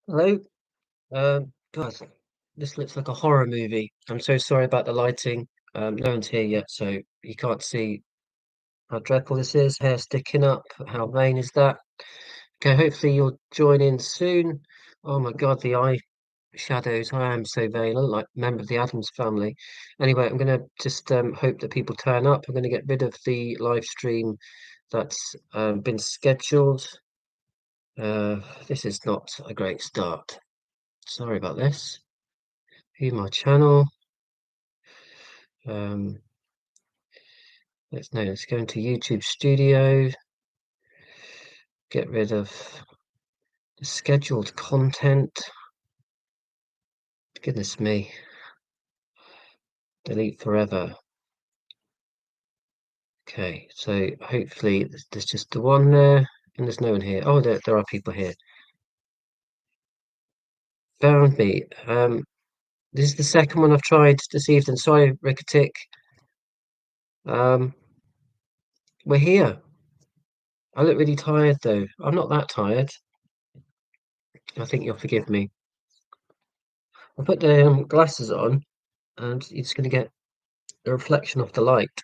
Hello. God, this looks like a horror movie. I'm so sorry about the lighting. No one's here yet, so you can't see how dreadful this is. Hair sticking up. How vain is that? Okay, hopefully you'll join in soon. Oh my God, the eye shadows. I am so vain. I look like a member of the Addams family. Anyway, I'm gonna just hope that people turn up. I'm gonna get rid of the live stream that's been scheduled. This is not a great start. Sorry about this. View my channel. Um, let's go into YouTube Studio, get rid of the scheduled content. Goodness me, delete forever. Okay, so hopefully there's just the one there, and there's no one here. Oh, there are people here. Found me. This is the second one I've tried this evening. Sorry, Ricketic. Um, we're here. I look really tired though. I'm not that tired. I think you'll forgive me. I put the glasses on, and you're just going to get a reflection of the light.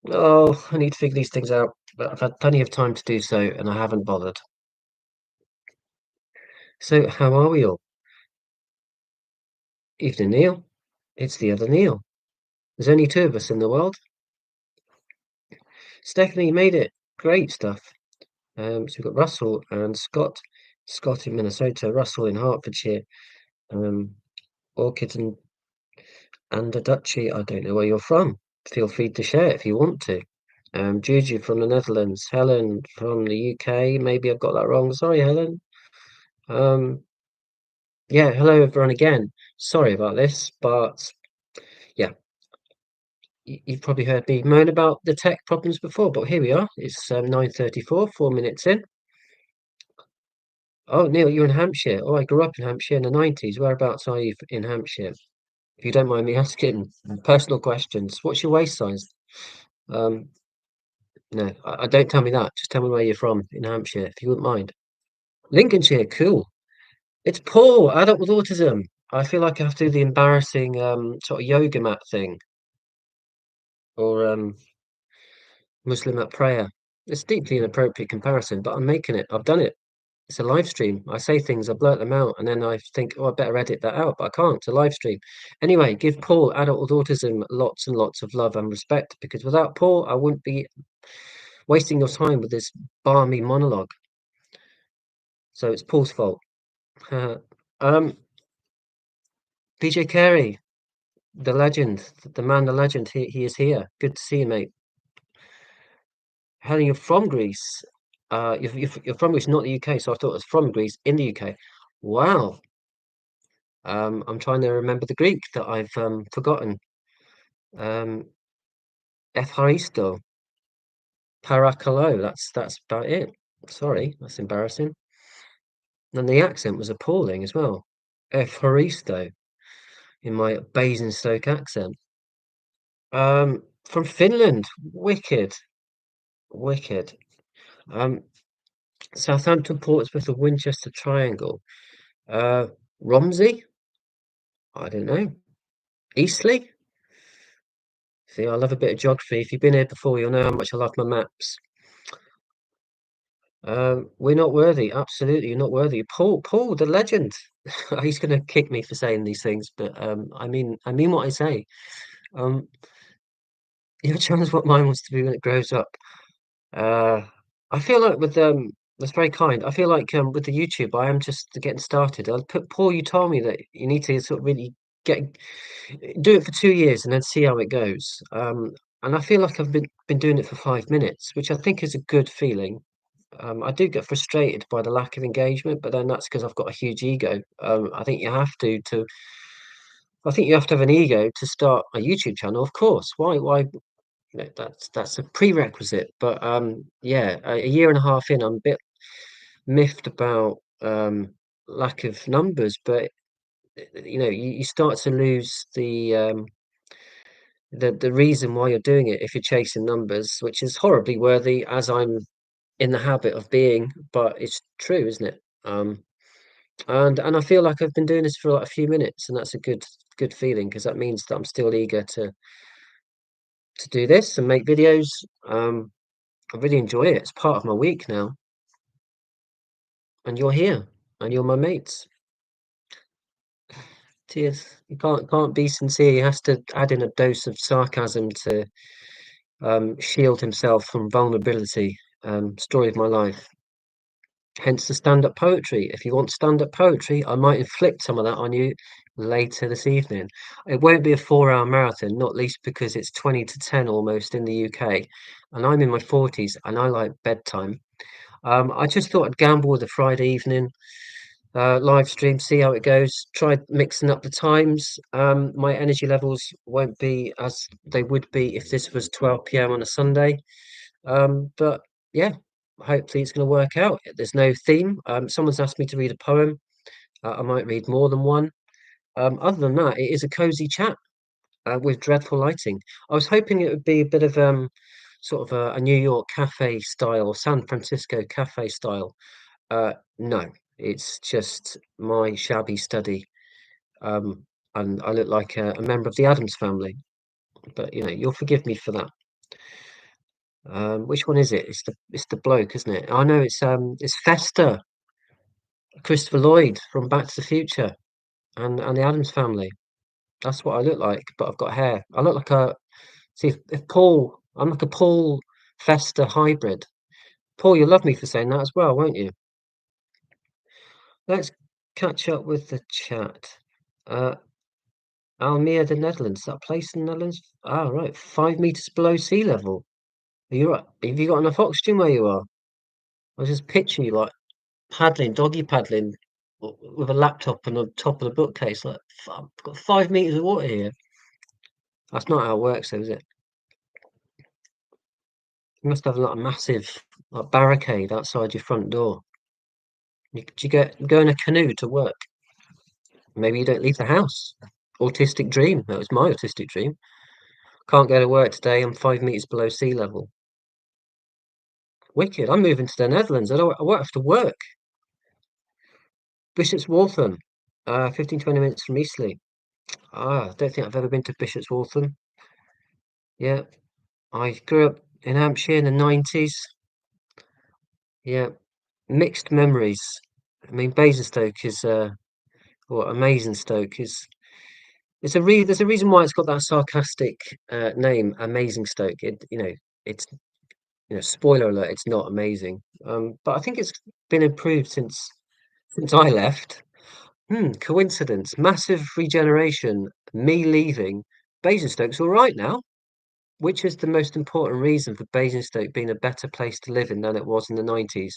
Oh, I need to figure these things out, but I've had plenty of time to do so, and I haven't bothered. So, how are we all? Evening, Neil. It's the other Neil. There's only two of us in the world. Stephanie, you made it. Great stuff. So we've got Russell and Scott. Scott in Minnesota, Russell in Hertfordshire, um, Orchid and a Dutchie. I don't know where you're from. Feel free to share if you want to. Juju from the Netherlands, Helen from the UK. Maybe I've got that wrong. Sorry, Helen. Um, Yeah, hello everyone again. Sorry about this, but yeah, you've probably heard me moan about the tech problems before, but here we are. It's 9:34, 4 minutes in. Oh, Neil, you're in Hampshire. Oh, I grew up in Hampshire in the 90s. Whereabouts are you in Hampshire? If you don't mind me asking personal questions, what's your waist size? Um, no, I don't tell me that. Just tell me where you're from in Hampshire, if you wouldn't mind. Lincolnshire, cool. It's Paul, adult with autism. I feel like I have to do the embarrassing sort of yoga mat thing or Muslim at prayer. It's deeply inappropriate comparison, but I'm making it. I've done it. It's a live stream. I say things, I blurt them out, and then I think, oh, I better edit that out, but I can't. It's a live stream. Anyway, give Paul, adult with autism, lots and lots of love and respect, because without Paul, I wouldn't be wasting your time with this balmy monologue. So it's Paul's fault. um, PJ Carey, the legend, the man, the legend, he is here. Good to see you, mate. Helen, you're from Greece. You're from Greece, not the UK, so I thought it was from Greece in the UK. Wow. I'm trying to remember the Greek that I've forgotten. Um, Evharisto, Parakalo. That's about it. Sorry, that's embarrassing. And the accent was appalling as well. Evharisto in my Basingstoke accent. From Finland. Wicked, wicked. Um, Southampton, Portsmouth, the Winchester Triangle. Uh, Romsey. I don't know. Eastleigh? See, I love a bit of geography. If you've been here before, you'll know how much I love my maps. We're not worthy. Absolutely, you're not worthy. Paul, the legend. He's going to kick me for saying these things, but I mean what I say. Um, your child's what mine wants to be when it grows up. Uh, I feel like with that's very kind. I feel like with the YouTube, I am just getting started. I'll put Paul. You told me that you need to sort of really get do it for 2 years and then see how it goes. And I feel like I've been doing it for 5 minutes, which I think is a good feeling. I do get frustrated by the lack of engagement, but then that's because I've got a huge ego. I think you have to. I think you have to have an ego to start a YouTube channel. Of course. Why? That's a prerequisite. But yeah, a year and a half in, I'm a bit miffed about lack of numbers. But you start to lose the reason why you're doing it if you're chasing numbers, which is horribly worthy, as I'm in the habit of being. But it's true, isn't it? And I feel like I've been doing this for like a few minutes, and that's a good feeling because that means that I'm still eager to do this and make videos. Um, I really enjoy it. It's part of my week now, and you're here, and you're my mates. Cheers. You can't be sincere. He has to add in a dose of sarcasm to shield himself from vulnerability. Story of my life. Hence the stand-up poetry. If you want stand-up poetry, I might inflict some of that on you later this evening. It won't be a 4-hour marathon, not least because it's 20 to 10 almost in the UK, and I'm in my 40s and I like bedtime. I just thought I'd gamble with a Friday evening live stream, see how it goes. Try mixing up the times. My energy levels won't be as they would be if this was 12 p.m. on a Sunday. But yeah, hopefully it's going to work out. There's no theme. Someone's asked me to read a poem. I might read more than one. Other than that, it is a cozy chat with dreadful lighting. I was hoping it would be a bit of sort of a New York cafe style, San Francisco cafe style. No, it's just my shabby study. Um, and I look like a member of the Addams family. But you know, you'll forgive me for that. Which one is it? It's the bloke, isn't it? I know it's Fester, Christopher Lloyd from Back to the Future, and the Addams family. That's what I look like, but I've got hair. I look like a see if Paul. I'm like a Paul Fester hybrid. Paul, you'll love me for saying that as well, won't you? Let's catch up with the chat. Uh, Almere, the Netherlands. Is that place in the Netherlands? Ah, right. 5 meters below sea level. Are you right? Have you got enough oxygen where you are? I was just picturing you like paddling, doggy paddling with a laptop on the top of the bookcase. Like, I've got 5 meters of water here. That's not how it works, though, is it? You must have like, a massive like, barricade outside your front door. Do you go in a canoe to work? Maybe you don't leave the house. Autistic dream. That was my autistic dream. Can't go to work today. I'm 5 meters below sea level. Wicked. I'm moving to the Netherlands. I won't have to work. Bishop's Waltham. 15, 20 minutes from Eastleigh. I don't think I've ever been to Bishop's Waltham. Yeah. I grew up in Hampshire in the 90s. Yeah. Mixed memories. I mean, Basingstoke is, or Amazingstoke is, there's a reason why it's got that sarcastic name, Amazingstoke. It's, spoiler alert, it's not amazing. But I think it's been improved since I left. Coincidence, massive regeneration, me leaving. Basingstoke's all right now, which is the most important reason for Basingstoke being a better place to live in than it was in the 90s.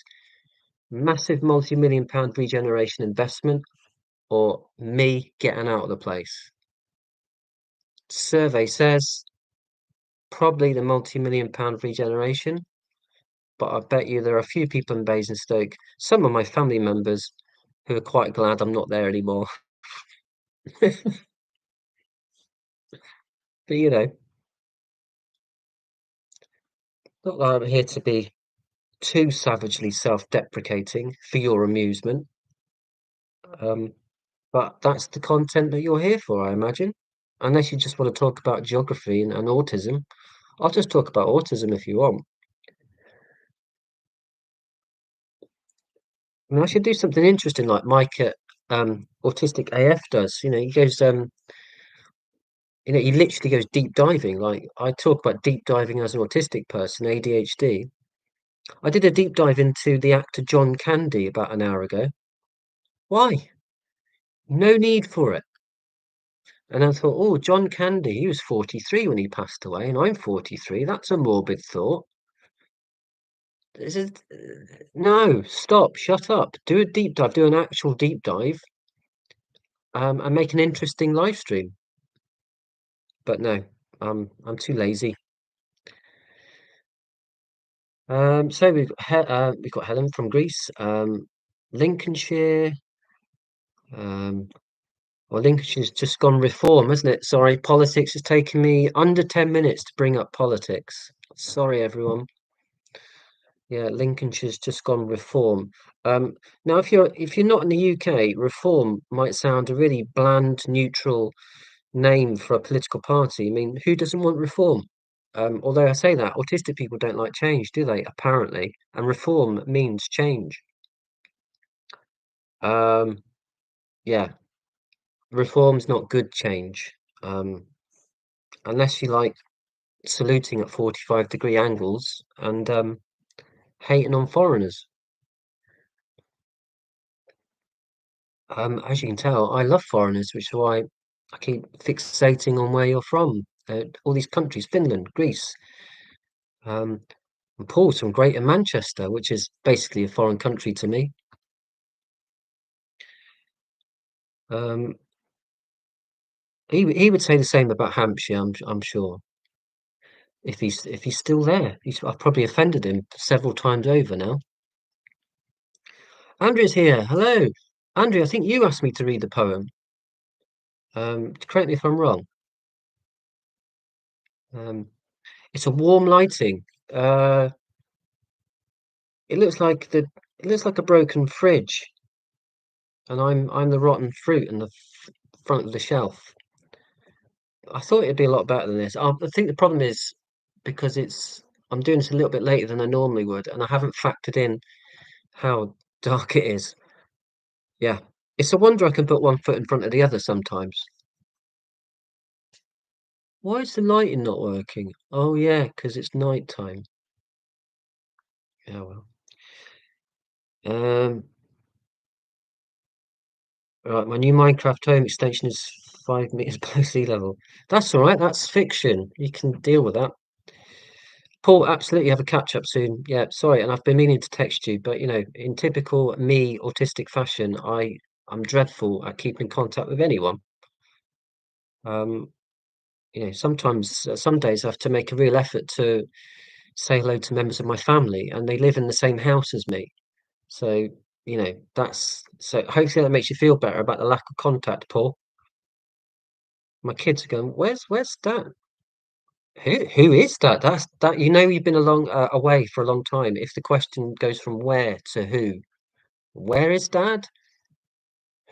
Massive multi-million pound regeneration investment or me getting out of the place. Survey says probably the multi-million pound regeneration, but I bet you there are a few people in Basingstoke, some of my family members, who are quite glad I'm not there anymore. But not that I'm here to be too savagely self-deprecating for your amusement. Um, but that's the content that you're here for, I imagine. Unless you just want to talk about geography and autism. I'll just talk about autism if you want. I mean, I should do something interesting like Mike at Autistic AF does. He goes, he literally goes deep diving. Like I talk about deep diving as an autistic person, ADHD. I did a deep dive into the actor John Candy about an hour ago. Why? No need for it. And I thought, oh, John Candy, he was 43 when he passed away, and I'm 43. That's a morbid thought. Is it? No, stop, shut up. Do a deep dive, do an actual deep dive, and make an interesting live stream. But no, I'm too lazy. So we've got Helen from Greece, Lincolnshire. Um, well, Lincolnshire's just gone reform, hasn't it? Sorry, politics has taken me under 10 minutes to bring up politics. Sorry, everyone. Yeah, Lincolnshire's just gone reform. Um, Now, if you're not in the UK, reform might sound a really bland, neutral name for a political party. I mean, who doesn't want reform? Although I say that, autistic people don't like change, do they? Apparently, and reform means change. Um, yeah, reform's not good change. Um, Unless you like saluting at 45-degree angles and hating on foreigners. As you can tell, I love foreigners, which is why I keep fixating on where you're from. All these countries, Finland, Greece, um, and Paul's from Greater Manchester, which is basically a foreign country to me. Um, he would say the same about Hampshire, I'm sure. If he's still there, I've probably offended him several times over now. Andrea's here. Hello, Andrea. I think you asked me to read the poem. Correct me if I'm wrong. Um, it's a warm lighting. Uh, it looks like the it looks like a broken fridge, and I'm the rotten fruit in the front of the shelf. I thought it'd be a lot better than this. I think the problem is because I'm doing this a little bit later than I normally would, and I haven't factored in how dark it is. Yeah, it's a wonder I can put one foot in front of the other sometimes. Why is the lighting not working? Oh yeah, because it's night time. Yeah, well. Um, right, my new Minecraft home extension is 5 meters below sea level. That's all right. That's fiction. You can deal with that. Paul, absolutely have a catch up soon. Yeah, sorry, and I've been meaning to text you, but in typical me autistic fashion, I'm dreadful at keeping contact with anyone. Um, sometimes some days I have to make a real effort to say hello to members of my family, and they live in the same house as me. So, that's so hopefully that makes you feel better about the lack of contact, Paul. My kids are going, where's Dad? Who is that? That's that you've been away for a long time. If the question goes from where to who, where is Dad?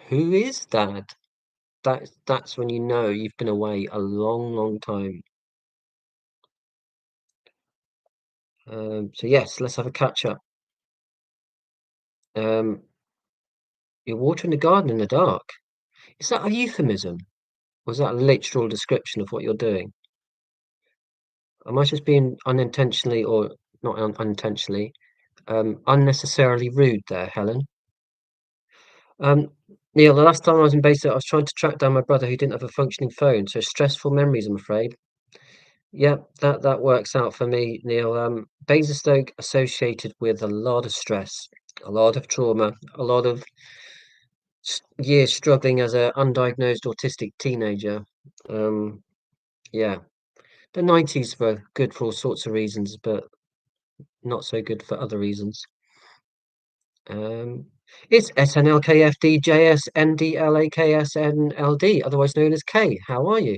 Who is Dad? That's when you know you've been away a long, long time. So yes, let's have a catch up. Um, you're watering the garden in the dark. Is that a euphemism? Was that a literal description of what you're doing? Am I just being unintentionally or not unintentionally, unnecessarily rude there, Helen? Um, Neil, the last time I was in base, I was trying to track down my brother who didn't have a functioning phone. So stressful memories, I'm afraid. Yeah, that works out for me, Neil. Basingstoke associated with a lot of stress, a lot of trauma, a lot of years struggling as a undiagnosed autistic teenager. Um, yeah, the 90s were good for all sorts of reasons, but not so good for other reasons. Um, it's SNLKFDJSNDLAKSNLD, otherwise known as K. How are you?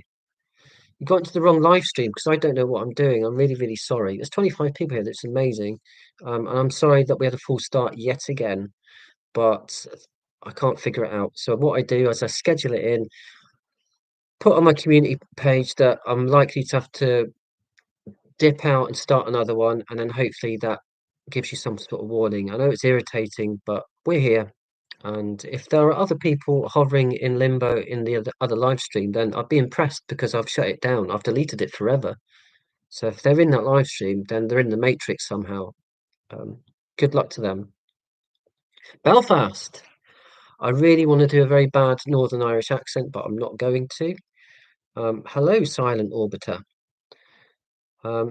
You got into the wrong live stream because I don't know what I'm doing. I'm really, really sorry. There's 25 people here. That's amazing. And I'm sorry that we had a full start yet again, but I can't figure it out. So what I do is I schedule it in, put on my community page that I'm likely to have to dip out and start another one, and then hopefully that gives you some sort of warning. I know it's irritating, but we're here. And if there are other people hovering in limbo in the other live stream, then I'd be impressed because I've shut it down. I've deleted it forever. So if they're in that live stream, then they're in the matrix somehow. Good luck to them. Belfast. I really want to do a very bad Northern Irish accent, but I'm not going to. Hello, silent orbiter.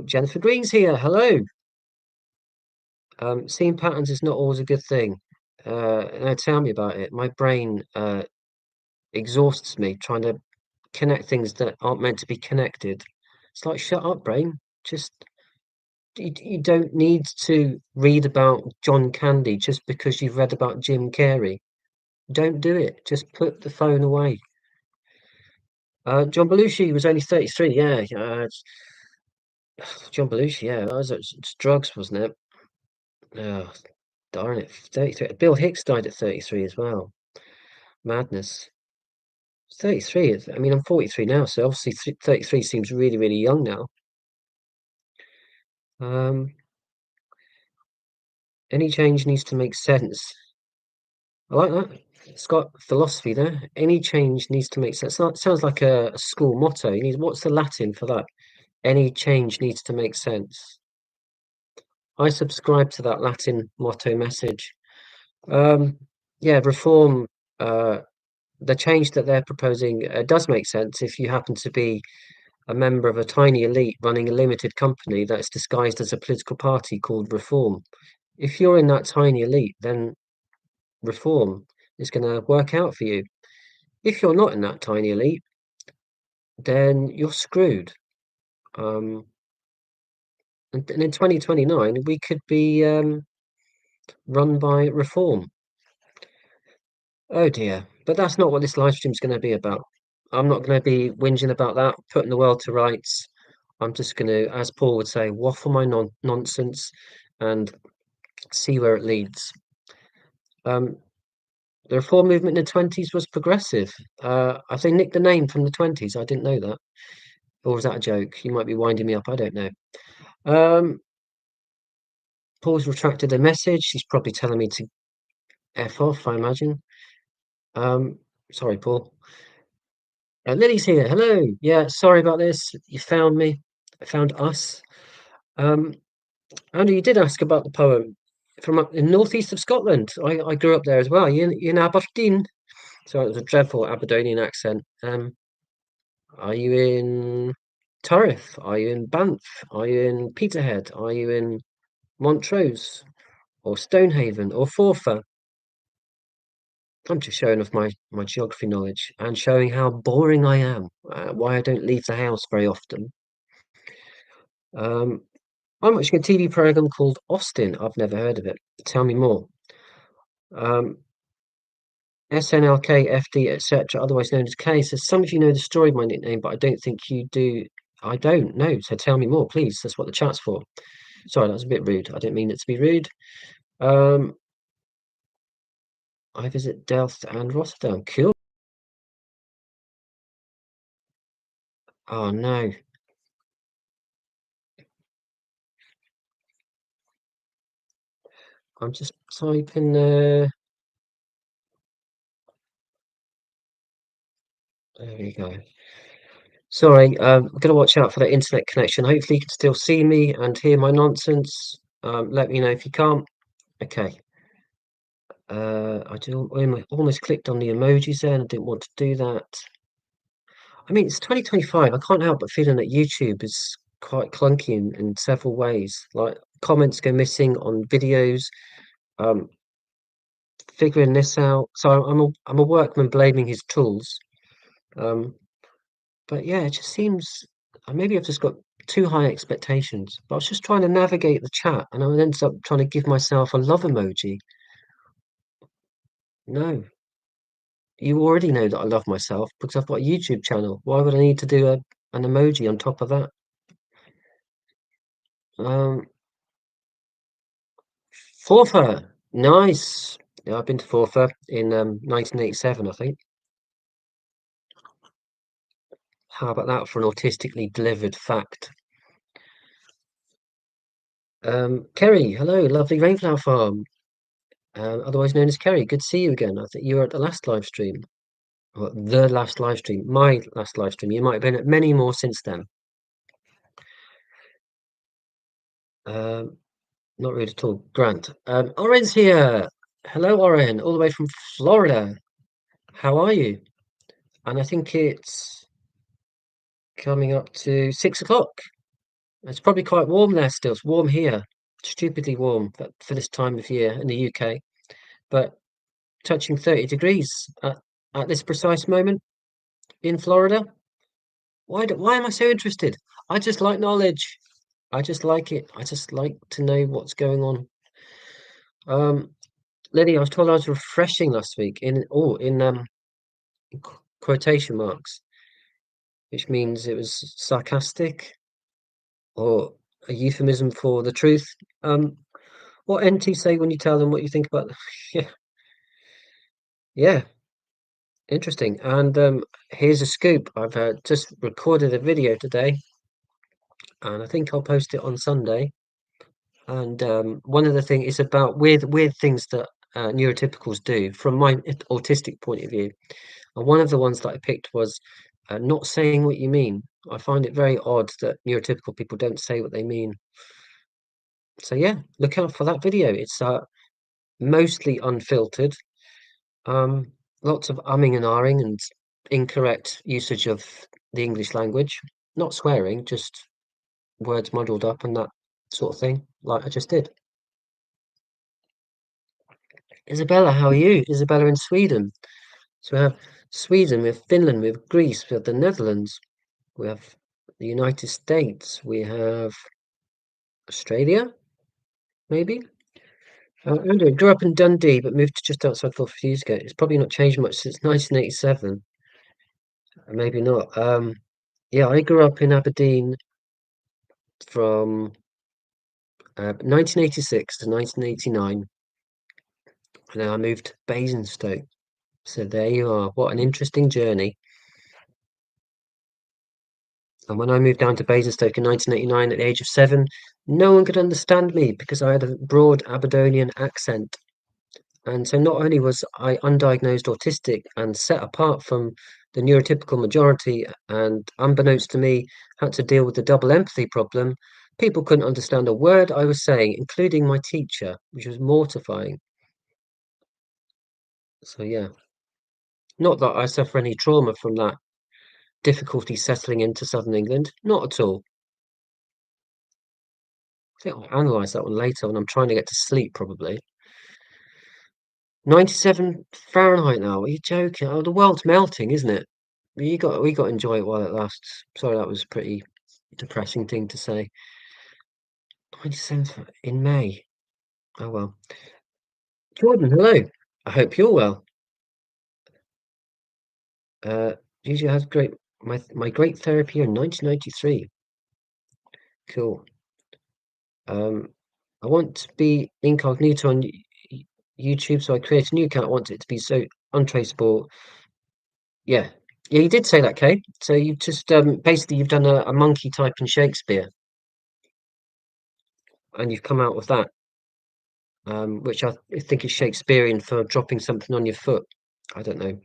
Jennifer Green's here. Hello. Seeing patterns is not always a good thing. Now tell me about it. My brain exhausts me trying to connect things that aren't meant to be connected. It's like, shut up, brain. Just you don't need to read about John Candy just because you've read about Jim Carrey. Don't do it. Just put the phone away. John Belushi was only 33. Yeah, John Belushi. Yeah, that was it's drugs, wasn't it? Oh, darn it, 33. Bill Hicks died at 33 as well. Madness. 33 is, I mean, I'm 43 now, so obviously 33 seems really, really young now. Um, any change needs to make sense. I like that. It's got philosophy there. Any change needs to make sense. Sounds like a school motto. What's the Latin for that? Any change needs to make sense. I subscribe to that Latin motto message. Um, yeah, reform, uh, the change that they're proposing does make sense if you happen to be a member of a tiny elite running a limited company that's disguised as a political party called Reform. If you're in that tiny elite, then Reform is going to work out for you. If you're not in that tiny elite, then you're screwed. Um, and in 2029, we could be run by Reform. Oh dear. But that's not what this live stream is going to be about. I'm not going to be whinging about that, putting the world to rights. I'm just going to, as Paul would say, waffle my nonsense and see where it leads. Um, the reform movement in the 20s was progressive. I think nicked the name from the 20s. I didn't know that. Or was that a joke? You might be winding me up. I don't know. Um, Paul's retracted the message. He's probably telling me to F off, I imagine. Um, sorry, Paul. Lily's here. Hello. Yeah, sorry about this. You found me. Found us. Um, Andy, you did ask about the poem from up in northeast of Scotland. I grew up there as well. You in Aberdeen? So it was a dreadful Aberdonian accent. Are you in Turriff? Are you in Banff? Are you in Peterhead? Are you in Montrose or Stonehaven or Forfar? I'm just showing off my geography knowledge and showing how boring I am. Why I don't leave the house very often. Um, I'm watching a TV program called Austin. I've never heard of it. Tell me more. Um, SNLK, FD, etc., otherwise known as K, says some of you know the story of my nickname, but I don't think you do. I don't know. So tell me more, please. That's what the chat's for. Sorry, that was a bit rude. I didn't mean it to be rude. Um, I visit Delft and Rotterdam. Cool. Oh no. I'm just typing there we go. Sorry, I'm gonna watch out for the internet connection. Hopefully you can still see me and hear my nonsense. Let me know if you can't. Okay. I almost clicked on the emojis there and I didn't want to do that. I mean, it's 2025. I can't help but feeling that YouTube is quite clunky in several ways. Like comments go missing on videos. Um, Figuring this out. So I'm a workman blaming his tools. Um, but yeah, it just seems maybe I've just got too high expectations. But I was just trying to navigate the chat, and I ended up trying to give myself a love emoji. No, you already know that I love myself because I've got a YouTube channel. Why would I need to do an emoji on top of that? Um, Forfar, nice. Yeah, I've been to Forfar in 1987, I think. How about that for an autistically delivered fact? Kerry, hello, lovely Rainflower Farm, otherwise known as Kerry. Good to see you again. I think you were at the last live stream, or the last live stream, my last live stream. You might have been at many more since then. Um, Not rude at all. Grant. Oren's here. Hello, Oren, all the way from Florida. How are you? And I think it's coming up to 6 o'clock. It's probably quite warm there still. It's warm here, stupidly warm for this time of year in the UK, but touching 30 degrees at this precise moment in Florida. Why am I so interested? I just like knowledge. I just like it. I just like to know what's going on. Um, Liddy, I was told I was refreshing last week in quotation marks, which means it was sarcastic or a euphemism for the truth. Um, What NT say when you tell them what you think about Yeah, yeah, interesting. And here's a scoop. I've just recorded a video today, and I think I'll post it on Sunday. And one of the things is about weird things that neurotypicals do from my autistic point of view. And one of the ones that I picked was not saying what you mean. I find it very odd that neurotypical people don't say what they mean. So yeah, look out for that video. It's mostly unfiltered. Um, Lots of umming and ahhing and incorrect usage of the English language. Not swearing, just words muddled up and that sort of thing, like I just did. Isabella, how are you? Isabella in Sweden. So we have Sweden, we have Finland, we have Greece, we have the Netherlands, we have the United States, we have Australia, maybe. Andrew grew up in Dundee, but moved to just outside Fort Years ago. It's probably not changed much since 1987. Maybe not. Yeah, I grew up in Aberdeen from 1986 to 1989, and then I moved to Basingstoke. So there you are. What an interesting journey. And when I moved down to Basingstoke in 1989 at the age of 7, no one could understand me because I had a broad Aberdonian accent. And so not only was I undiagnosed autistic and set apart from the neurotypical majority, and unbeknownst to me, had to deal with the double empathy problem, people couldn't understand a word I was saying, including my teacher, which was mortifying. So yeah, not that I suffer any trauma from that difficulty settling into Southern England, not at all. I think I'll analyze that one later when I'm trying to get to sleep, probably. 97 Fahrenheit now. Are you joking? Oh, the world's melting, isn't it? We got to enjoy it while it lasts. Sorry, that was a pretty depressing thing to say. 27th in May. Oh well. Jordan, hello. I hope you're well. Gigi has great my great therapy in 1993. Cool. Um, I want to be incognito on YouTube, so I create a new account. I want it to be so untraceable. Yeah. Yeah, you did say that, Kay. So you've just basically you've done a monkey type in Shakespeare and you've come out with that, which I think is Shakespearean for dropping something on your foot. I don't know.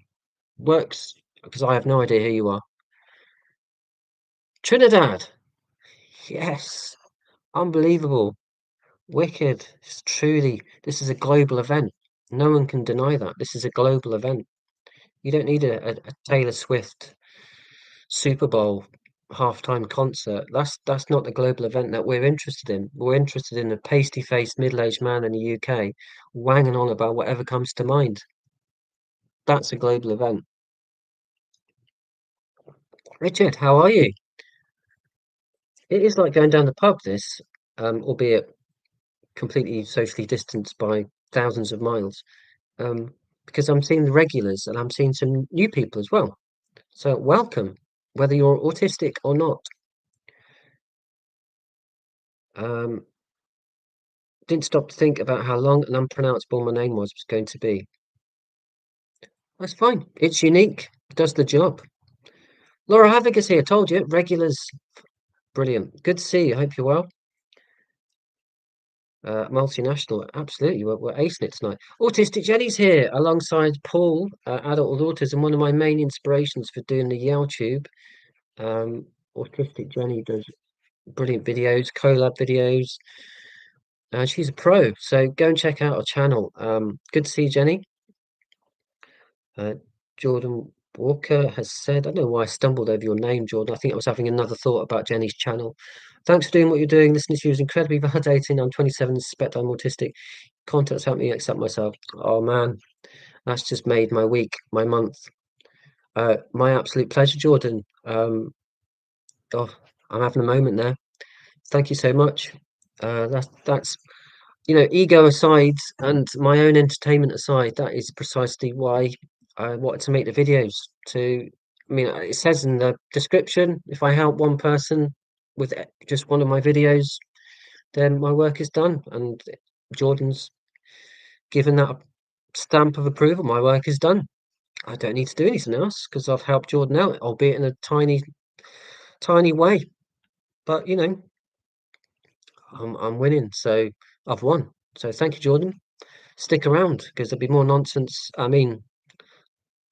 Works because I have no idea who you are. Trinidad. Yes. Unbelievable. Wicked. It's truly, this is a global event. No one can deny that. This is a global event. You don't need a Taylor Swift Super Bowl halftime concert. That's not the global event that we're interested in. We're interested in a pasty-faced middle-aged man in the UK wanging on about whatever comes to mind. That's a global event. Richard, how are you? It is like going down the pub, this, albeit completely socially distanced by thousands of miles. Because I'm seeing the regulars and I'm seeing some new people as well. So welcome, whether you're autistic or not. Um, didn't stop to think about how long and unpronounceable my name was going to be. That's fine. It's unique. It does the job. Laura Havoc is here. Told you. Regulars. Brilliant. Good to see you. Hope you're well. Multinational. Absolutely. We're acing it tonight. Autistic Jenny's here alongside Paul, adult with autism. One of my main inspirations for doing the YouTube. Um, Autistic Jenny does brilliant videos, collab videos. She's a pro. So go and check out her channel. Good to see you, Jenny. Uh, Jordan Walker has said, I don't know why I stumbled over your name, Jordan. I think I was having another thought about Jenny's channel. Thanks for doing what you're doing. Listening to you is incredibly validating. I'm 27 and suspect I'm autistic. Contacts help me accept myself. Oh man, that's just made my week, my month. My absolute pleasure, Jordan. Oh, I'm having a moment there. Thank you so much. That's ego aside and my own entertainment aside, that is precisely why I wanted to make the videos. I mean, it says in the description, if I help one person with just one of my videos, then my work is done. And Jordan's given that a stamp of approval. My work is done. I don't need to do anything else because I've helped Jordan out, albeit in a tiny, tiny way. But I'm winning, so I've won. So thank you, Jordan. Stick around because there'll be more nonsense. I mean,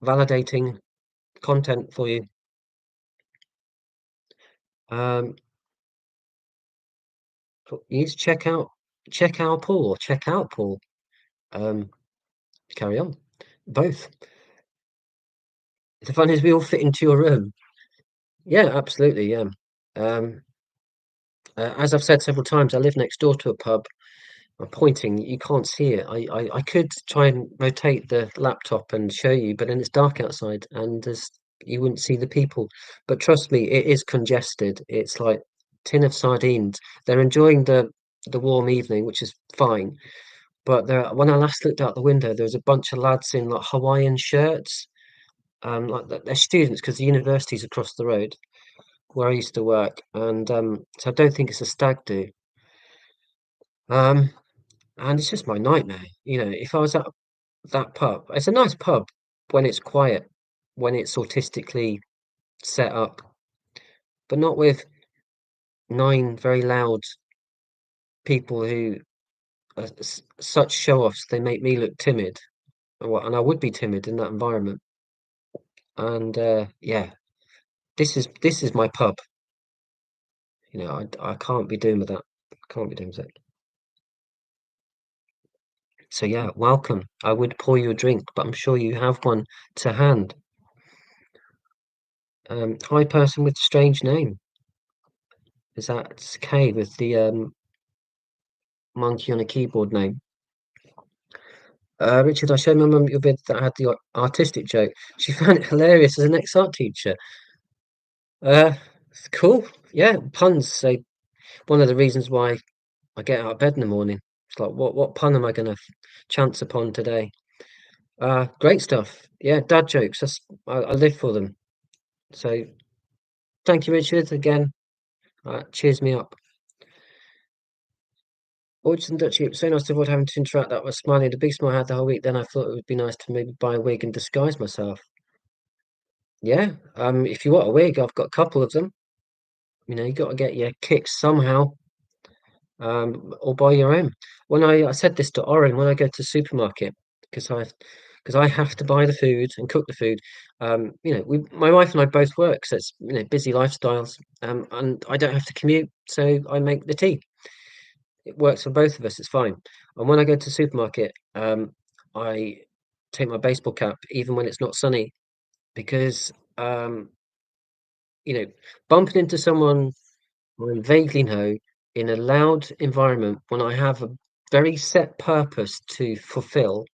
validating content for you. Um, you need to check our Paul or check out Paul. Um, carry on. Both. The fun is we all fit into your room. Yeah, absolutely. Yeah. Um, as I've said several times, I live next door to a pub. I'm pointing, you can't see it. I could try and rotate the laptop and show you, but then it's dark outside and you wouldn't see the people. But trust me, it is congested. It's like tin of sardines. They're enjoying the warm evening, which is fine. But when I last looked out the window, there was a bunch of lads in like Hawaiian shirts. They're students because the university's across the road where I used to work, and so I don't think it's a stag do. Um, and it's just my nightmare. If I was at that pub, it's a nice pub when it's quiet, when it's autistically set up, but not with nine very loud people who are such show-offs. They make me look timid, and I would be timid in that environment. And yeah, this is my pub. I can't be doing with that. Can't be doing with it. So yeah, welcome. I would pour you a drink, but I'm sure you have one to hand. Hi, person with strange name. Is that Kay with the monkey on a keyboard name? Richard, I showed my mum your bid that had the artistic joke. She found it hilarious as an ex-art teacher. It's cool. Yeah, puns say one of the reasons why I get out of bed in the morning. It's like, what pun am I going to chance upon today? Great stuff. Yeah, dad jokes. I live for them. So thank you, Richard, again. Cheers me up. Orchards and Dutchy, it was so nice to avoid having to interact. That was smiling. The big smile I had the whole week. Then I thought it would be nice to maybe buy a wig and disguise myself. Yeah. If you want a wig, I've got a couple of them. You got to get your kicks somehow. Or buy your own. When I said this to Oren when I go to the supermarket because I have to buy the food and cook the food. My wife and I both work, so it's busy lifestyles. And I don't have to commute, so I make the tea. It works for both of us. It's fine. And when I go to the supermarket, I take my baseball cap even when it's not sunny because you know bumping into someone I vaguely know in a loud environment when I have a very set purpose to fulfill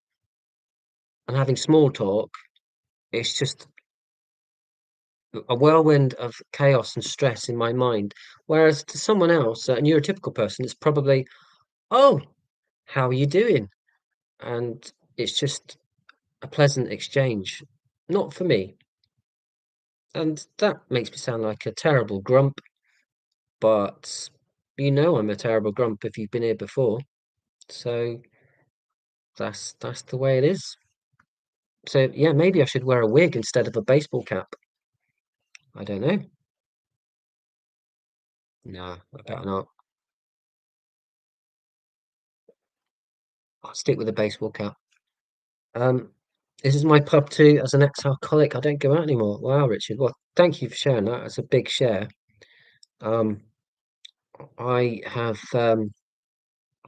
and having small talk, it's just a whirlwind of chaos and stress in my mind. Whereas to someone else, a neurotypical person, it's probably, oh, how are you doing? And it's just a pleasant exchange. Not for me. And that makes me sound like a terrible grump, but I'm a terrible grump if you've been here before. So that's the way it is. So yeah, maybe I should wear a wig instead of a baseball cap. I don't know. No, I better not. I'll stick with the baseball cap. Um, this is my pub too. As an ex-alcoholic, I don't go out anymore. Wow, Richard. Well, thank you for sharing that. That's a big share. Um, I have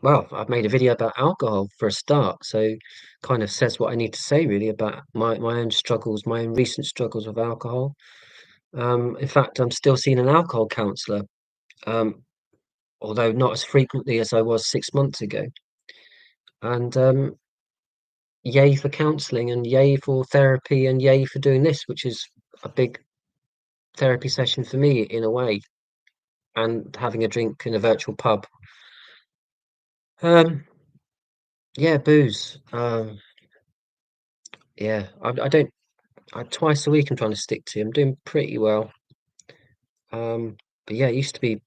well, I've made a video about alcohol for a start, so kind of says what I need to say really about my own struggles, my own recent struggles with alcohol. In fact, I'm still seeing an alcohol counselor. Um, although not as frequently as I was 6 months ago. And yay for counselling and yay for therapy and yay for doing this, which is a big therapy session for me in a way, and having a drink in a virtual pub. Um, yeah, booze. Yeah, I don't. Twice a week I'm trying to stick to. I'm doing pretty well. But yeah, it used to be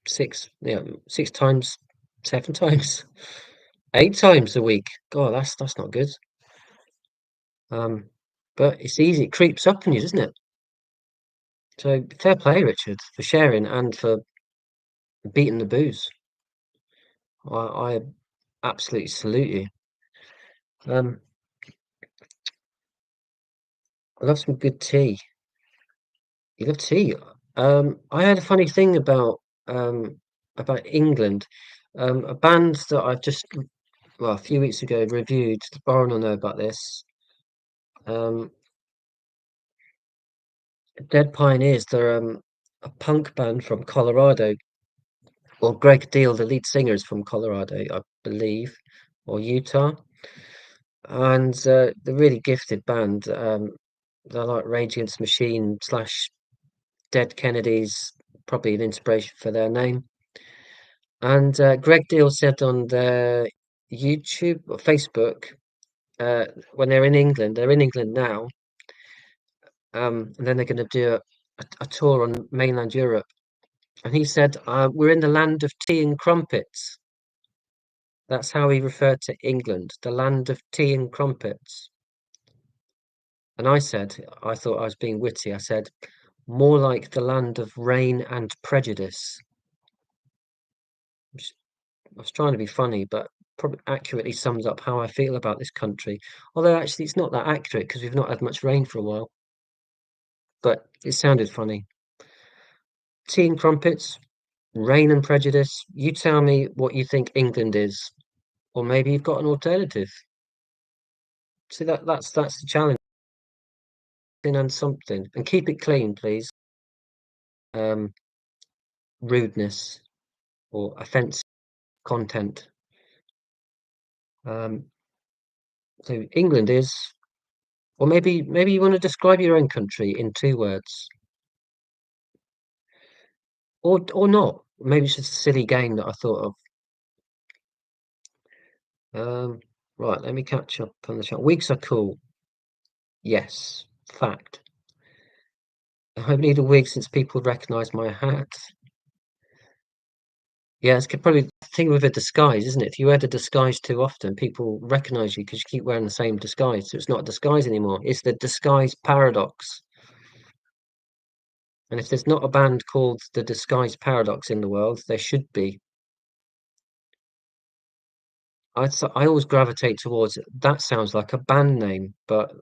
six, 6 times 7 times, 8 times a week. God, that's not good. Um, but it's easy. It creeps up on you, doesn't it? So fair play, Richard, for sharing and for beating the booze. I absolutely salute you. Um, I love some good tea. You love tea. I had a funny thing about England. A band that I've just well a few weeks ago reviewed. Lauren will know about this. Um, Dead Pioneers. They're a punk band from Colorado. Well, Greg Deal, the lead singer, is from Colorado, I believe, or Utah, and they're really gifted band. They're like Rage Against the Machine slash Dead Kennedys, probably an inspiration for their name. And Greg Deal said on their YouTube or Facebook, when they're in England now, and then they're going to do a tour on mainland Europe. And he said, "We're in the land of tea and crumpets." That's how he referred to England, the land of tea and crumpets. And I thought I was being witty. I said, more like the land of rain and prejudice. Which I was trying to be funny, but probably accurately sums up how I feel about this country. Although actually, it's not that accurate because we've not had much rain for a while. But it sounded funny. Tea and crumpets, rain and prejudice. You tell me what you think England is, or maybe you've got an alternative. See that's the challenge. And something, and keep it clean, please. Um, rudeness or offensive content. Um, so England is, or maybe you want to describe your own country in 2 words, or not. Maybe it's just a silly game that I thought of. Um, right, let me catch up on the chat. Weeks are cool. Yes, fact. I haven't needed a wig since people recognise my hat. Yeah, it's probably the thing with a disguise, isn't it? If you wear the disguise too often, people recognise you because you keep wearing the same disguise. So it's not a disguise anymore. It's the disguise paradox. And if there's not a band called the Disguise Paradox in the world, there should be. I always gravitate towards that sounds like a band name, but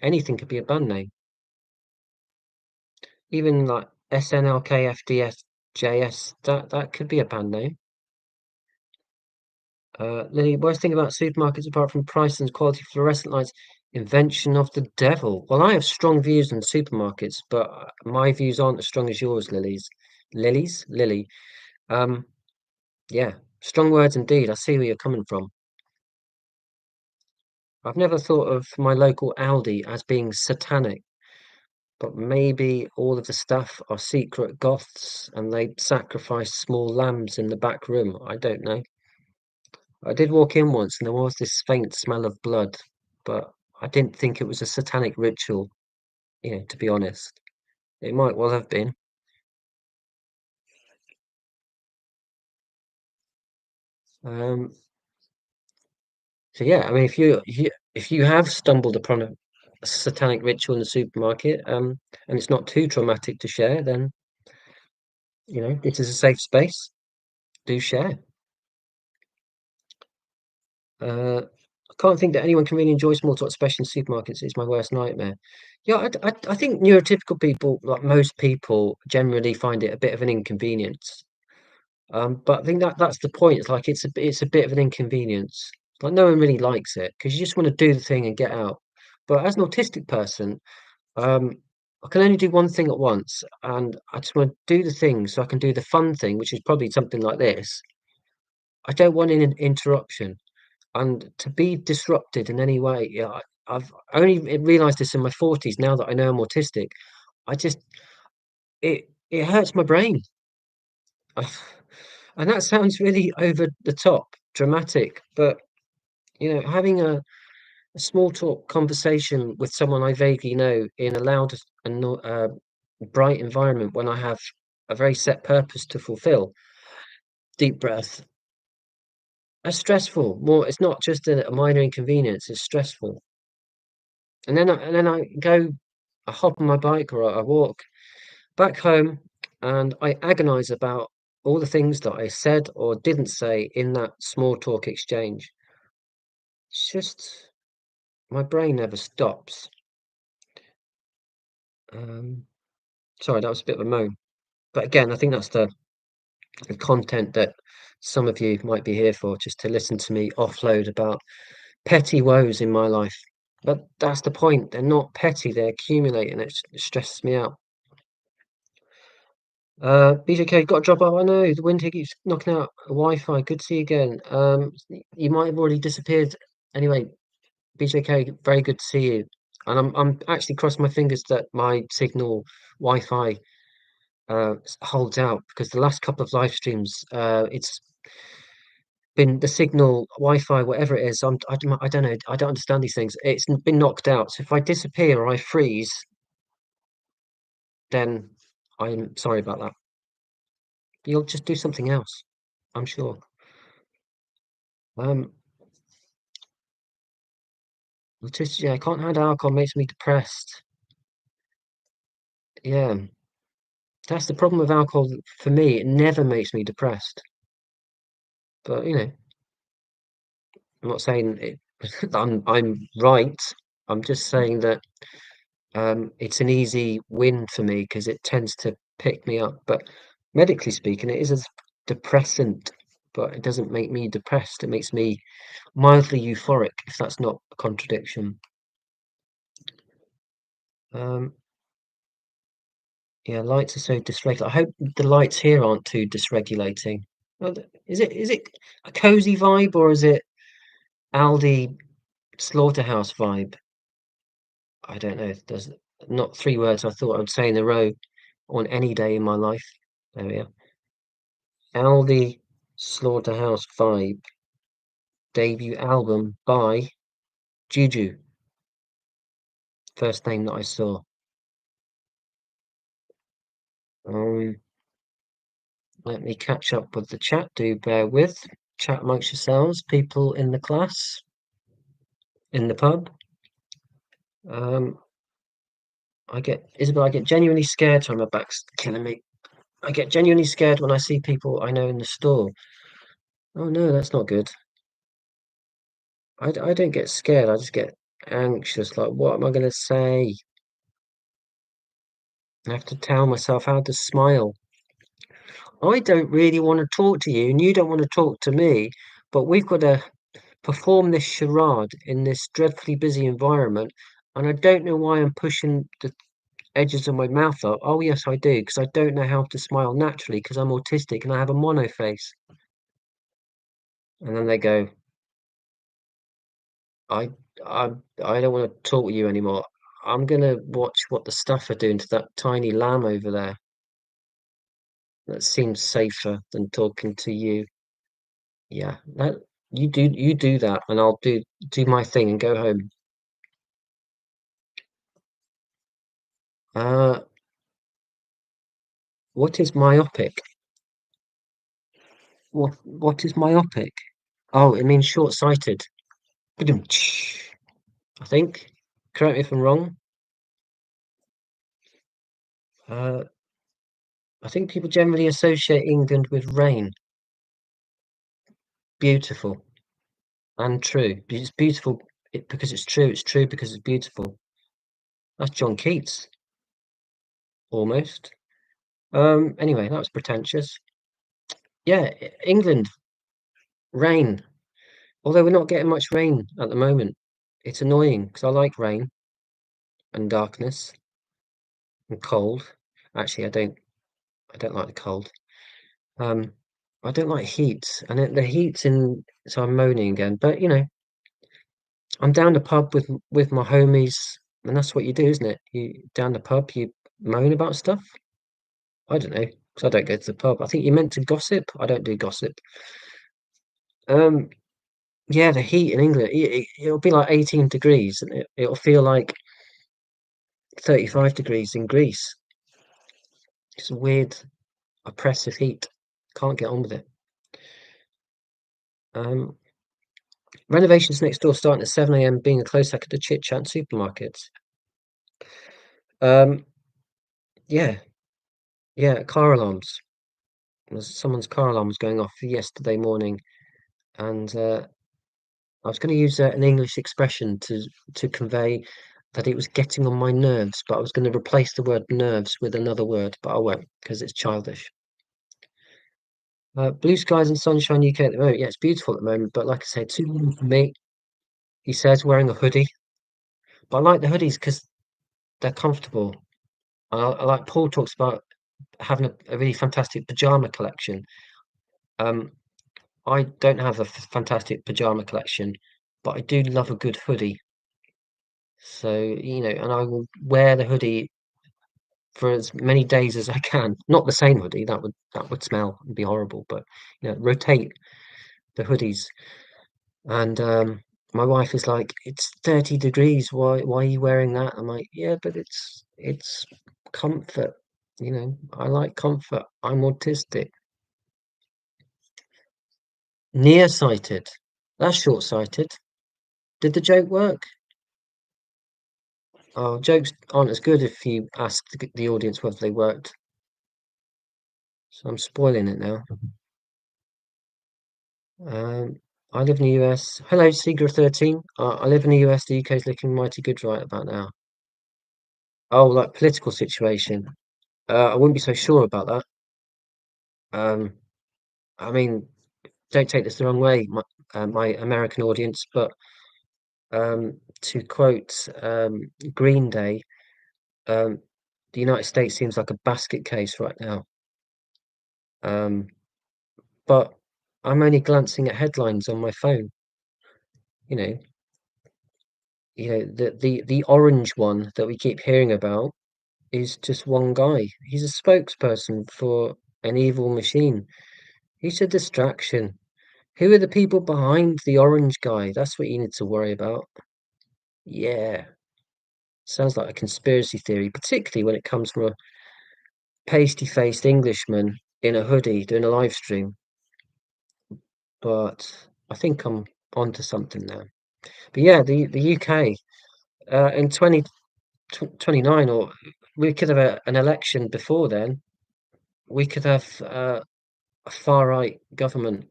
anything could be a band name. Even like SNLKFDSJS, that could be a band name. Lily, worst thing about supermarkets apart from price and quality fluorescent lights, invention of the devil. Well, I have strong views on supermarkets, but my views aren't as strong as yours, Lily. Um, yeah, strong words indeed. I see where you're coming from. I've never thought of my local Aldi as being satanic, but maybe all of the staff are secret goths and they sacrifice small lambs in the back room. I don't know. I did walk in once and there was this faint smell of blood, but I didn't think it was a satanic ritual, to be honest. It might well have been. Um, so yeah, I mean, if you have stumbled upon a satanic ritual in the supermarket, and it's not too traumatic to share, then this is a safe space. Do share. I can't think that anyone can really enjoy small talk, especially in supermarkets. It's my worst nightmare. Yeah, I think neurotypical people, like most people, generally find it a bit of an inconvenience. But I think that's the point. It's like it's a bit of an inconvenience. Like no one really likes it because you just want to do the thing and get out. But as an autistic person, um, I can only do one thing at once, and I just want to do the thing so I can do the fun thing, which is probably something like this. I don't want an interruption. And to be disrupted in any way, yeah, I've only realized this in my 40s now that I know I'm autistic. I just it hurts my brain. And that sounds really over the top, dramatic, but having a small talk conversation with someone I vaguely know in a loud and bright environment when I have a very set purpose to fulfill deep breath. That's stressful. More, it's not just a minor inconvenience, it's stressful. And then I go, I hop on my bike or I walk back home and I agonize about all the things that I said or didn't say in that small talk exchange. It's just my brain never stops. Um, Sorry, that was a bit of a moan. But again, I think that's the content that some of you might be here for, just to listen to me offload about petty woes in my life. But that's the point. They're not petty, they accumulate and it stresses me out. BJK, got to drop off. I know the wind here keeps knocking out Wi-Fi. Good to see you again. You might have already disappeared. Anyway, BJK, very good to see you. And I'm actually crossing my fingers that my signal Wi-Fi holds out because the last couple of live streams, it's been the signal, Wi-Fi, whatever it is. I don't know. I don't understand these things. It's been knocked out. So if I disappear or I freeze, then I'm sorry about that. You'll just do something else, I'm sure. Um, Letitia, I can't handle alcohol. Makes me depressed. Yeah, that's the problem with alcohol for me. It never makes me depressed. But I'm not saying it, I'm right. I'm just saying that it's an easy win for me because it tends to pick me up. But medically speaking, it is a depressant, but it doesn't make me depressed. It makes me mildly euphoric, if that's not a contradiction. Um, yeah, lights are so dysregulated. I hope the lights here aren't too dysregulating. Is it a cozy vibe or is it Aldi slaughterhouse vibe? I don't know. There's not three words I thought I would say in a row on any day in my life. There we are. Aldi Slaughterhouse Vibe debut album by Juju. First name that I saw. Um, Let me catch up with the chat. Do bear with. Chat amongst yourselves, people in the class, in the pub. Um, Isabel, I get genuinely scared. Sorry, my back's killing me. I get genuinely scared when I see people I know in the store. Oh no, that's not good. I don't get scared. I just get anxious. Like, what am I going to say? I have to tell myself how to smile. I don't really want to talk to you, and you don't want to talk to me, but we've got to perform this charade in this dreadfully busy environment. And I don't know why I'm pushing the edges of my mouth up. Oh, yes, I do, because I don't know how to smile naturally because I'm autistic and I have a mono face. And then they go, I, I don't want to talk to you anymore. I'm gonna watch what the staff are doing to that tiny lamb over there. That seems safer than talking to you. Yeah, that you do that, and I'll do my thing and go home. Uh, what is myopic? What is myopic? Oh, it means short-sighted. Ba-dum-tsh, I think. Correct me if I'm wrong. Uh, I think people generally associate England with rain. Beautiful and true. It's beautiful because it's true. It's true because it's beautiful. That's John Keats, almost. Anyway, that was pretentious. Yeah, England, rain. Although we're not getting much rain at the moment. It's annoying because I like rain and darkness and cold. Actually, I don't like the cold. Um, I don't like heat, and the heat's in. So I'm moaning again, but I'm down the pub with my homies, and that's what you do, isn't it? You down the pub, you moan about stuff. I don't know because I don't go to the pub. I think you meant to gossip. I don't do gossip. Um, yeah, the heat in England, it'll be like 18 degrees, and it'll feel like 35 degrees in Greece. It's a weird, oppressive heat. Can't get on with it. Um, Renovations next door starting at 7 a.m. being a close second to Chit Chat supermarkets. Um, yeah, yeah, car alarms. Someone's car alarm was going off yesterday morning, and I was going to use an English expression to convey that it was getting on my nerves, but I was going to replace the word nerves with another word, but I won't because it's childish. Blue skies and sunshine UK at the moment. Yeah, it's beautiful at the moment, but like I said, too warm for me. He says wearing a hoodie, but I like the hoodies because they're comfortable. I like Paul talks about having a really fantastic pajama collection. Um, I don't have a fantastic pajama collection, but I do love a good hoodie. So, and I will wear the hoodie for as many days as I can. Not the same hoodie, that would smell and be horrible, but rotate the hoodies. And my wife is like, "It's 30 degrees. Why are you wearing that?" I'm like, "Yeah, but it's comfort. I like comfort. I'm autistic." Nearsighted. That's short-sighted. Did the joke work? Oh, jokes aren't as good if you ask the audience whether they worked. So I'm spoiling it now. Um, I live in the US. Hello, Seeger 13. I live in the US. The UK is looking mighty good right about now. Oh, like political situation. I wouldn't be so sure about that. Um, I mean, don't take this the wrong way, my American audience, but to quote Green Day, um, the United States seems like a basket case right now. Um, but I'm only glancing at headlines on my phone. You know, the orange one that we keep hearing about is just one guy. He's a spokesperson for an evil machine. He's a distraction. Who are the people behind the orange guy? That's what you need to worry about. Yeah, sounds like a conspiracy theory, particularly when it comes from a pasty-faced Englishman in a hoodie doing a live stream. But I think I'm onto something now. But yeah, the UK in 2029, or we could have an election before then. We could have a far right government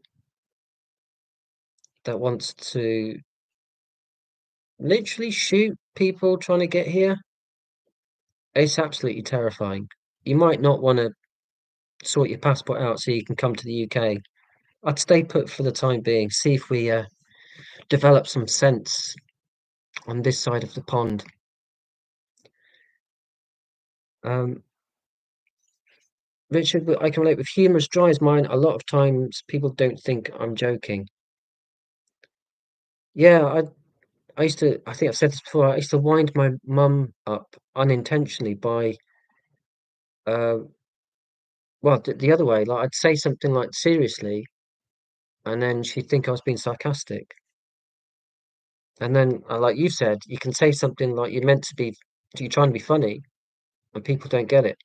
that wants to literally shoot people trying to get here. It's absolutely terrifying. You might not want to sort your passport out so you can come to the UK. I'd stay put for the time being, see if we develop some sense on this side of the pond. Um, Richard, I can relate with humorous dry as mine. A lot of times people don't think I'm joking. Yeah, I used to, I think I've said this before, I used to wind my mum up unintentionally by, uh, well, the other way. Like I'd say something like seriously, and then she'd think I was being sarcastic. And then, like you said, you can say something like you're meant to be, you're trying to be funny, and people don't get it.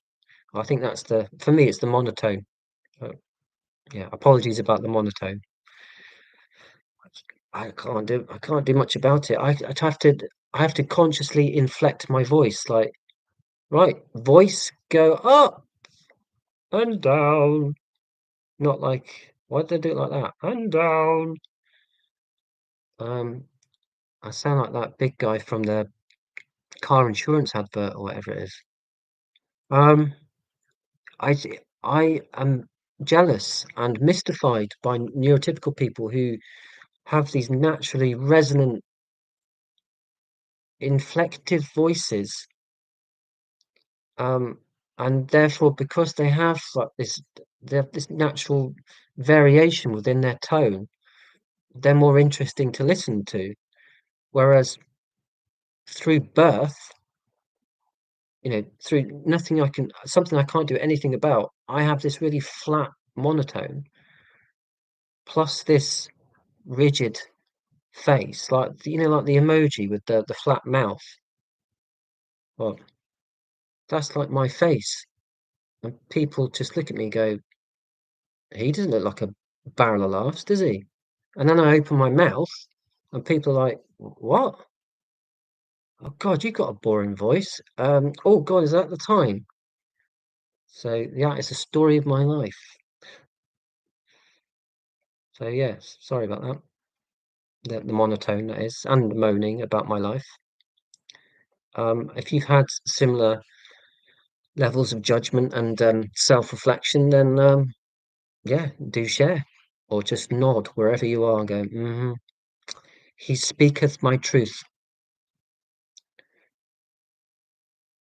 I think that's for me, it's the monotone. Uh, yeah, apologies about the monotone. I can't do much about it. I have to consciously inflect my voice, like, right, voice go up and down, not like, why did they do it like that? And down. Um, I sound like that big guy from the car insurance advert or whatever it is. Um, I am jealous and mystified by neurotypical people who have these naturally resonant, inflective voices, um, and therefore because they have this natural variation within their tone, they're more interesting to listen to. Whereas through birth, through nothing something I can't do anything about, I have this really flat monotone plus this rigid face, like like the emoji with the flat mouth. Well, that's like my face, and people just look at me and go, "He doesn't look like a barrel of laughs, does he?" And then I open my mouth, and people are like, "What? Oh God, you've got a boring voice." Oh God, is that the time? So yeah, it's a story of my life. So yes, sorry about that. The monotone that is, and the moaning about my life. If you've had similar levels of judgment and self-reflection, then yeah, do share, or just nod wherever you are and go, "Hmm, he speaketh my truth."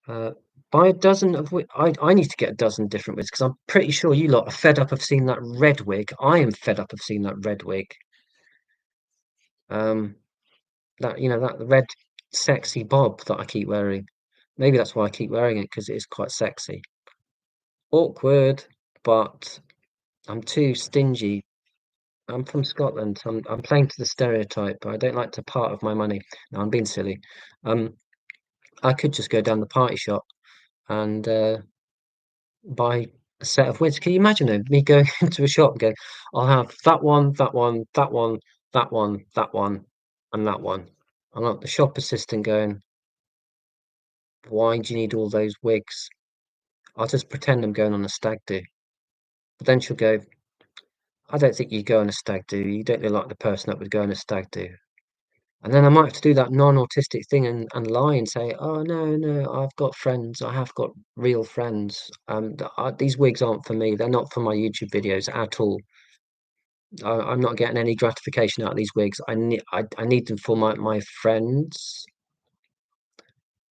Uh, by a dozen of which I need to get a dozen different wigs because I'm pretty sure you lot are fed up of seeing that red wig. I am fed up of seeing that red wig. Um, that that red sexy bob that I keep wearing. Maybe that's why I keep wearing it because it is quite sexy. Awkward, but I'm too stingy. I'm from Scotland. I'm playing to the stereotype. I don't like to part of my money. No, I'm being silly. Um, I could just go down the party shop and buy a set of wigs. Can you imagine me going into a shop and going, "I'll have that one, that one, that one, that one, that one, and that one." I'm like the shop assistant going, "Why do you need all those wigs?" I'll just pretend I'm going on a stag do. But then she'll go, "I don't think you go on a stag do. You don't look like the person that would go on a stag do." And then I might have to do that non-autistic thing and lie and say, "Oh, no, no, I've got friends. I have got real friends. These wigs aren't for me. They're not for my YouTube videos at all. I'm not getting any gratification out of these wigs. I need them for my friends."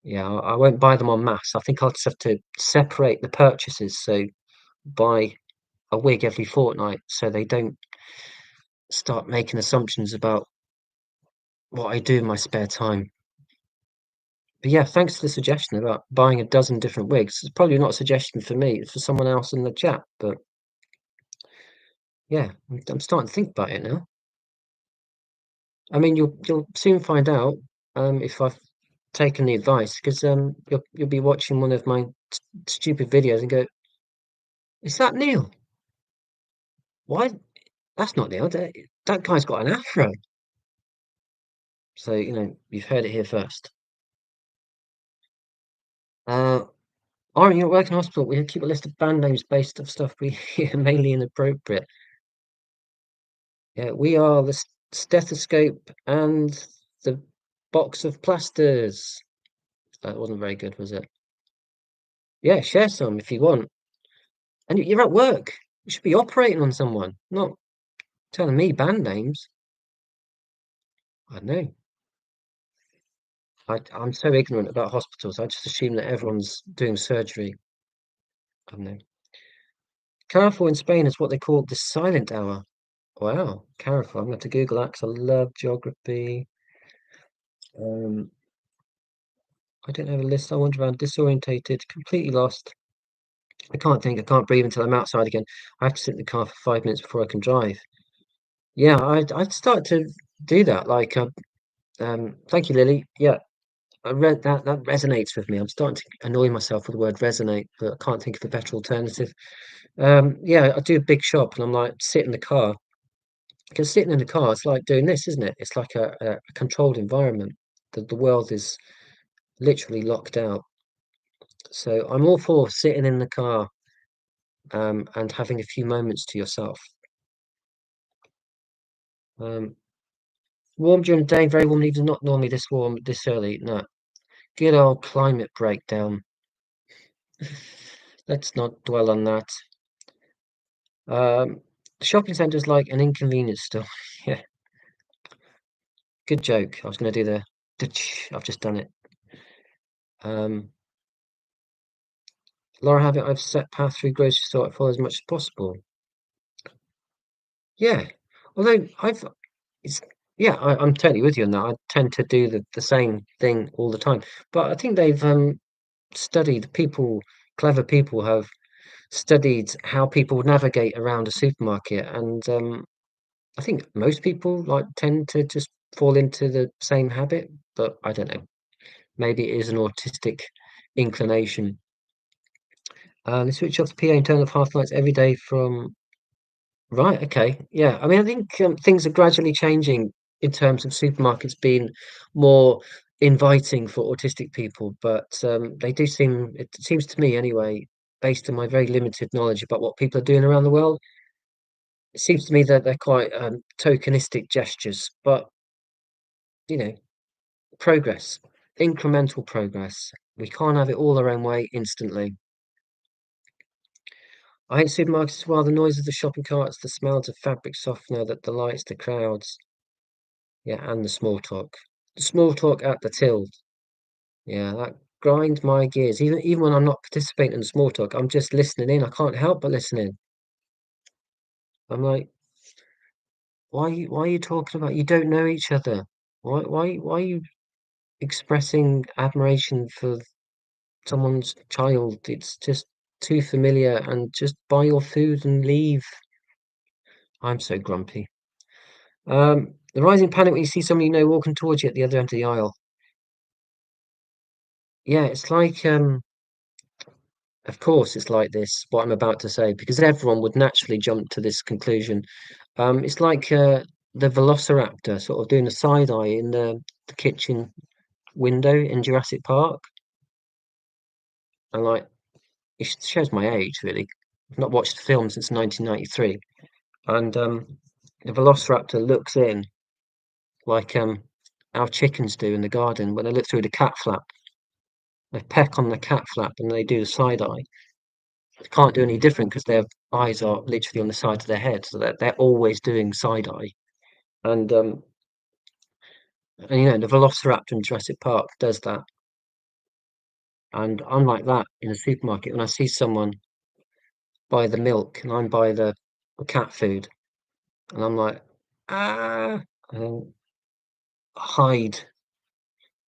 Yeah, I won't buy them en masse. I think I'll just have to separate the purchases. So buy a wig every fortnight so they don't start making assumptions about what I do in my spare time. But yeah, thanks for the suggestion about buying a dozen different wigs. It's probably not a suggestion for me, it's for someone else in the chat. But yeah, I'm starting to think about it now. I mean, you'll soon find out if I've taken the advice because you'll be watching one of my stupid videos and go, "Is that Neil? Why? That's not Neil. That guy's got an afro." So you've heard it here first. Uh, aren't you at work in hospital? We keep a list of band names based off stuff we hear mainly inappropriate. Yeah, we are the stethoscope and the box of plasters. That wasn't very good, was it? Yeah, share some if you want. And you're at work. You should be operating on someone, not telling me band names. I know. I'm so ignorant about hospitals. I just assume that everyone's doing surgery. I don't know. Carrefour in Spain is what they call the silent hour. Wow, Carrefour. I'm going to Google that 'cause I love geography. Um, I don't have a list. I wander around disorientated, completely lost. I can't think. I can't breathe until I'm outside again. I have to sit in the car for 5 minutes before I can drive. Yeah, I'd start to do that. Like, thank you, Lily. Yeah, I read that. That resonates with me. I'm starting to annoy myself with the word resonate, but I can't think of a better alternative. Yeah, I do a big shop, and I'm like, sit in the car because sitting in the car, it's like doing this, isn't it? It's like a controlled environment. The world is literally locked out. So I'm all for sitting in the car, and having a few moments to yourself. Um, Warm during the day, very warm evenings, not normally this warm this early, no. Good old climate breakdown. Let's not dwell on that. Um, Shopping centre's like an inconvenience store. Yeah, good joke. I was gonna do the I've just done it. Um, Laura have it, I've set path through grocery store I follow as much as possible. Yeah. Although it's yeah, I'm totally with you on that. I tend to do the same thing all the time. But I think they've studied people, clever people have studied how people navigate around a supermarket, and I think most people like tend to just fall into the same habit, but I don't know. Maybe it is an autistic inclination. They switch off the PA and turn off half lights every day from Right, okay. Yeah. I mean, I think things are gradually changing in terms of supermarkets being more inviting for autistic people, but they do seem, it seems to me anyway, based on my very limited knowledge about what people are doing around the world, it seems to me that they're quite tokenistic gestures, but you know, progress, incremental progress. We can't have it all our own way instantly. I hate supermarkets as well. The noise of the shopping carts, the smells of fabric softener that delights the crowds. Yeah, and the small talk. The small talk at the till. Yeah, that grinds my gears. Even when I'm not participating in the small talk, I'm just listening in. I can't help but listening. I'm like, why are you talking about? You don't know each other. Why are you expressing admiration for someone's child? It's just too familiar, and just buy your food and leave. I'm so grumpy. The rising panic when you see somebody you know walking towards you at the other end of the aisle. Yeah, it's like of course, it's like this, what I'm about to say, because everyone would naturally jump to this conclusion. It's like the Velociraptor sort of doing a side eye in the kitchen window in Jurassic Park. And like, it shows my age, really. I've not watched the film since 1993. And the Velociraptor looks in like our chickens do in the garden when they look through the cat flap. They peck on the cat flap and they do the side eye. Can't do any different because their eyes are literally on the side of their head, so that they're always doing side eye. And and the Velociraptor in Jurassic Park does that. And I'm like that in a supermarket when I see someone buy the milk and I'm buy the cat food, and I'm like, ah, and hide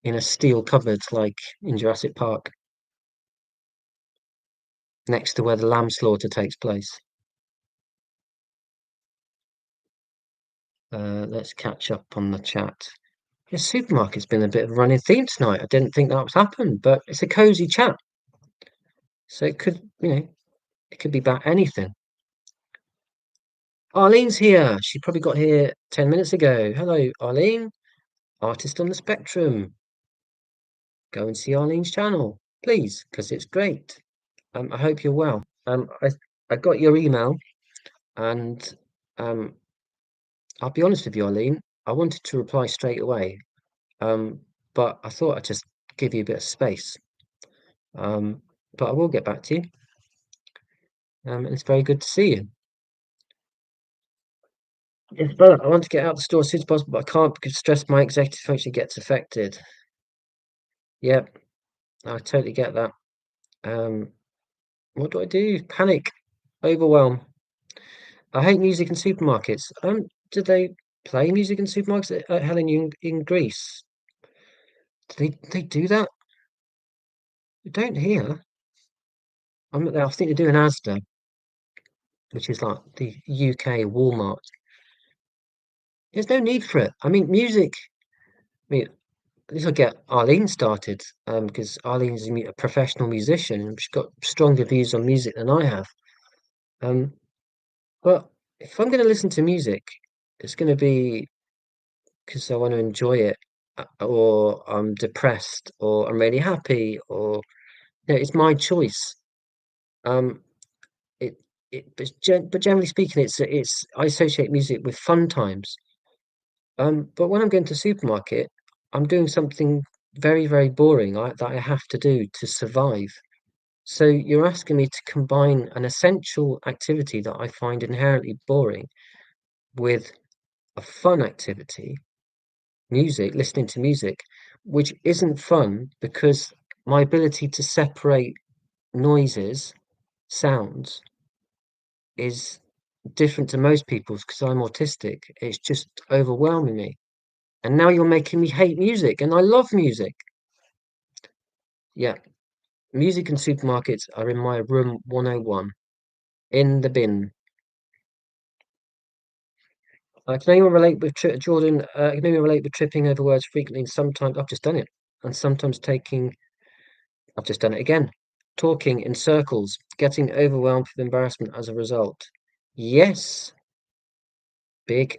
in a steel cupboard like in Jurassic Park, next to where the lamb slaughter takes place. Let's catch up on the chat. The supermarket's been a bit of a running theme tonight. I didn't think that was happened, but it's a cozy chat. So it could, it could be about anything. Arlene's here. She probably got here 10 minutes ago. Hello, Arlene. Artist on the Spectrum. Go and see Arlene's channel, please, because it's great. I hope you're well. I got your email, and um, I'll be honest with you, Arlene. I wanted to reply straight away, um, but I thought I'd just give you a bit of space. Um, but I will get back to you. And it's very good to see you. Yes, but I want to get out the store as soon as possible, but I can't because stress my executive function gets affected. Yep, I totally get that. Um, what do I do? Panic, overwhelm. I hate music in supermarkets. Do they play music in supermarkets at Helen in Greece? Do they do that? I don't hear. I think they do in Asda, which is like the UK Walmart. There's no need for it. I mean, music. I mean, this will get Arlene started, because Arlene's a professional musician and she's got stronger views on music than I have. Um, but if I'm going to listen to music, it's going to be because I want to enjoy it, or I'm depressed, or I'm really happy, or it's my choice. Um, it but generally speaking, it's I associate music with fun times. But when I'm going to supermarket, I'm doing something very, very boring that I have to do to survive. So you're asking me to combine an essential activity that I find inherently boring with a fun activity, music, listening to music, which isn't fun because my ability to separate noises, sounds, is different to most people's because I'm autistic. It's just overwhelming me. And now you're making me hate music, and I love music. Yeah, music and supermarkets are in my room 101, in the bin. Can anyone relate with Jordan? Can anyone relate with tripping over words frequently? And sometimes I've just done it, and sometimes I've just done it again. Talking in circles, getting overwhelmed with embarrassment as a result. Yes, Big,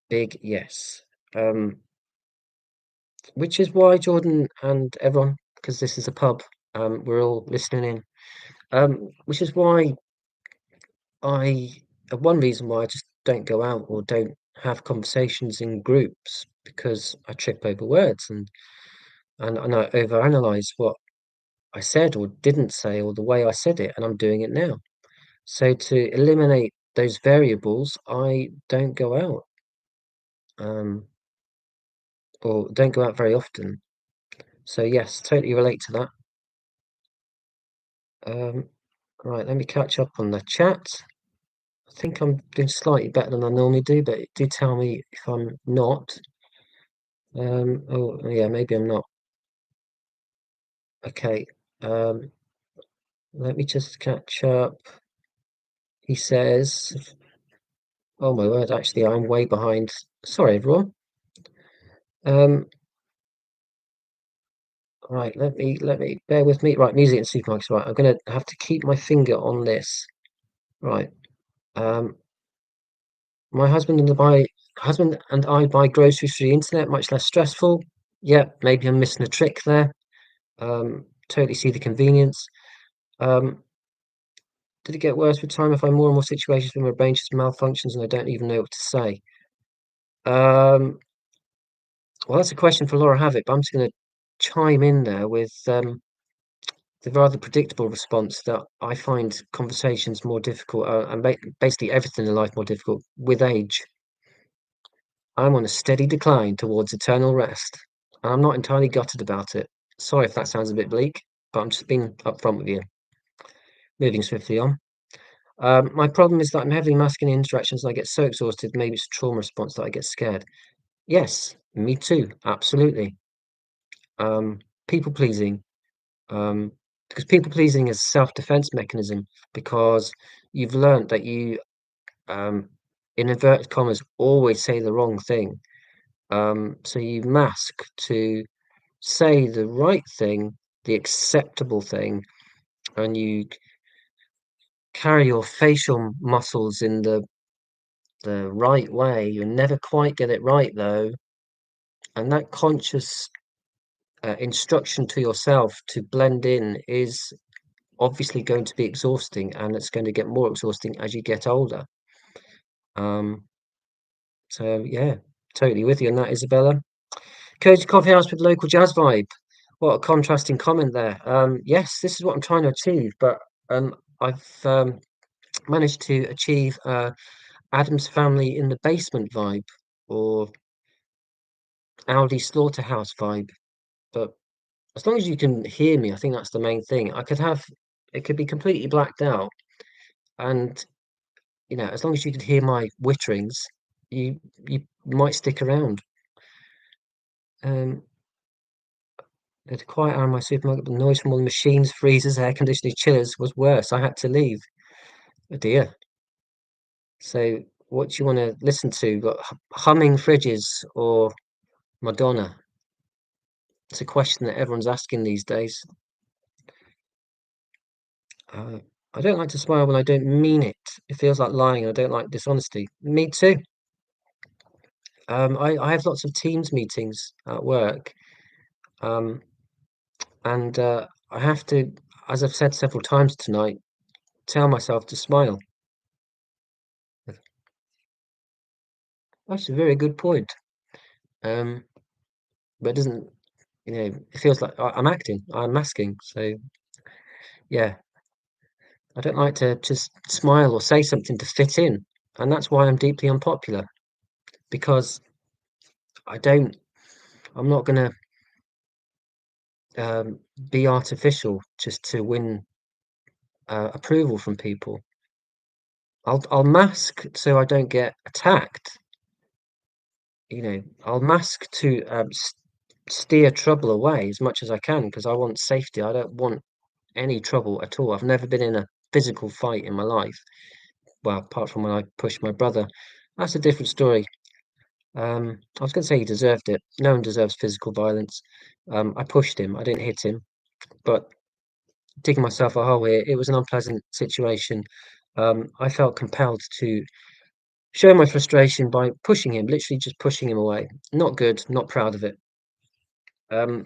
big yes. Um, which is why Jordan and everyone, because this is a pub, we're all listening in. Which is why I, one reason why I just don't go out or don't have conversations in groups because I trip over words and I overanalyze what I said or didn't say or the way I said it, and I'm doing it now. So to eliminate those variables, I don't go out, um, or don't go out very often. So yes, totally relate to that. Um, right, let me catch up on the chat. I think I'm doing slightly better than I normally do, but do tell me if I'm not. Oh yeah, maybe I'm not. Okay. Um, let me just catch up. He says, "Oh my word, actually, I'm way behind. Sorry, everyone. Um, right, let me bear with me. Right, music and supermarkets. Right, I'm gonna have to keep my finger on this. Right. Um, my husband and I buy groceries through the internet, much less stressful. Yeah, maybe I'm missing a trick there. Totally see the convenience. Um, did it get worse with time? I find more and more situations where my brain just malfunctions and I don't even know what to say. Um, well, that's a question for Laura Havoc, but I'm just going to chime in there with the rather predictable response that I find conversations more difficult and basically everything in life more difficult with age. I'm on a steady decline towards eternal rest, and I'm not entirely gutted about it. Sorry if that sounds a bit bleak, but I'm just being upfront with you. Moving swiftly on. My problem is that I'm heavily masking interactions and I get so exhausted, maybe it's a trauma response that I get scared. Yes, me too, absolutely. Um, people pleasing, um, because people pleasing is a self-defense mechanism because you've learned that you, um, in inverted commas, always say the wrong thing. So you mask to say the right thing, the acceptable thing, and you carry your facial muscles in the right way. You never quite get it right though, and that conscious instruction to yourself to blend in is obviously going to be exhausting, and it's going to get more exhausting as you get older. Um, so yeah, totally with you on that, Isabella. Cozy coffee house with local jazz vibe. What a contrasting comment there. Yes, this is what I'm trying to achieve, but I've managed to achieve Adam's family in the basement vibe or Aldi slaughterhouse vibe. But as long as you can hear me, I think that's the main thing. It could be completely blacked out, and as long as you can hear my witterings, you might stick around. Um, the quiet hour in my supermarket, the noise from all the machines, freezers, air conditioning, chillers was worse. I had to leave. Oh dear. So, what do you want to listen to? Got humming fridges or Madonna? It's a question that everyone's asking these days. Uh, I don't like to smile when I don't mean it. It feels like lying. I don't like dishonesty. Me too. I have lots of Teams meetings at work, um, and I have to, as I've said several times tonight, tell myself to smile. That's a very good point. Um, but it doesn't, it feels like I'm acting, I'm masking. So yeah, I don't like to just smile or say something to fit in, and that's why I'm deeply unpopular because I don't. I'm not gonna be artificial just to win approval from people. I'll mask so I don't get attacked. I'll mask to steer trouble away as much as I can because I want safety. I don't want any trouble at all. I've never been in a physical fight in my life. Well, apart from when I pushed my brother. That's a different story. I was going to say he deserved it. No one deserves physical violence. I pushed him. I didn't hit him, but digging myself a hole here. It was an unpleasant situation. I felt compelled to showing my frustration by pushing him, literally just pushing him away. Not good, not proud of it. Um,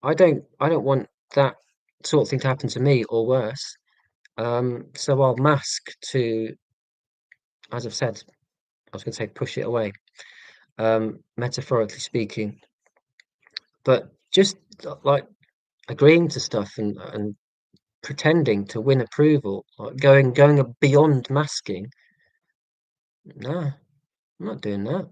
I don't want that sort of thing to happen to me or worse. So I'll mask to, as I've said, I was going to say push it away, metaphorically speaking, but just like agreeing to stuff and pretending to win approval, like going beyond masking. Nah, I'm not doing that.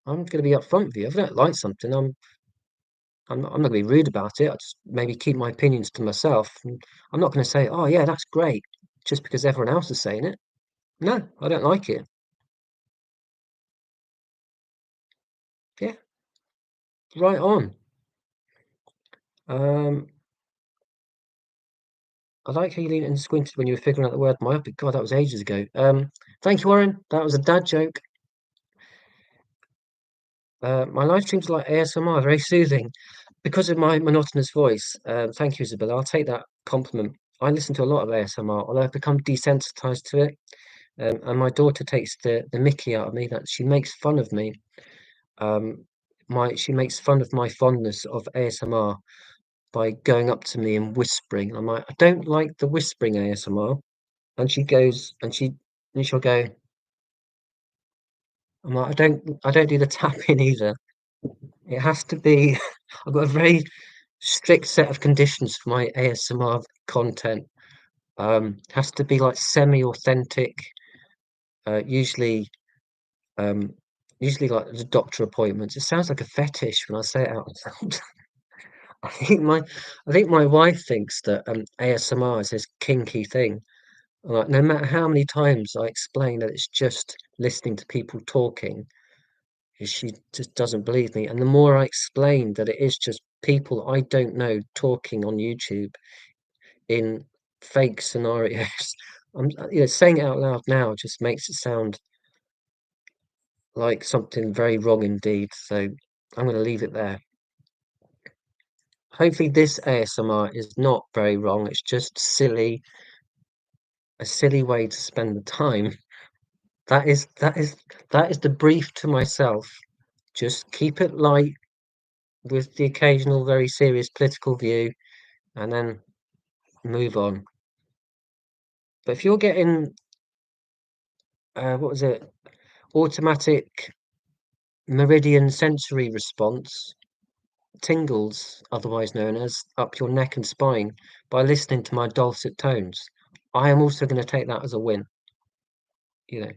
I'm going to be upfront with you. If I don't like something, I'm not going to be rude about it. I just maybe keep my opinions to myself. And I'm not going to say, "Oh yeah, that's great," just because everyone else is saying it. No, I don't like it. Yeah, right on. Um, I like how you leaned and squinted when you were figuring out the word myopic. God, that was ages ago. Thank you, Warren. That was a dad joke. My live streams are like ASMR, very soothing because of my monotonous voice. Thank you, Isabella. I'll take that compliment. I listen to a lot of ASMR, although I've become desensitized to it. And my daughter takes the mickey out of me that she makes fun of me. Um, she makes fun of my fondness of ASMR by going up to me and whispering. I'm like, I don't like the whispering ASMR. And she goes and she'll go, I'm like, I don't do the tapping either. It has to be I've got a very strict set of conditions for my ASMR content. Has to be like semi-authentic, usually um usually like the doctor appointments. It sounds like a fetish when I say it out loud. I think my I think my wife thinks that ASMR is this kinky thing. Like no matter how many times I explain that it's just listening to people talking, she just doesn't believe me. And the more I explain that it is just people I don't know talking on YouTube in fake scenarios, saying it out loud now just makes it sound like something very wrong indeed. So I'm going to leave it there. Hopefully, this ASMR is not very wrong. It's just a silly way to spend the time. That is the brief to myself. Just keep it light with the occasional very serious political view, and then move on. But if you're getting what was it? Automatic meridian sensory response, tingles, otherwise known as up your neck and spine, by listening to my dulcet tones, I am also going to take that as a win. You know,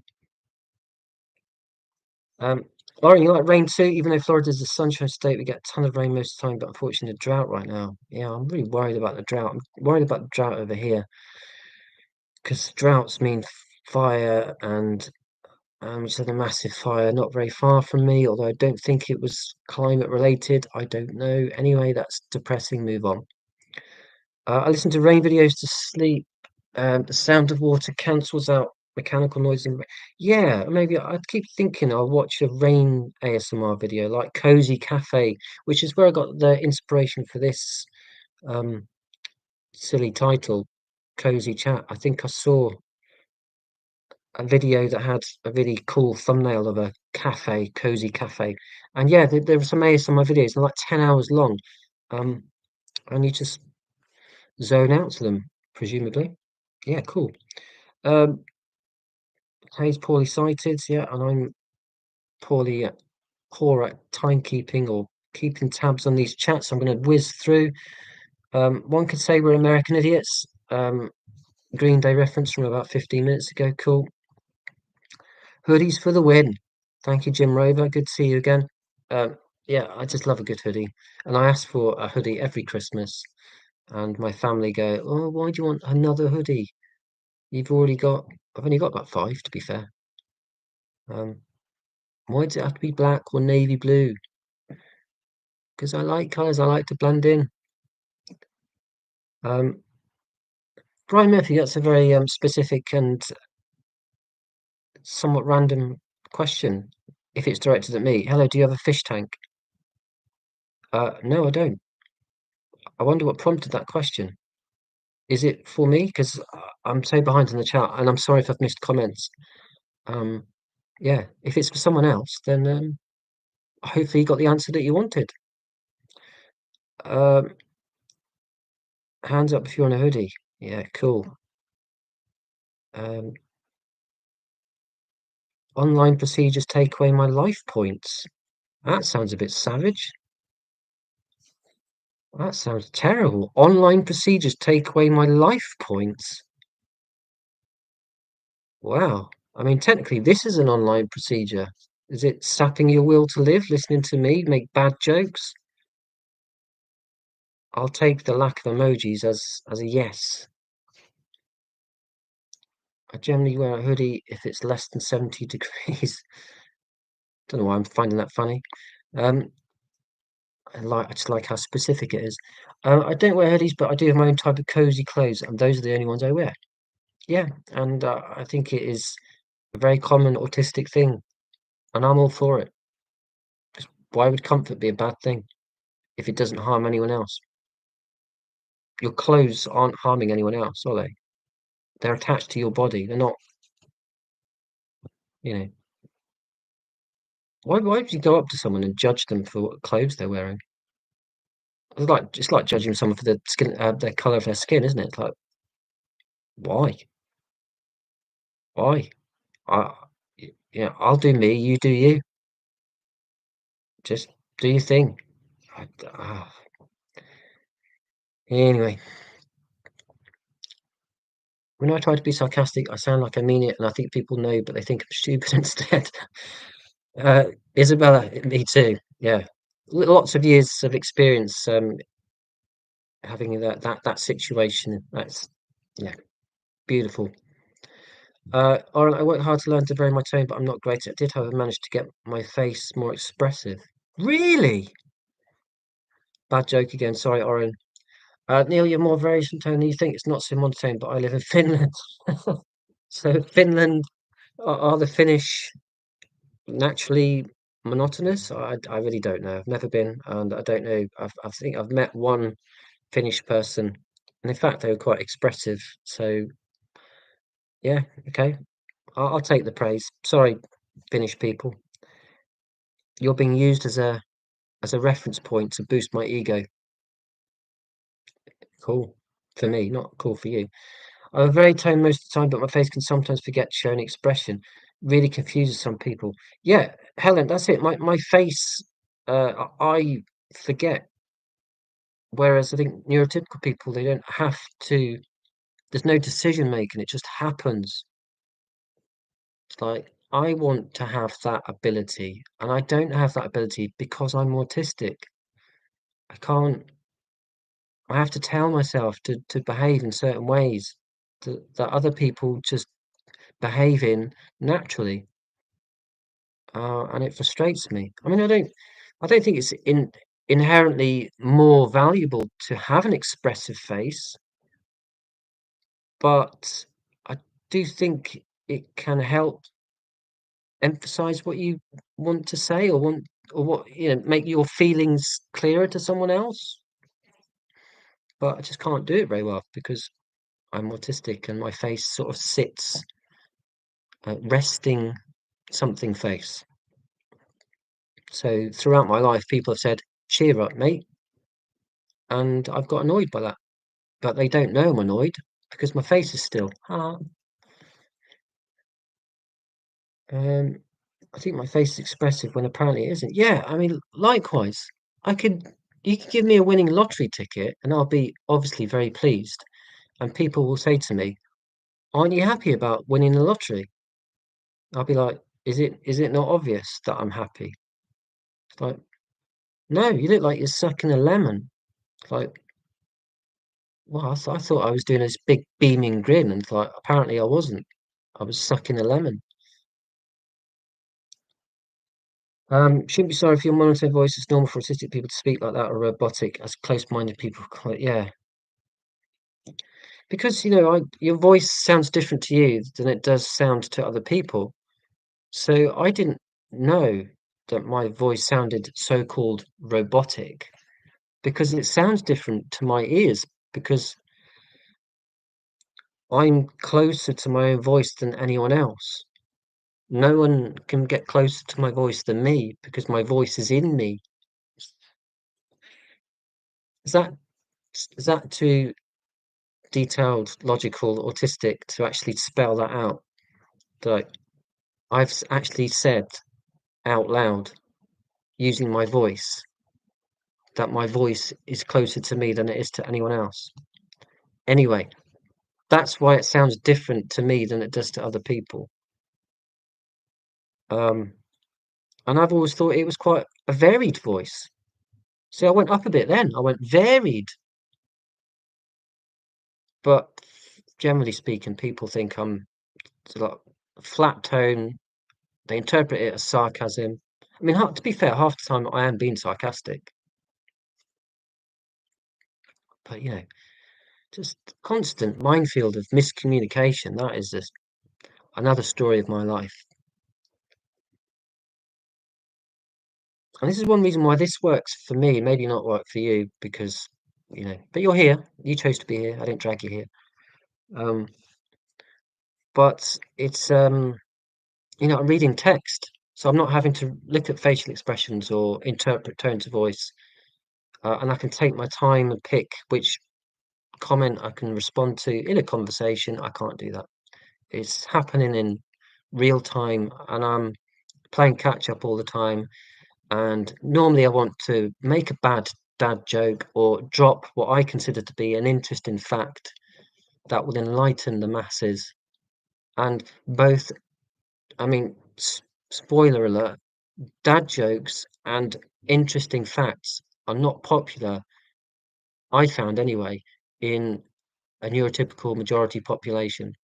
um, Lauren, you like rain too? Even though Florida's a sunshine state, we get a ton of rain most of the time, but unfortunately, a drought right now. Yeah, I'm really worried about the drought. I'm worried about the drought over here because droughts mean fire and just had a massive fire not very far from me, although I don't think it was climate related. I don't know. Anyway, that's depressing. Move on. I listen to rain videos to sleep. The sound of water cancels out mechanical noise. Yeah, maybe I keep thinking I'll watch a rain ASMR video like Cozy Cafe, which is where I got the inspiration for this um, silly title, Cozy Chat. I think I saw a video that had a really cool thumbnail of a cafe, cozy cafe. And yeah, there were some ASMR videos, they're like 10 hours long. Um, and you just zone out to them, presumably. Yeah, cool. Um, Hayes poorly sighted, yeah, and I'm poorly at poor at timekeeping or keeping tabs on these chats. I'm going to whiz through. One could say we're American idiots. Green Day reference from about 15 minutes ago. Cool. Hoodies for the win. Thank you, Jim Rover. Good to see you again. Yeah, I just love a good hoodie. And I ask for a hoodie every Christmas. And my family go, "Oh, why do you want another hoodie? I've only got about five, to be fair. Um, why does it have to be black or navy blue? Because I like colours, I like to blend in." Um, Brian Murphy, that's a very specific and somewhat random question. If it's directed at me, hello, do you have a fish tank? No, I don't. I wonder what prompted that question. Is it for me? Because I'm so behind in the chat, and I'm sorry if I've missed comments. Um, Yeah, if it's for someone else, then, hopefully you got the answer that you wanted. Um, Hands up if you're on a hoodie. Yeah, cool. Um, Online procedures take away my life points. That sounds a bit savage. That sounds terrible. Online procedures take away my life points. Wow. I mean, technically, this is an online procedure. Is it sapping your will to live, listening to me make bad jokes? I'll take the lack of emojis as a yes. I generally wear a hoodie if it's less than 70 degrees. Don't know why I'm finding that funny. Um, I just like how specific it is. I don't wear hoodies, but I do have my own type of cozy clothes, and those are the only ones I wear. Yeah, and I think it is a very common autistic thing, and I'm all for it. 'Cause why would comfort be a bad thing if it doesn't harm anyone else? Your clothes aren't harming anyone else, are they? They're attached to your body. They're not, you know. Why would you go up to someone and judge them for what clothes they're wearing? It's like judging someone for the skin, the color of their skin, isn't it? It's like, why? Why? I, yeah, I'll do me, you do you. Just do your thing. I, ah, anyway, when I try to be sarcastic, I sound like I mean it, and I think people know, but they think I'm stupid instead. Uh, Isabella, me too. Yeah, lots of years of experience having that situation. That's yeah, beautiful. Oren, I worked hard to learn to vary my tone, but I'm not great at it. Did, however, manage to get my face more expressive. Really? Bad joke again. Sorry, Oren. Neil, you're more variation tone than you think. It's not so monotone, but I live in Finland. So Finland, are the Finnish naturally monotonous? I really don't know. I've never been, and I don't know. I think I've met one Finnish person, and in fact, they were quite expressive. So yeah, okay, I'll take the praise. Sorry, Finnish people, you're being used as a reference point to boost my ego. Cool for me, not cool for you. I'm very tame most of the time, but my face can sometimes forget to show any expression. Really confuses some people. Yeah, Helen, that's it. My face, I forget. Whereas I think neurotypical people, they don't have to. There's no decision making. It just happens. It's like I want to have that ability, and I don't have that ability because I'm autistic. I can't. I have to tell myself to behave in certain ways that other people just behave in naturally. And it frustrates me. I mean, I don't think it's inherently more valuable to have an expressive face, but I do think it can help emphasize what you want to say or what, make your feelings clearer to someone else. But I just can't do it very well because I'm autistic and my face sort of sits resting something face. So throughout my life, people have said, "Cheer up, mate," and I've got annoyed by that. But they don't know I'm annoyed because my face is still. Um, I think my face is expressive when apparently it isn't. Yeah, I mean, likewise, I could you could give me a winning lottery ticket and I'll be obviously very pleased. And people will say to me, "Aren't you happy about winning the lottery?" I'll be like, "Is it not obvious that I'm happy?" It's like, "No, you look like you're sucking a lemon." It's like, well, I thought I was doing this big beaming grin, and it's like apparently I wasn't. I was sucking a lemon. Shouldn't be sorry for your monotone voice. It's normal for autistic people to speak like that or robotic, as close-minded people quite, yeah. Because, your voice sounds different to you than it does sound to other people. So I didn't know that my voice sounded so-called robotic because it sounds different to my ears because I'm closer to my own voice than anyone else. No one can get closer to my voice than me because my voice is in me. Is that is that too detailed, logical, autistic to actually spell that out? Like, actually said out loud using my voice that my voice is closer to me than it is to anyone else. Anyway, that's why it sounds different to me than it does to other people. Um, and I've always thought it was quite a varied voice. See, I went up a bit then. I went varied, but generally speaking, people think I'm sort of flat tone. They interpret it as sarcasm. I mean, to be fair, half the time I am being sarcastic, but just constant minefield of miscommunication. That is just another story of my life. And this is one reason why this works for me, maybe not work for you, because, but you're here. You chose to be here. I didn't drag you here. Um, but I'm reading text, so I'm not having to look at facial expressions or interpret tones of voice, and I can take my time and pick which comment I can respond to in a conversation. I can't do that. It's happening in real time, and I'm playing catch up all the time. And normally I want to make a bad dad joke or drop what I consider to be an interesting fact that will enlighten the masses. And both, I mean, spoiler alert, dad jokes and interesting facts are not popular, I found anyway, in a neurotypical majority population.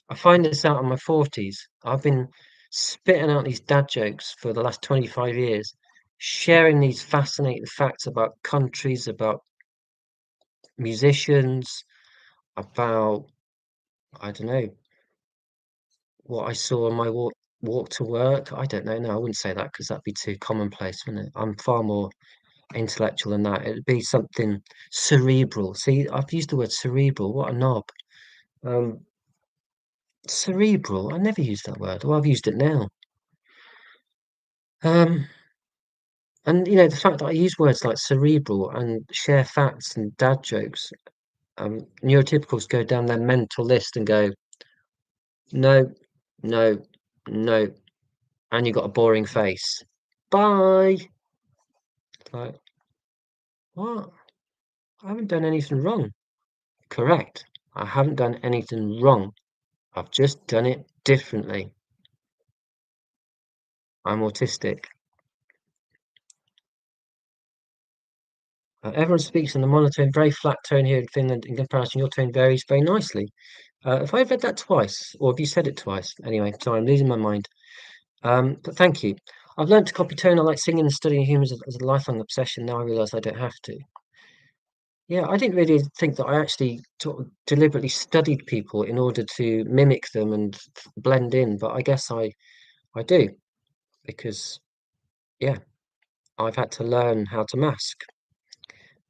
I find this out in my 40s. I've been spitting out these dad jokes for the last 25 years, sharing these fascinating facts about countries, about musicians, about, I don't know, what I saw on my walk to work. I don't know. No, I wouldn't say that because that'd be too commonplace, wouldn't it? I'm far more intellectual than that. It'd be something cerebral. See, I've used the word cerebral. What a knob. Um, cerebral. I never used that word. Well, I've used it now. Um, And the fact that I use words like cerebral and share facts and dad jokes, neurotypicals go down their mental list and go, no, no, no, and you got a boring face. Bye. Like, what? I haven't done anything wrong. Correct. I haven't done anything wrong. I've just done it differently. I'm autistic. Everyone speaks in a monotone, very flat tone here in Finland. In comparison, your tone varies very nicely. If I read that twice, or have you said it twice? Anyway, sorry, I'm losing my mind. But thank you. I've learned to copy tone. I like singing and studying humans as a lifelong obsession. Now I realise I don't have to. Yeah, I didn't really think that I actually sort of deliberately studied people in order to mimic them and blend in, but I guess I do because yeah, I've had to learn how to mask.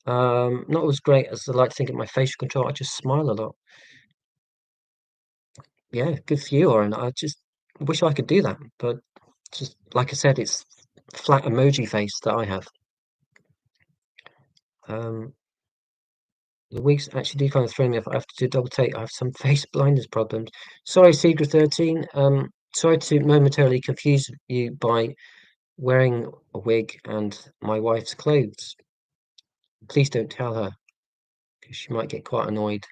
Not as great as I like to think of my facial control. I just smile a lot. Yeah, good for you, Oren. I just wish I could do that, but just like I said, it's flat emoji face that I have. Um, the weeks actually do kind of throw me off. I have to do double take. I have some face blindness problems. Sorry, Secret 13. Sorry to momentarily confuse you by wearing a wig and my wife's clothes. Please don't tell her because she might get quite annoyed.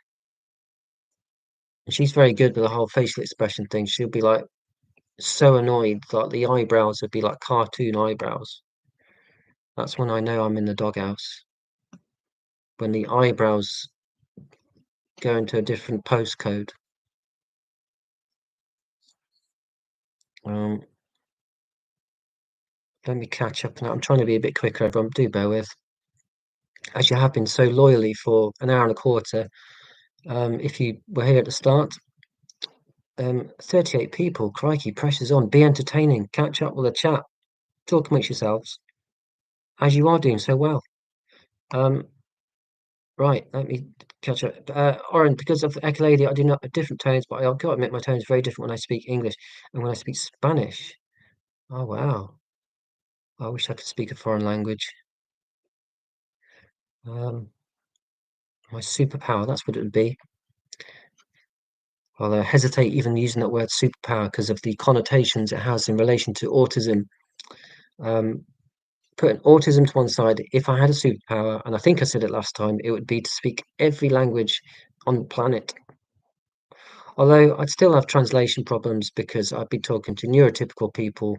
And she's very good with the whole facial expression thing. She'll be like so annoyed, like the eyebrows would be like cartoon eyebrows. That's when I know I'm in the doghouse. When the eyebrows go into a different postcode. Um, Let me catch up now. I'm trying to be a bit quicker, everyone. Do bear with. As you have been so loyally for an hour and a quarter. If you were here at the start, 38 people. Crikey, pressure's on. Be entertaining. Catch up with a chat. Talk amongst yourselves, as you are doing so well. Um, Right, let me catch up. Oren, because of echolady, I do not different tones, but I've got to admit my tone is very different when I speak English and when I speak Spanish. Oh wow, I wish I could speak a foreign language. Um, my superpower, that's what it would be. I'll hesitate even using that word superpower because of the connotations it has in relation to autism. Um, Putting autism to one side, if I had a superpower, and I think I said it last time, it would be to speak every language on the planet. Although I'd still have translation problems because I'd be talking to neurotypical people,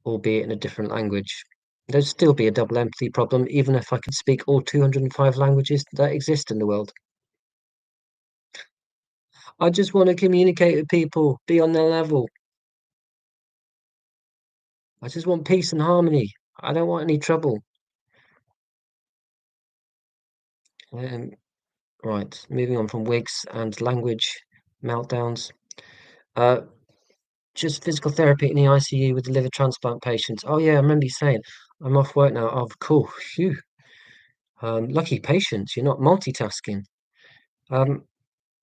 albeit in a different language. There'd still be a double empathy problem, even if I could speak all 205 languages that exist in the world. I just want to communicate with people, be on their level. I just want peace and harmony. I don't want any trouble. Um, right, moving on from wigs and language meltdowns. Uh, just physical therapy in the ICU with the liver transplant patients. Oh yeah, I remember you saying I'm off work now. Oh, cool. Phew. Lucky patients. You're not multitasking. Um,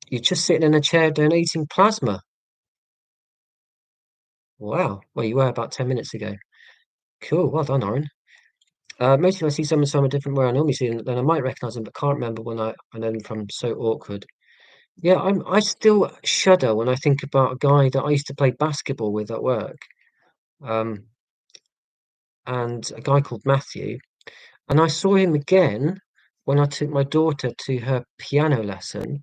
you're just sitting in a chair donating plasma. Wow. Well, you were about 10 minutes ago. Cool. Well done, Oren. Mostly if I see someone somewhere different where I normally see them, then I might recognize them, but can't remember when I know them from. So awkward. Yeah, I still shudder when I think about a guy that I used to play basketball with at work. Um, and a guy called Matthew. And I saw him again when I took my daughter to her piano lesson,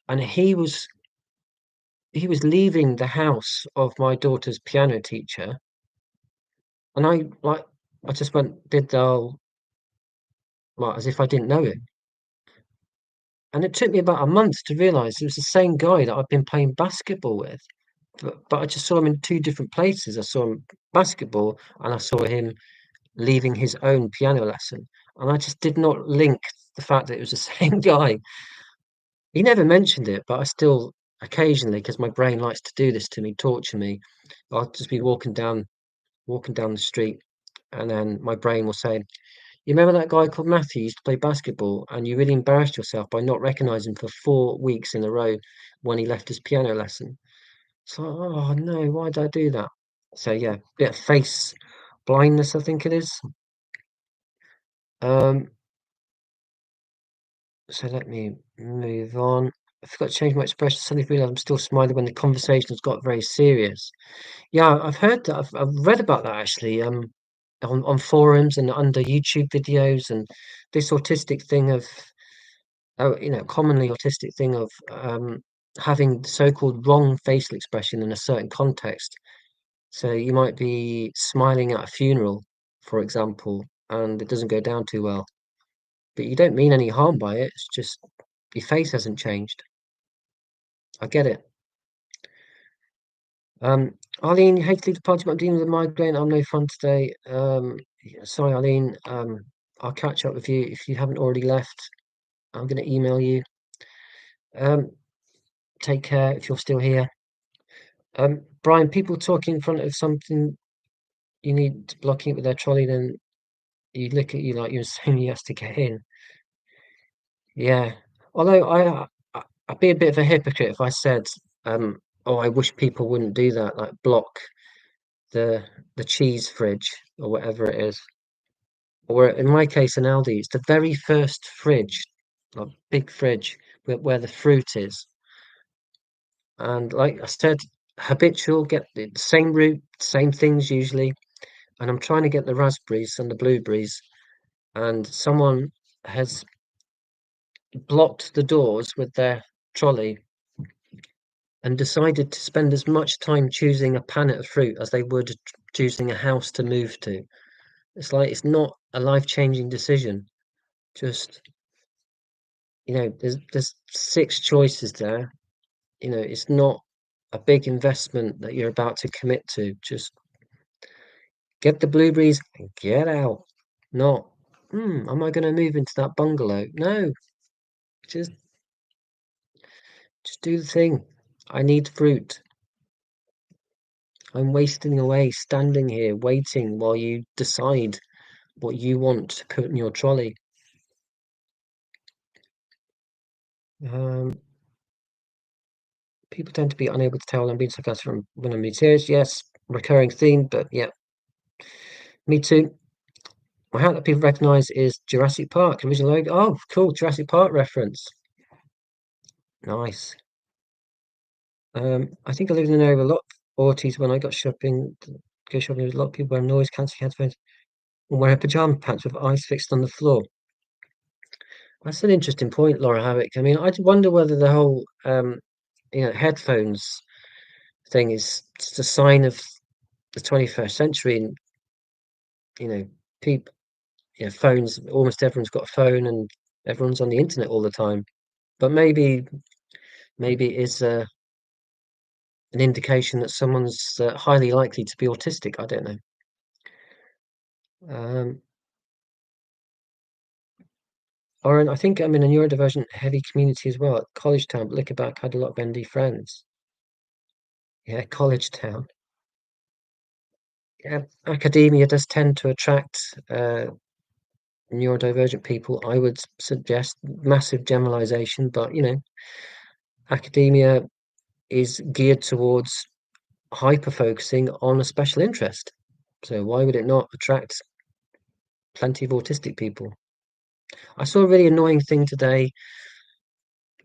and he was leaving the house of my daughter's piano teacher, and I just went, did the whole, like, as if I didn't know him. And it took me about a month to realize it was the same guy that I've been playing basketball with. But I just saw him in two different places. I saw him basketball, and I saw him leaving his own piano lesson. And I just did not link the fact that it was the same guy. He never mentioned it, but I still occasionally, because my brain likes to do this to me, torture me. I'll just be walking down the street, and then my brain will say, "You remember that guy called Matthew who used to play basketball, and you really embarrassed yourself by not recognizing him for 4 weeks in a row when he left his piano lesson." So, oh no, why did I do that? So yeah, bit of face blindness, I think it is. Um, so let me move on. I forgot to change my expression. Suddenly realised I'm still smiling when the conversation has got very serious. Yeah, I've heard that. I've read about that actually. On forums and under YouTube videos, and this autistic thing of, commonly autistic thing of having so-called wrong facial expression in a certain context. So you might be smiling at a funeral, for example, and it doesn't go down too well, but you don't mean any harm by it. It's just your face hasn't changed. I get it. Arlene, hate to leave the party, but I'm dealing with a migraine. I'm no fun today. Yeah, sorry, Arlene. I'll catch up with you if you haven't already left. I'm going to email you. Um, take care if you're still here. Brian, people talking in front of something you need blocking it with their trolley, then you look at you like you're saying he has to get in. Yeah. Although I'd be a bit of a hypocrite if I said, oh, I wish people wouldn't do that, like block the the cheese fridge or whatever it is. Or in my case, an Aldi, it's the very first fridge, like big fridge where the fruit is. And like I said, habitual, get the same route, same things usually. And I'm trying to get the raspberries and the blueberries, and someone has blocked the doors with their trolley and decided to spend as much time choosing a planet of fruit as they would choosing a house to move to. It's like it's not a life-changing decision. Just, there's six choices there. It's not a big investment that you're about to commit to. Just get the blueberries and get out. Not, am I going to move into that bungalow? No, just just do the thing. I need fruit. I'm wasting away standing here waiting while you decide what you want to put in your trolley. Um, People tend to be unable to tell I'm being sarcastic from when I'm being serious. Yes, recurring theme, but yeah, me too. Well, how that people recognise is Jurassic Park original logo. Oh, cool, Jurassic Park reference. Nice. I think I lived in an area with a lot of Auties when I go shopping. There was a lot of people wearing noise cancelling headphones and wearing pajama pants with eyes fixed on the floor. That's an interesting point, Laura Havoc. I mean, I wonder whether the whole headphones thing is just a sign of the 21st century, and you know, people, phones. Almost everyone's got a phone, and everyone's on the internet all the time. But maybe it is an indication that someone's highly likely to be autistic. I don't know. Um, or I think I'm in a neurodivergent heavy community as well at College Town. But looking back, I had a lot of ND friends. Yeah, College Town. Yeah, academia does tend to attract neurodivergent people. I would suggest massive generalization, but academia is geared towards hyper focusing on a special interest. So why would it not attract plenty of autistic people? I saw a really annoying thing today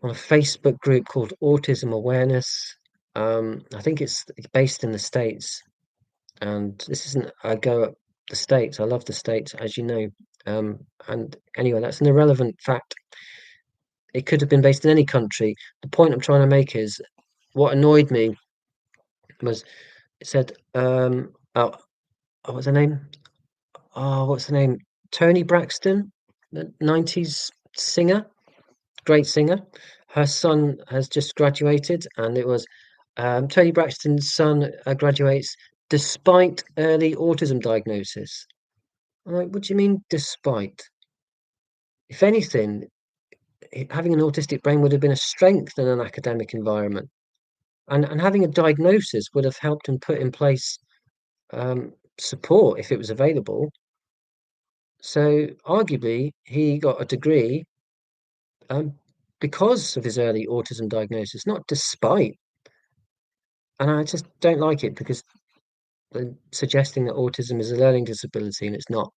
on a Facebook group called Autism Awareness. I think it's based in the States, and this isn't a go at the States. I love the States, as you know. And anyway, that's an irrelevant fact. It could have been based in any country. The point I'm trying to make is what annoyed me was it said, what's her name? Oh, what's her name? Toni Braxton, the 90s singer, great singer. Her son has just graduated, and it was Toni Braxton's son graduates despite early autism diagnosis. I'm like, what do you mean, despite? If anything, having an autistic brain would have been a strength in an academic environment. And having a diagnosis would have helped him put in place support if it was available. So arguably, he got a degree um, because of his early autism diagnosis, not despite. And I just don't like it because they're suggesting that autism is a learning disability and it's not.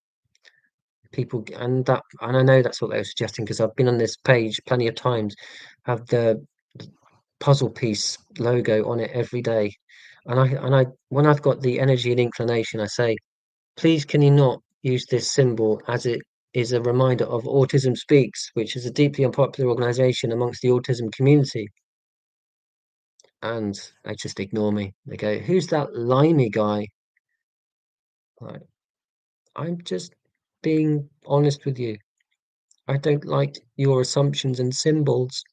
And I know that's what they were suggesting because I've been on this page plenty of times, have the puzzle piece logo on it every day. And I when I've got the energy and inclination, I say, please can you not use this symbol as it is a reminder of Autism Speaks, which is a deeply unpopular organization amongst the autism community. And they just ignore me. They go, who's that limey guy? Like, I'm just being honest with you. I don't like your assumptions and symbols.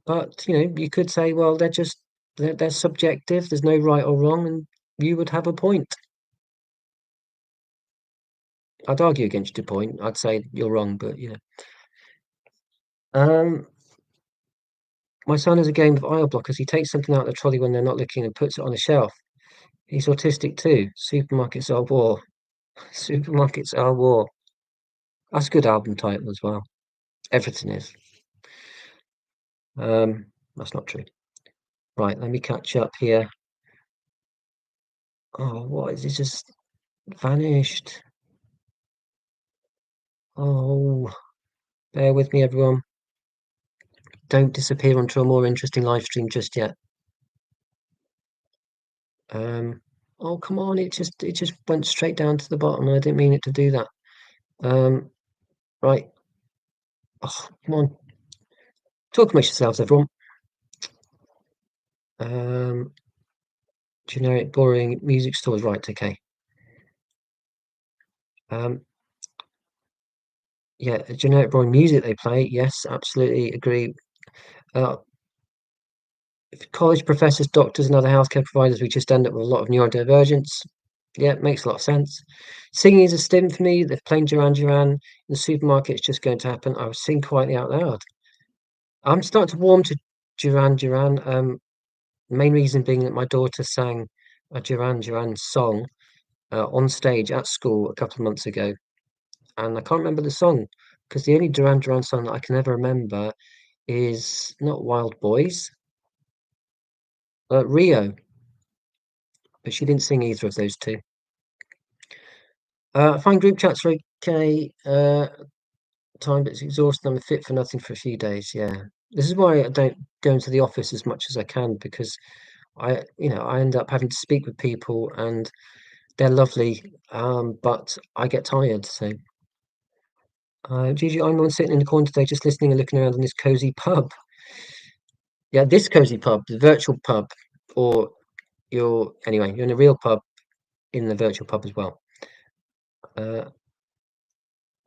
But you could say, well, they're subjective. There's no right or wrong, and you would have a point. I'd argue against your point. I'd say you're wrong, but Um, my son has a game of aisle blockers. He takes something out of the trolley when they're not looking and puts it on a shelf. He's autistic too. Supermarkets are war. Supermarkets are war. That's a good album title as well. Everything is. That's not true. Right, let me catch up here. Oh, what is it? Just vanished. Oh, bear with me, everyone. Don't disappear onto a more interesting live stream just yet. Um, oh, come on! It just went straight down to the bottom. I didn't mean it to do that. Right. Oh, come on. Talk amongst yourselves, everyone. Um, Generic, boring music stores. Right. Okay. Um, yeah, generic, boring music they play. Yes, absolutely agree. Uh, if college professors, doctors, and other healthcare providers, we just end up with a lot of neurodivergence. Yeah, it makes a lot of sense. Singing is a stim for me. They're playing Duran Duran in the supermarket. It's just going to happen. I will sing quietly out loud. I'm starting to warm to Duran Duran. Main reason being that my daughter sang a Duran Duran song on stage at school a couple of months ago, and I can't remember the song, because the only Duran Duran song that I can ever remember is not Wild Boys, Rio, but she didn't sing either of those two. I find group chats are okay. Time, but it's exhausting. I'm fit for nothing for a few days. Yeah, this is why I don't go into the office as much as I can because I end up having to speak with people and they're lovely, but I get tired. So, Gigi, I'm the one sitting in the corner today, just listening and looking around in this cozy pub. Yeah, this cozy pub, the virtual pub, or you're in a real pub in the virtual pub as well. Uh,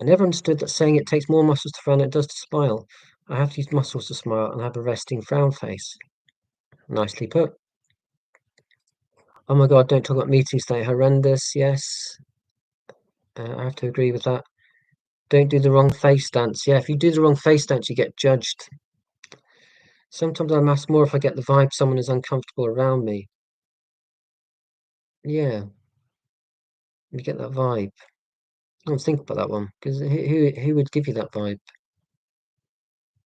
I never understood that saying it takes more muscles to frown than it does to smile. I have to use muscles to smile and have a resting frown face. Nicely put. Oh my God, don't talk about meetings, they're horrendous. Yes, I have to agree with that. Don't do the wrong face dance. Yeah, if you do the wrong face dance, you get judged. Sometimes I mask more if I get the vibe someone is uncomfortable around me. Yeah, you get that vibe. I don't think about that one because who would give you that vibe,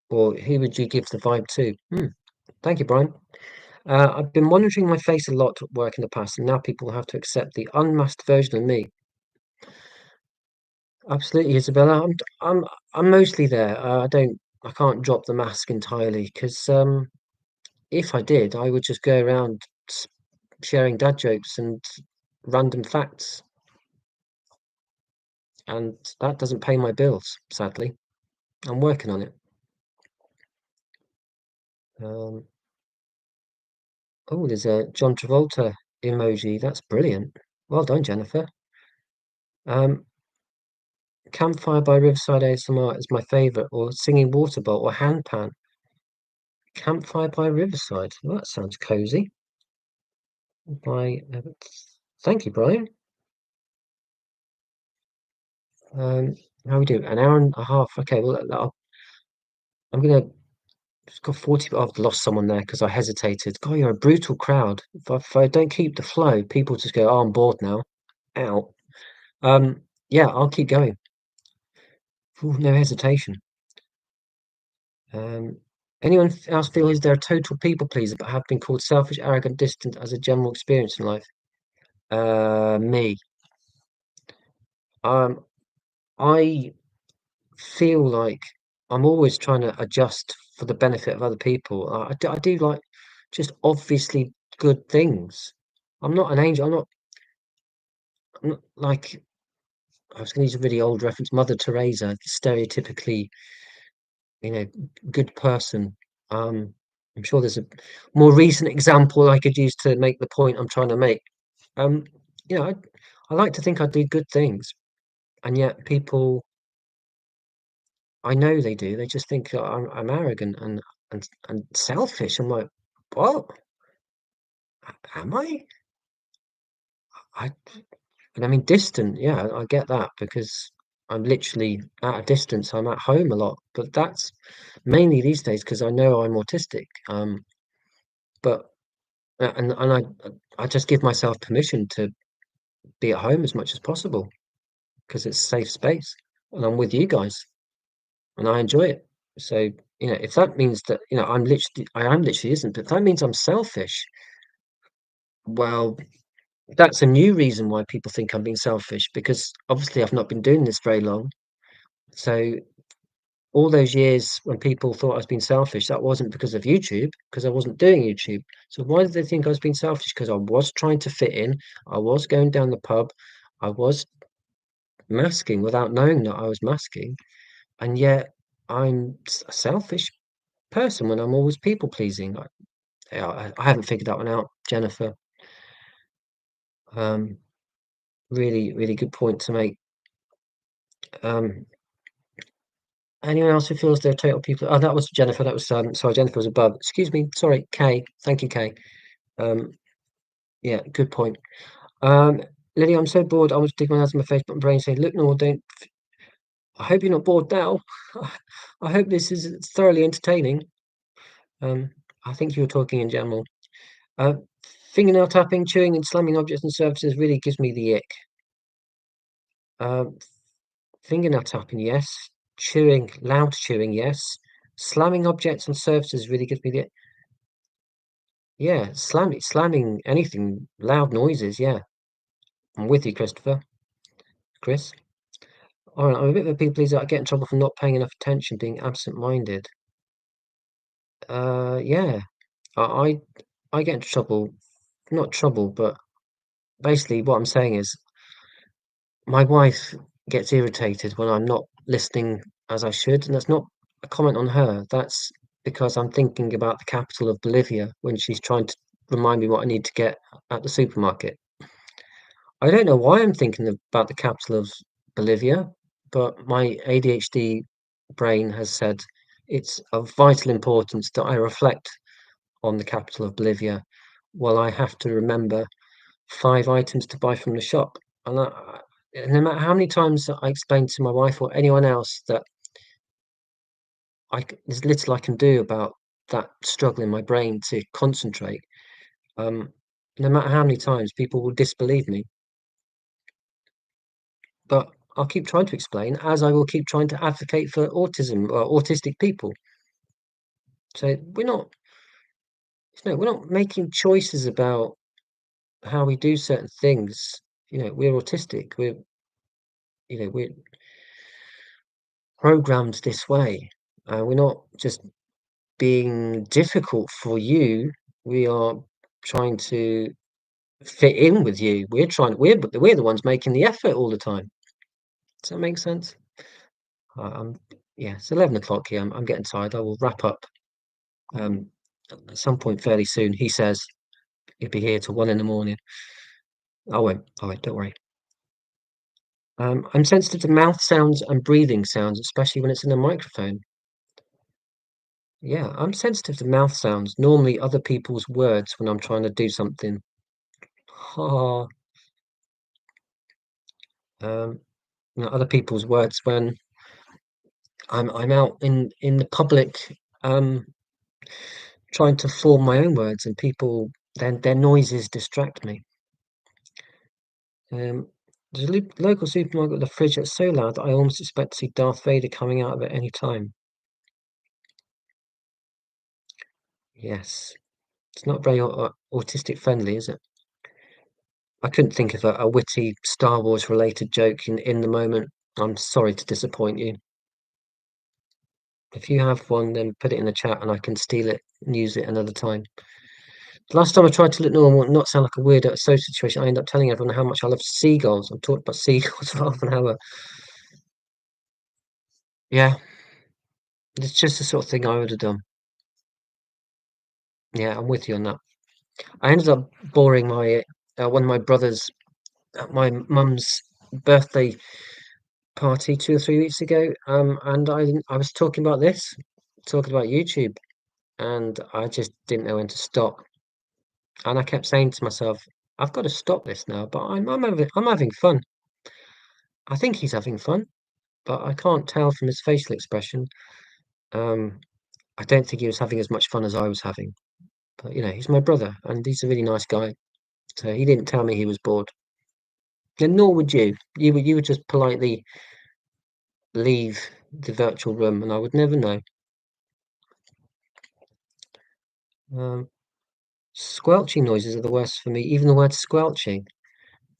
or who would you give the vibe to? Thank you, Brian. I've been monitoring my face a lot at work in the past, and now people have to accept the unmasked version of me. Absolutely, Isabella. I'm mostly there. I can't drop the mask entirely because if I did, I would just go around sharing dad jokes and random facts, and that doesn't pay my bills, sadly. I'm working on it. Um, oh, there's a John Travolta emoji. That's brilliant. Well done, Jennifer. Um, Campfire by Riverside ASMR is my favorite, or Singing Water Bowl, or Handpan. Campfire by Riverside. Well, that sounds cozy. By thank you, Brian. Um, how we do? An hour and a half. Okay, well, I'm gonna. It's got 40. I've lost someone there because I hesitated. God, you're a brutal crowd. If I don't keep the flow, people just go, "Oh, I'm bored now." Out. Yeah, I'll keep going. Ooh, no hesitation. Um, anyone else feel as they're a total people pleaser but have been called selfish, arrogant, distant as a general experience in life? Me. Um, I feel like I'm always trying to adjust for the benefit of other people. I do like just obviously good things. I'm not an angel. I'm not like I was going to use a really old reference, Mother Teresa, stereotypically, you know, good person. Um, I'm sure there's a more recent example I could use to make the point I'm trying to make. Um, you know, I like to think I do good things, and yet people, I know they do. They just think I'm arrogant and selfish. I'm like, what? Am I? I and I mean distant. Yeah, I get that because I'm literally at a distance. I'm at home a lot, but that's mainly these days because I know I'm autistic. But and I just give myself permission to be at home as much as possible because it's safe space, and I'm with you guys, and I enjoy it. So if that means that I am literally isn't, but if that means I'm selfish, well, that's a new reason why people think I'm being selfish because obviously I've not been doing this very long. So all those years when people thought I was being selfish, that wasn't because of YouTube, because I wasn't doing YouTube. So why did they think I was being selfish? Because I was trying to fit in, I was going down the pub, I was masking without knowing that I was masking, and yet I'm a selfish person when I'm always people pleasing. I haven't figured that one out, Jennifer. Um, really, really good point to make. Um, Anyone else who feels they're total people? Oh, that was Jennifer. That was sorry, Jennifer was above. Excuse me. Sorry, Kay. Thank you, Kay. Um, yeah, good point. Um, Lily, I'm so bored. I was digging my hands in my face, but my brain saying, "Look, no, don't." I hope you're not bored now. I hope this is thoroughly entertaining. Um, I think you were talking in general. Uh, Fingernail tapping, chewing, and slamming objects and surfaces really gives me the ick. Um, Fingernail tapping, yes. Chewing, loud chewing, yes. Slamming objects on surfaces really gives me the yeah, slamming anything, loud noises, yeah. I'm with you, Christopher. Chris? All right, I'm a bit of a people pleaser. I get in trouble for not paying enough attention, being absent-minded. Yeah. I I I get into trouble, not trouble, but basically what I'm saying is my wife gets irritated when I'm not listening as I should, and that's not a comment on her. That's because I'm thinking about the capital of Bolivia when she's trying to remind me what I need to get at the supermarket. I don't know why I'm thinking about the capital of Bolivia, but my ADHD brain has said it's of vital importance that I reflect on the capital of Bolivia while I have to remember 5 items to buy from the shop. And no matter how many times I explain to my wife or anyone else that there's little I can do about that struggle in my brain to concentrate, um, no matter how many times people will disbelieve me. But I'll keep trying to explain, as I will keep trying to advocate for autism or autistic people. So we're not making choices about how we do certain things. We're autistic. We're programmed this way. We're not just being difficult for you. We are trying to fit in with you. We're the ones making the effort all the time. Does that make sense? Yeah, it's 11 o'clock here. I'm getting tired. I will wrap up um, at some point fairly soon. He says he'll be here till 1 in the morning. I won't, don't worry. I'm sensitive to mouth sounds and breathing sounds, especially when it's in a microphone. Yeah, I'm sensitive to mouth sounds, normally other people's words when I'm trying to do something. Ha, um, other people's words when I'm out in the public, trying to form my own words, and people then their noises distract me. There's a local supermarket with a fridge that's so loud that I almost expect to see Darth Vader coming out of it any time. Yes, it's not very autistic friendly, is it? I couldn't think of a witty Star Wars related joke in the moment. I'm sorry to disappoint you. If you have one, then put it in the chat and I can steal it and use it another time. The last time I tried to look normal and not sound like a weirdo at a social situation, I ended up telling everyone how much I love seagulls. I'm talking about seagulls for half an hour. Yeah, it's just the sort of thing I would have done. Yeah, I'm with you on that. I ended up boring my one of my brothers at my mum's birthday party 2 or 3 weeks ago. And I was talking about this, talking about YouTube, and I just didn't know when to stop. And I kept saying to myself, "I've got to stop this now." But I'm having fun. I think he's having fun, but I can't tell from his facial expression. Um, I don't think he was having as much fun as I was having. But he's my brother, and he's a really nice guy. So he didn't tell me he was bored, and nor would you. You would just politely leave the virtual room, and I would never know. Um, Squelching noises are the worst for me. Even the word squelching.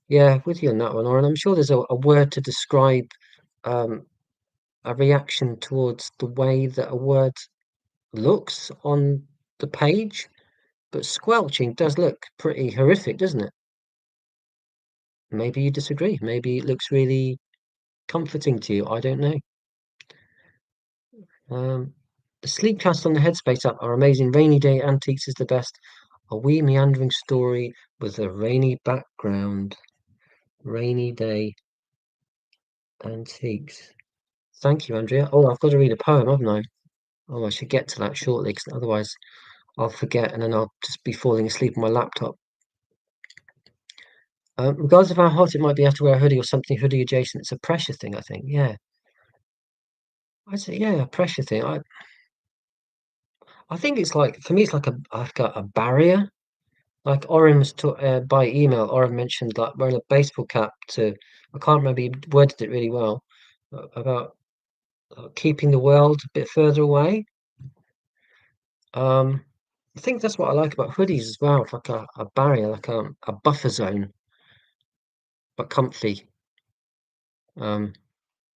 Yeah, with you on that one, Oren. I'm sure there's a word to describe um, a reaction towards the way that a word looks on the page, but squelching does look pretty horrific, doesn't it? Maybe you disagree. Maybe it looks really comforting to you. I don't know. Um, the sleep cast on the Headspace app are amazing. Rainy Day Antiques is the best. A wee meandering story with a rainy background. Rainy Day Antiques. Thank you, Andrea. Oh, I've got to read a poem, haven't I? Oh, I should get to that shortly, because otherwise I'll forget and then I'll just be falling asleep on my laptop. Regardless of how hot it might be, you have to wear a hoodie or something hoodie adjacent. It's a pressure thing, I think. Yeah, I'd say yeah, a pressure thing. I think it's like for me, it's like I've got a barrier. Like Oren was by email. Oren mentioned like wearing a baseball cap to. I can't remember. He worded it really well about keeping the world a bit further away. Um, I think that's what I like about hoodies as well. It's like a barrier, like a buffer zone, but comfy. Um,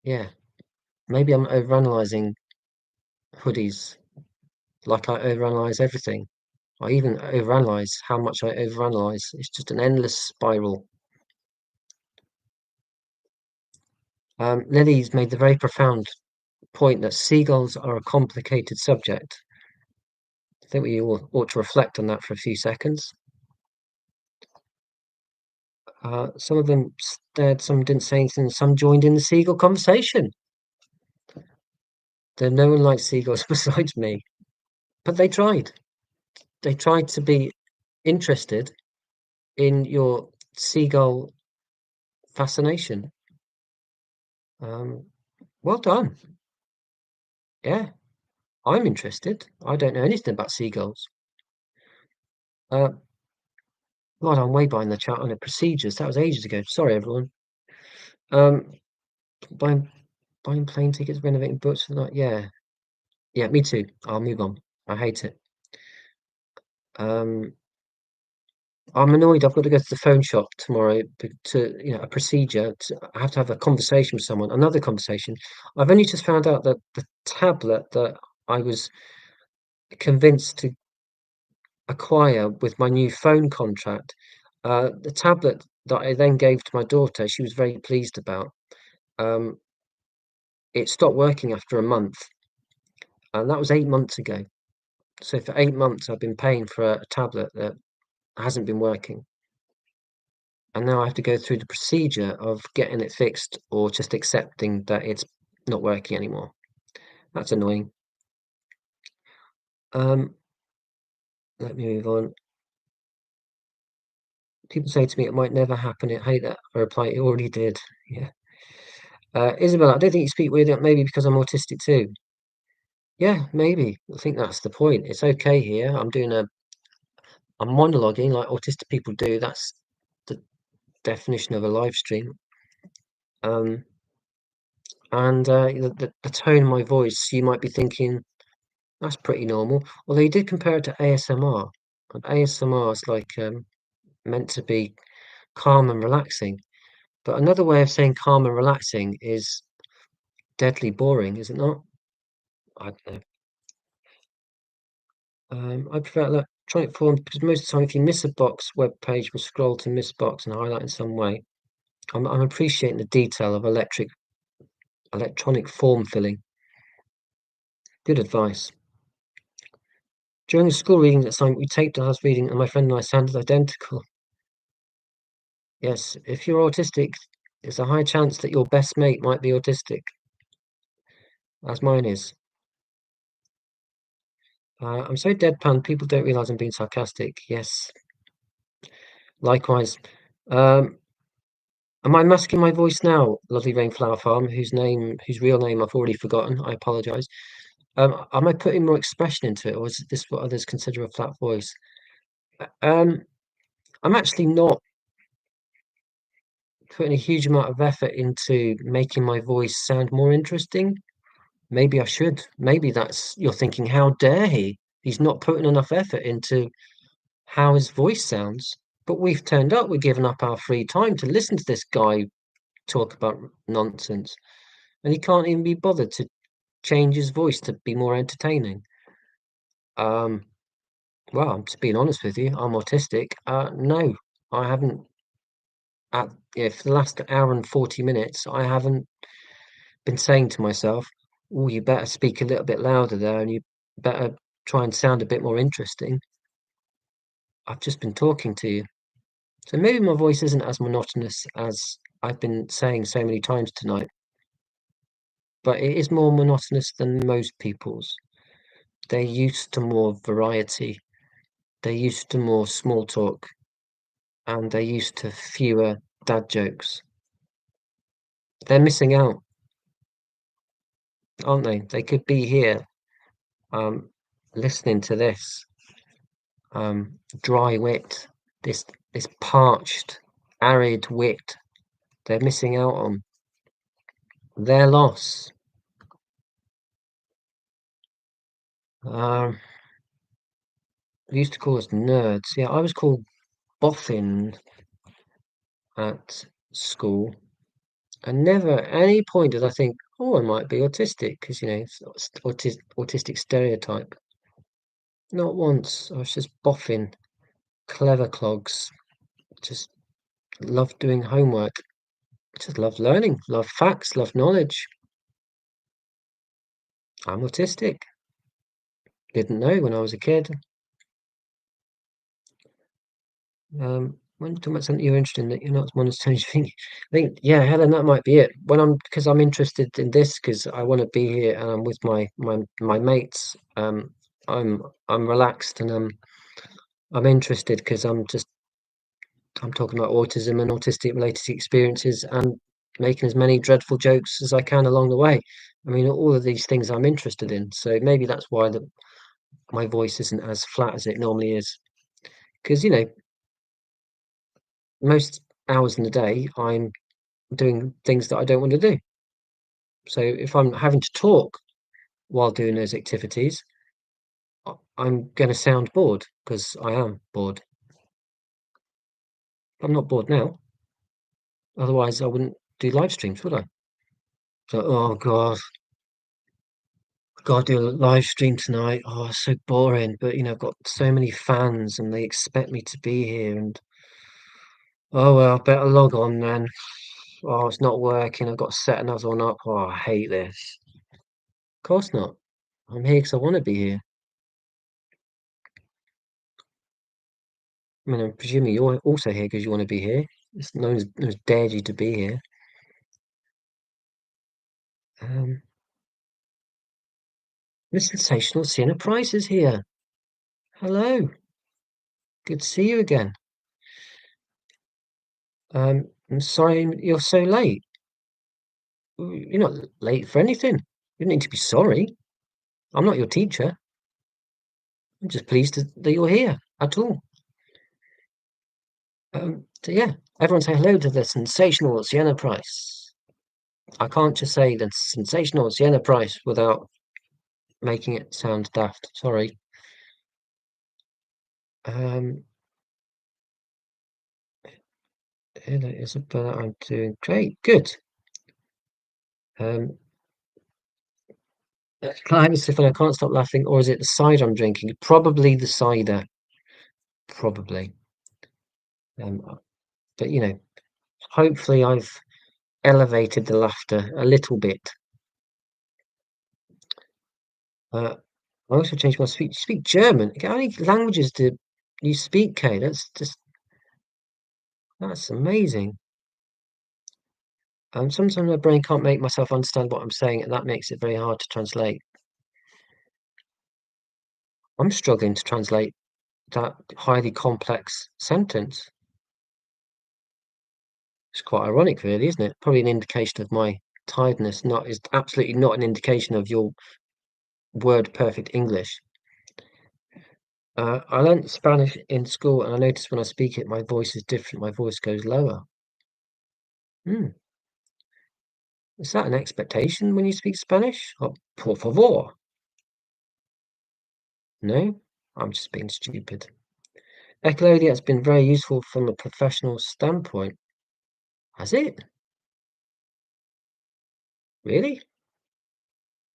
yeah, maybe I'm overanalyzing hoodies like I overanalyze everything. I even overanalyze how much I overanalyze. It's just an endless spiral. Lily's made the very profound point that seagulls are a complicated subject. I think we all ought to reflect on that for a few seconds. Some of them stared, some didn't say anything, some joined in the seagull conversation. Though no one likes seagulls besides me. But they tried. They tried to be interested in your seagull fascination. Um, well done. Yeah, I'm interested. I don't know anything about seagulls. Uh, God, I'm way behind the chat on the procedures. That was ages ago. Sorry, everyone. Um, buying buying plane tickets, renovating books for the night. Yeah, yeah, me too. I'll move on. I hate it. Um, I'm annoyed. I've got to go to the phone shop tomorrow to, a procedure. I have to have a conversation with someone, another conversation. I've only just found out that the tablet that I was convinced to acquire with my new phone contract, the tablet that I then gave to my daughter, she was very pleased about. Um, it stopped working after a month, and that was 8 months ago. So for 8 months, I've been paying for a tablet that hasn't been working. And now I have to go through the procedure of getting it fixed or just accepting that it's not working anymore. That's annoying. Um, Let me move on. People say to me it might never happen. I hate that. I reply, it already did. Yeah. Isabel, I don't think you speak weird, maybe because I'm autistic too. Yeah, maybe. I think that's the point. It's okay here. I'm monologuing like autistic people do. That's the definition of a live stream. Um, and the tone of my voice, you might be thinking, that's pretty normal. Although you did compare it to ASMR. And ASMR is like meant to be calm and relaxing. But another way of saying calm and relaxing is deadly boring, is it not? I don't know. I prefer electronic form because most of the time, if you miss a box, web page will scroll to miss box and highlight in some way. I'm appreciating the detail of electronic form filling. Good advice. During the school reading assignment, we taped us reading, and my friend and I sounded identical. Yes, if you're autistic, there's a high chance that your best mate might be autistic, as mine is. I'm so deadpan, people don't realize I'm being sarcastic. Yes, likewise. Um, am I masking my voice now, lovely Rainflower Farm, whose real name I've already forgotten? I apologize. Am I putting more expression into it, or is this what others consider a flat voice? Um, I'm actually not putting a huge amount of effort into making my voice sound more interesting. Maybe I should. Maybe that's you're thinking, how dare he? He's not putting enough effort into how his voice sounds. But we've turned up, we've given up our free time to listen to this guy talk about nonsense. And he can't even be bothered to change his voice to be more entertaining. Um, well, I'm just being honest with you, I'm autistic. No, I haven't for the last hour and 40 minutes, I haven't been saying to myself, "Oh, you better speak a little bit louder there, and you better try and sound a bit more interesting." I've just been talking to you. So maybe my voice isn't as monotonous as I've been saying so many times tonight, but it is more monotonous than most people's. They're used to more variety, they're used to more small talk, and they're used to fewer dad jokes. They're missing out, aren't they? They could be here, um, listening to this dry wit, this parched, arid wit they're missing out on. Their loss. Um, they used to call us nerds. Yeah, I was called boffin at school, and never at any point did I think, oh, I might be autistic because it's autistic stereotype. Not once. I was just boffin, clever clogs. Just loved doing homework. Just loved learning, loved facts, loved knowledge. I'm autistic. Didn't know when I was a kid. When talking about something you're interested in that you're not monotonous thing, I think, yeah, Helen, that might be it. Because I'm interested in this because I want to be here and I'm with my mates. I'm relaxed and I'm interested because I'm talking about autism and autistic related experiences and making as many dreadful jokes as I can along the way. I mean, all of these things I'm interested in. So maybe that's why my voice isn't as flat as it normally is. Because, most hours in the day, I'm doing things that I don't want to do. So if I'm having to talk while doing those activities, I'm going to sound bored because I am bored. I'm not bored now. Otherwise, I wouldn't do live streams, would I? So, oh God, got to do a live stream tonight. Oh, it's so boring. But I've got so many fans and they expect me to be here. And oh well, better log on then. Oh, it's not working. I've got to set another one up. Oh, I hate this. Of course not. I'm here because I want to be here. I mean, I'm presuming you're also here because you want to be here. No one's dared you to be here. Um, the sensational Sienna Price is here. Hello, good to see you again. I'm sorry you're so late. You're not late for anything. You don't need to be sorry. I'm not your teacher. I'm just pleased that you're here at all. So yeah, everyone say hello to the sensational Sienna Price. I can't just say the sensational Sienna Price without making it sound daft. Sorry. Um, Hello, Isabella. I'm doing great. Good. Um, Clive is if I can't stop laughing, or is it the cider I'm drinking? Probably the cider. Probably. But hopefully I've elevated the laughter a little bit. I also changed my speech. Speak German. How many languages do you speak, Kay? That's amazing. Sometimes my brain can't make myself understand what I'm saying, and that makes it very hard to translate. I'm struggling to translate that highly complex sentence. It's quite ironic, really, isn't it? Probably an indication of my tiredness. Not is absolutely not an indication of your word perfect English. I learnt Spanish in school, and I noticed when I speak it, my voice is different. My voice goes lower. Hmm. Is that an expectation when you speak Spanish? Oh, por favor. No, I'm just being stupid. Ecolodia has been very useful from a professional standpoint. Has it? Really?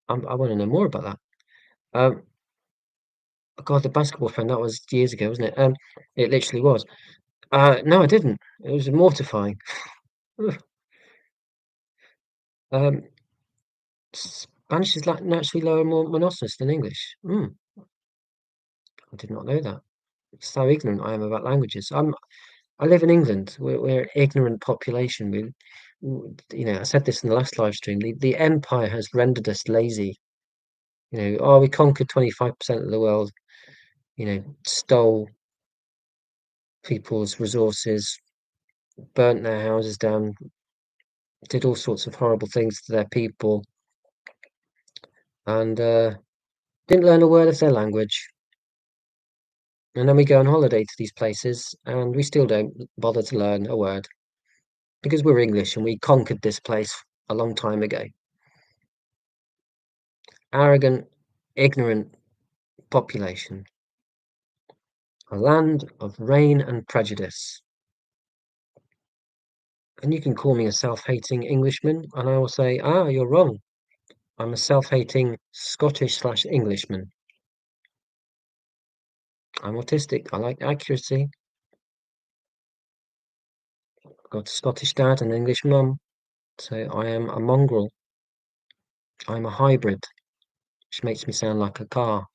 I want to know more about that. Um, God, the basketball fan, that was years ago, wasn't it? It literally was. No, I didn't. It was mortifying. Ugh. Um, Spanish is like naturally lower, more monotonous than English. I did not know that. It's how ignorant I am about languages. I live in England. We're an ignorant population. I said this in the last live stream. The empire has rendered us lazy. Oh, we conquered 25% of the world. Stole people's resources, burnt their houses down, did all sorts of horrible things to their people, and didn't learn a word of their language. And then we go on holiday to these places, and we still don't bother to learn a word because we're English and we conquered this place a long time ago. Arrogant, ignorant, population. A land of rain and prejudice. And you can call me a self-hating Englishman, and I will say, ah, you're wrong. I'm a self-hating Scottish/Englishman. I'm autistic. I like accuracy. I've got a Scottish dad and an English mum, so I am a mongrel. I'm a hybrid, which makes me sound like a car.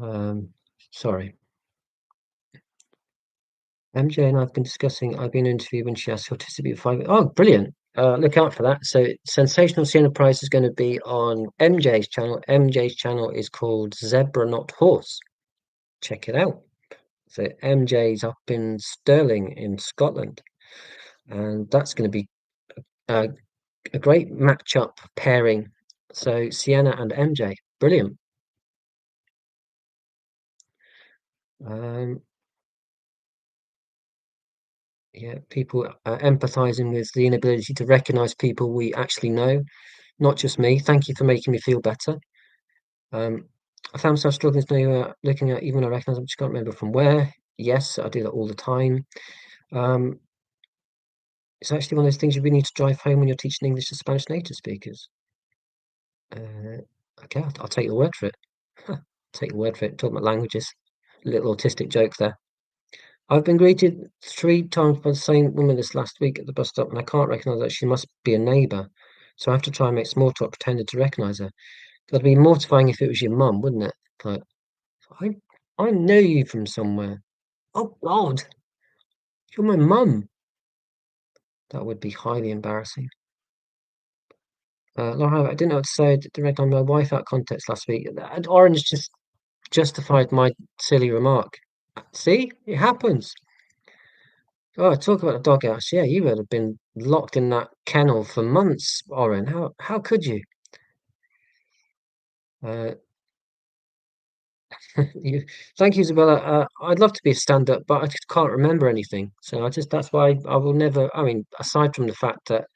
Um, Sorry. MJ and I've been discussing. I've been interviewed when she asked autistic for 5. Oh, brilliant! Look out for that. So, Sensational Sienna Prize is going to be on MJ's channel. MJ's channel is called Zebra Not Horse. Check it out. So MJ's up in Stirling in Scotland, and that's going to be a, a great match-up pairing. So Sienna and MJ, brilliant. Um, yeah, people empathizing with the inability to recognize people we actually know, not just me. Thank you for making me feel better. Um, I found myself struggling to know, looking at even when I recognize, I just can't remember from where. Yes, I do that all the time. Um, it's actually one of those things you really need to drive home when you're teaching English to Spanish native speakers. Uh, okay, I'll take your word for it. Take your word for it. Talking about languages. Little autistic joke there. I've been greeted 3 times by the same woman this last week at the bus stop, and I can't recognise that she must be a neighbour. So I have to try and make small talk, pretending to recognise her. That'd be mortifying if it was your mum, wouldn't it? Like, I, I know you from somewhere. Oh God, you're my mum. That would be highly embarrassing. Laura, I didn't know what to say. I direct on my wife out of context last week. And Orange just justified my silly remark. See, it happens. Oh, talk about a doghouse. Yeah, you would have been locked in that kennel for months, Oren. How could you? Uh, you thank you, Isabella. I'd love to be a stand-up, but I just can't remember anything. So that's why I will never. I mean, aside from the fact that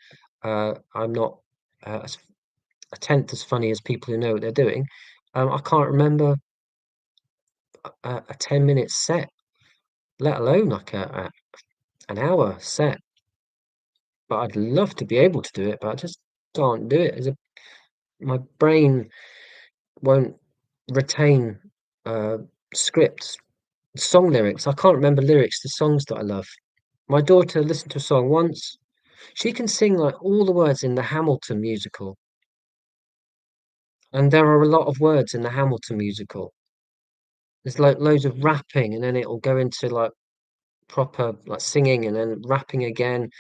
I'm not a tenth as funny as people who know what they're doing, I can't remember a 10-minute set, let alone like an hour set. But I'd love to be able to do it, but I just can't do it. My brain won't retain uh, scripts, song lyrics. I can't remember lyrics to songs that I love. My daughter listened to a song once. She can sing like all the words in the Hamilton musical, and there are a lot of words in the Hamilton musical. There's like loads of rapping, and then it'll go into like proper like singing, and then rapping again.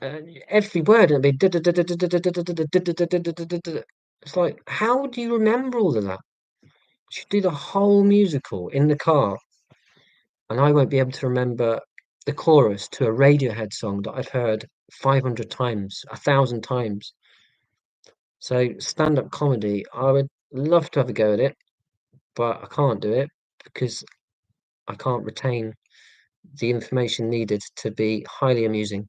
Every word, and it'll be. It's like, how do you remember all of that? She'd do the whole musical in the car, and I won't be able to remember the chorus to a Radiohead song that I've heard 500 times, 1,000 times. So stand-up comedy, I would love to have a go at it, but I can't do it because I can't retain the information needed to be highly amusing.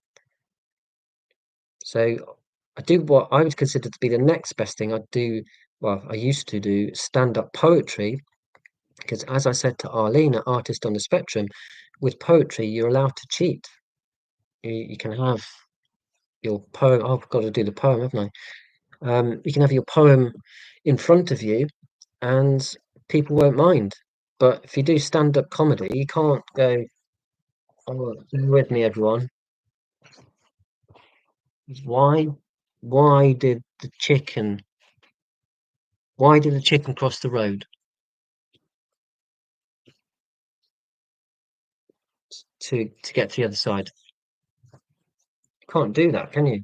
So I do what I would consider to be the next best thing. I do, well, I used to do stand-up poetry because, as I said to Arlene, an artist on the spectrum, with poetry, you're allowed to cheat. You can have your poem. Oh, I've got to do the poem, haven't I? You can have your poem in front of you, and people won't mind. But if you do stand-up comedy, you can't go, "Oh, bear with me, everyone. Why, why did the chicken? Why did the chicken cross the road to get to the other side?" You can't do that, can you?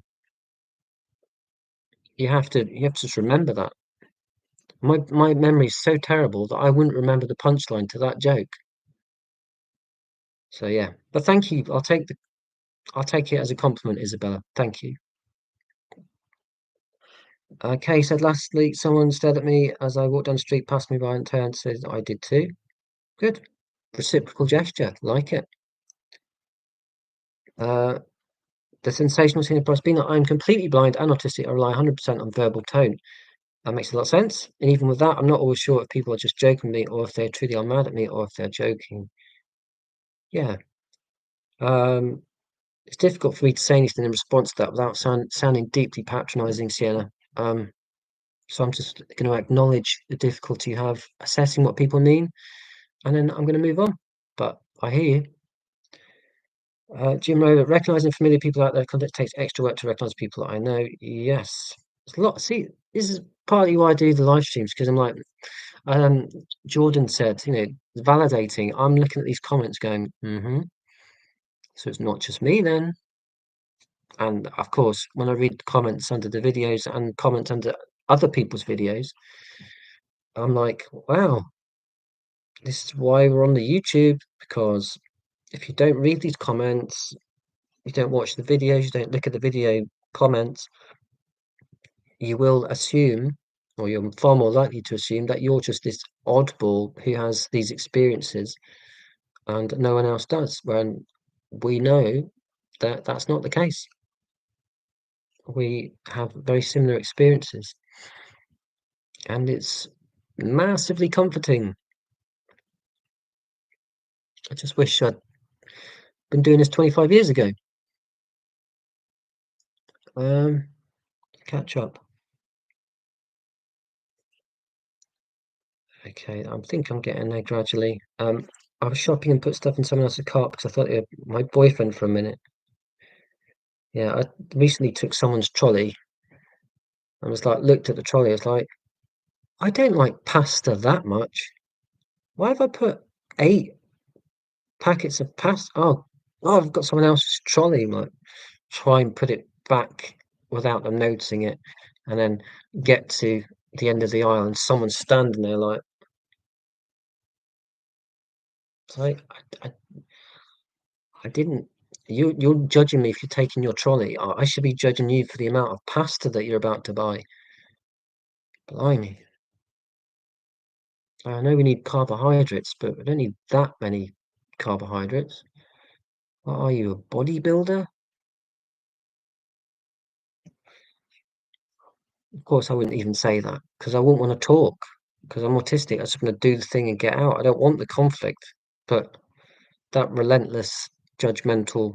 You have to just remember that. My memory is so terrible that I wouldn't remember the punchline to that joke. So yeah, but thank you. I'll take it as a compliment, Isabella. Thank you. Kay said lastly, someone stared at me as I walked down the street, passed me by and turned, said I did too. Good. Reciprocal gesture, like it. Uh, the sensational scene of being that I'm completely blind and autistic, I rely 100% on verbal tone. That makes a lot of sense. And even with that, I'm not always sure if people are just joking with me or if they truly are mad at me or if they're joking. Yeah. Um, it's difficult for me to say anything in response to that without sounding deeply patronizing, Sienna. Um, so I'm just going to acknowledge the difficulty you have assessing what people mean, and then I'm going to move on. But I hear you. Jim Rover, recognizing familiar people out there context takes extra work to recognize people that I know. Yes. It's a lot. See, this is partly why I do the live streams because I'm like, um, Jordan said, validating. I'm looking at these comments going, so it's not just me then. And of course, when I read comments under the videos and comments under other people's videos, I'm like, wow, this is why we're on the YouTube, because if you don't read these comments, you don't watch the videos, you don't look at the video comments, you will assume, or you're far more likely to assume that you're just this oddball who has these experiences and no one else does. When we know that that's not the case. We have very similar experiences, and it's massively comforting. I just wish I'd been doing this 25 years ago. Um, Catch up. Okay, I think I'm getting there gradually. I was shopping and put stuff in someone else's cart because I thought they were my boyfriend for a minute. Yeah, I recently took someone's trolley and was like, looked at the trolley. I was like, I don't like pasta that much. Why have I put 8 packets of pasta? Oh, I've got someone else's trolley. Like, try and put it back without them noticing it, and then get to the end of the aisle and someone's standing there like, it's like I didn't. You're judging me if you're taking your trolley. I should be judging you for the amount of pasta that you're about to buy. Blimey. I know we need carbohydrates, but we don't need that many carbohydrates. What are you, a bodybuilder? Of course, I wouldn't even say that because I wouldn't want to talk because I'm autistic. I just want to do the thing and get out. I don't want the conflict, but that relentless, judgmental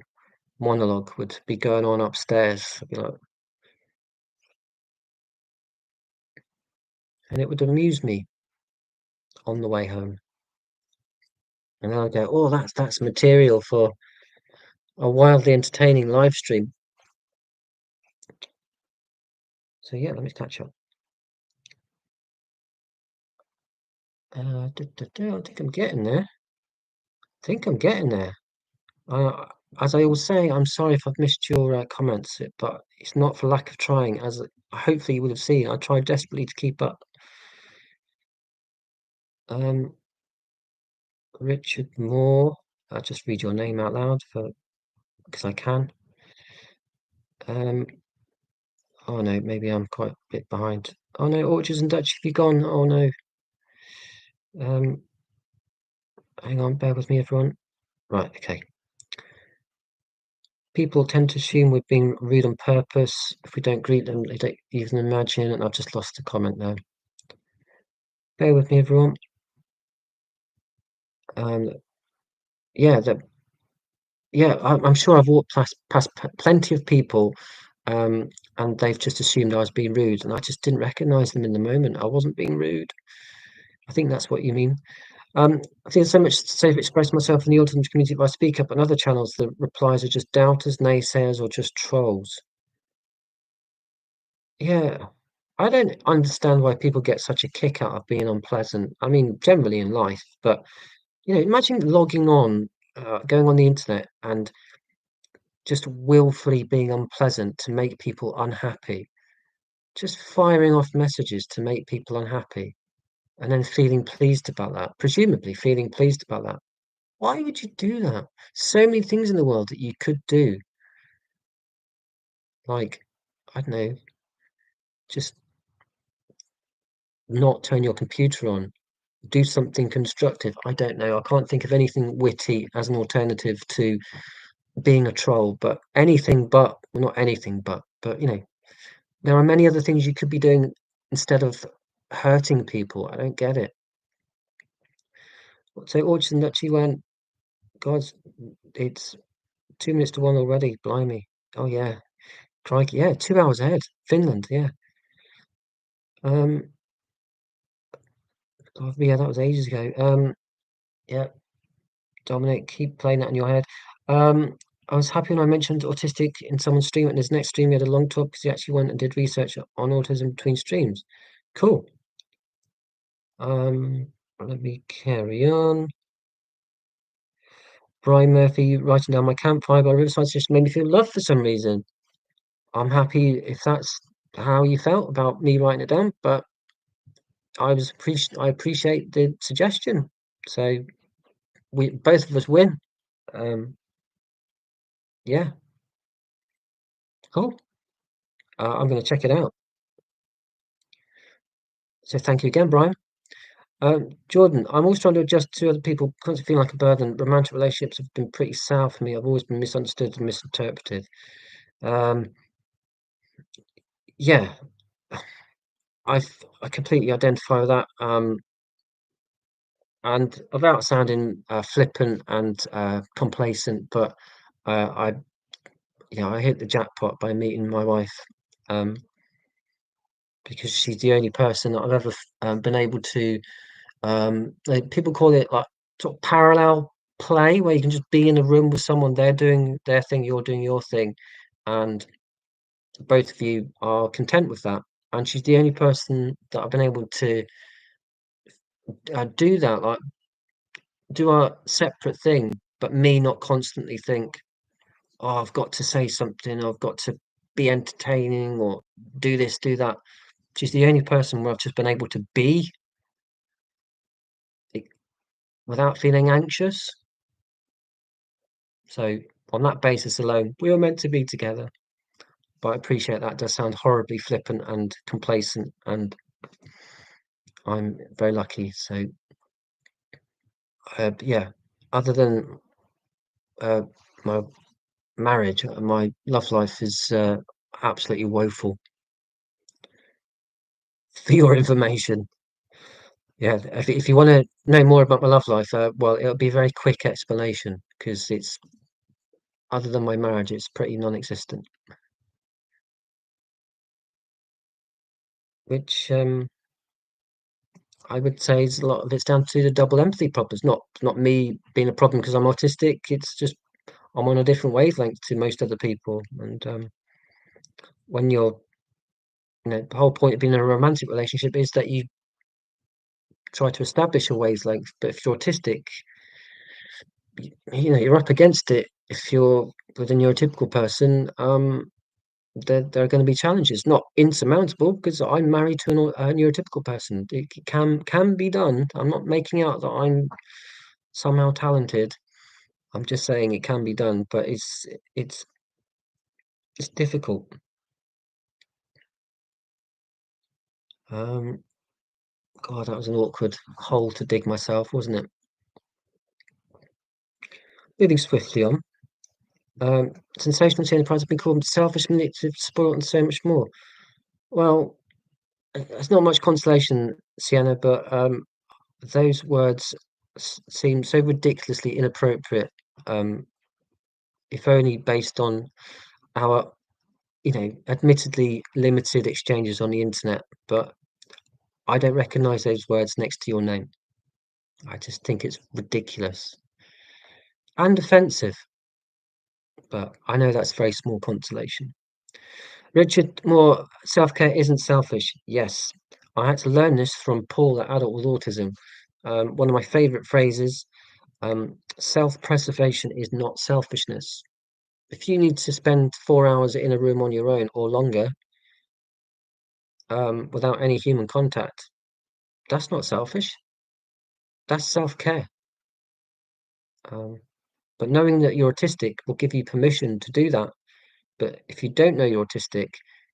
monologue would be going on upstairs. I'd be like, and it would amuse me on the way home. And then I'd go, oh, that's material for a wildly entertaining live stream. So yeah, let me catch up. I think I'm getting there. I think I'm getting there. Uh, as I always say, I'm sorry if I've missed your comments, but it's not for lack of trying. As hopefully you would have seen, I tried desperately to keep up. Um, Richard Moore, I'll just read your name out loud for because I can. Um, oh no, maybe I'm quite a bit behind. Oh no, Orchards and Dutch, have you gone? Oh no. Um, Hang on, bear with me, everyone. Right, okay. People tend to assume we're being rude on purpose. If we don't greet them, they don't even imagine. And I've just lost the comment now. Bear with me, everyone. Um, yeah, I'm sure I've walked past plenty of people, and they've just assumed I was being rude, and I just didn't recognize them in the moment. I wasn't being rude. I think that's what you mean. I think there's so much to say to express myself in the autism community if I speak up on other channels. The replies are just doubters, naysayers, or just trolls. Yeah, I don't understand why people get such a kick out of being unpleasant. I mean, generally in life, but imagine logging on, going on the internet, and just willfully being unpleasant to make people unhappy, just firing off messages to make people unhappy, and then feeling pleased about that, presumably feeling pleased about that. Why would you do that? So many things in the world that you could do, like, I don't know, just not turn your computer on, do something constructive. I don't know. I can't think of anything witty as an alternative to being a troll, but anything but, well, not anything but there are many other things you could be doing instead of hurting people. I don't get it. So autism that she went, God, it's 2 minutes to 1 already, blimey. Oh, yeah, crikey, yeah, 2 hours ahead, Finland, yeah. Um, God, yeah, that was ages ago. Yeah, Dominic, keep playing that in your head. Um, I was happy when I mentioned autistic in someone's stream, and his next stream, he had a long talk because he actually went and did research on autism between streams. Cool. Let me carry on. Brian Murphy writing down my campfire by Riverside just made me feel love for some reason. I'm happy if that's how you felt about me writing it down, but I appreciate the suggestion. So we both of us win. Um, yeah, cool. I'm going to check it out. So thank you again, Brian. Jordan, I'm always trying to adjust to other people, constantly feeling like a burden. Romantic relationships have been pretty sour for me. I've always been misunderstood and misinterpreted. Um, yeah, I completely identify with that. And without sounding flippant and complacent, but I, I hit the jackpot by meeting my wife, um, because she's the only person that I've ever been able to. People call it like sort of parallel play, where you can just be in a room with someone, they're doing their thing, you're doing your thing, and both of you are content with that. And she's the only person that I've been able to do that, like do a separate thing, but me not constantly think, oh, I've got to say something, I've got to be entertaining or do this, do that. She's the only person where I've just been able to be like, without feeling anxious. So on that basis alone, we were meant to be together. But I appreciate that does sound horribly flippant and complacent, and I'm very lucky. So yeah, other than uh, my marriage, my love life is absolutely woeful. For your information. Yeah, if you want to know more about my love life, well, it'll be a very quick explanation because it's other than my marriage, it's pretty non-existent. Which I would say is a lot of it's down to the double empathy problems. Not me being a problem because I'm autistic. It's just I'm on a different wavelength to most other people. And when you're, the whole point of being in a romantic relationship is that you try to establish a wavelength. But if you're autistic, you're up against it. If you're with a neurotypical person, there are going to be challenges, not insurmountable, because I'm married to a neurotypical person. It can be done. I'm not making out that I'm somehow talented. I'm just saying it can be done, but it's it's difficult. Um, God, that was an awkward hole to dig myself, wasn't it? Moving swiftly on. Sensational seeing the prize have been called selfish, manipulative, spoiled, and so much more. Well, it's not much consolation, Sienna, but those words seem so ridiculously inappropriate, um, if only based on our, admittedly limited exchanges on the internet. But I don't recognize those words next to your name. I just think it's ridiculous and offensive, but I know that's very small consolation. Richard Moore, self-care isn't selfish. Yes, I had to learn this from Paul, the adult with autism. One of my favorite phrases, self-preservation is not selfishness. If you need to spend 4 hours in a room on your own or longer, without any human contact, that's not selfish. That's self-care. Um, but knowing that you're autistic will give you permission to do that. But if you don't know you're autistic,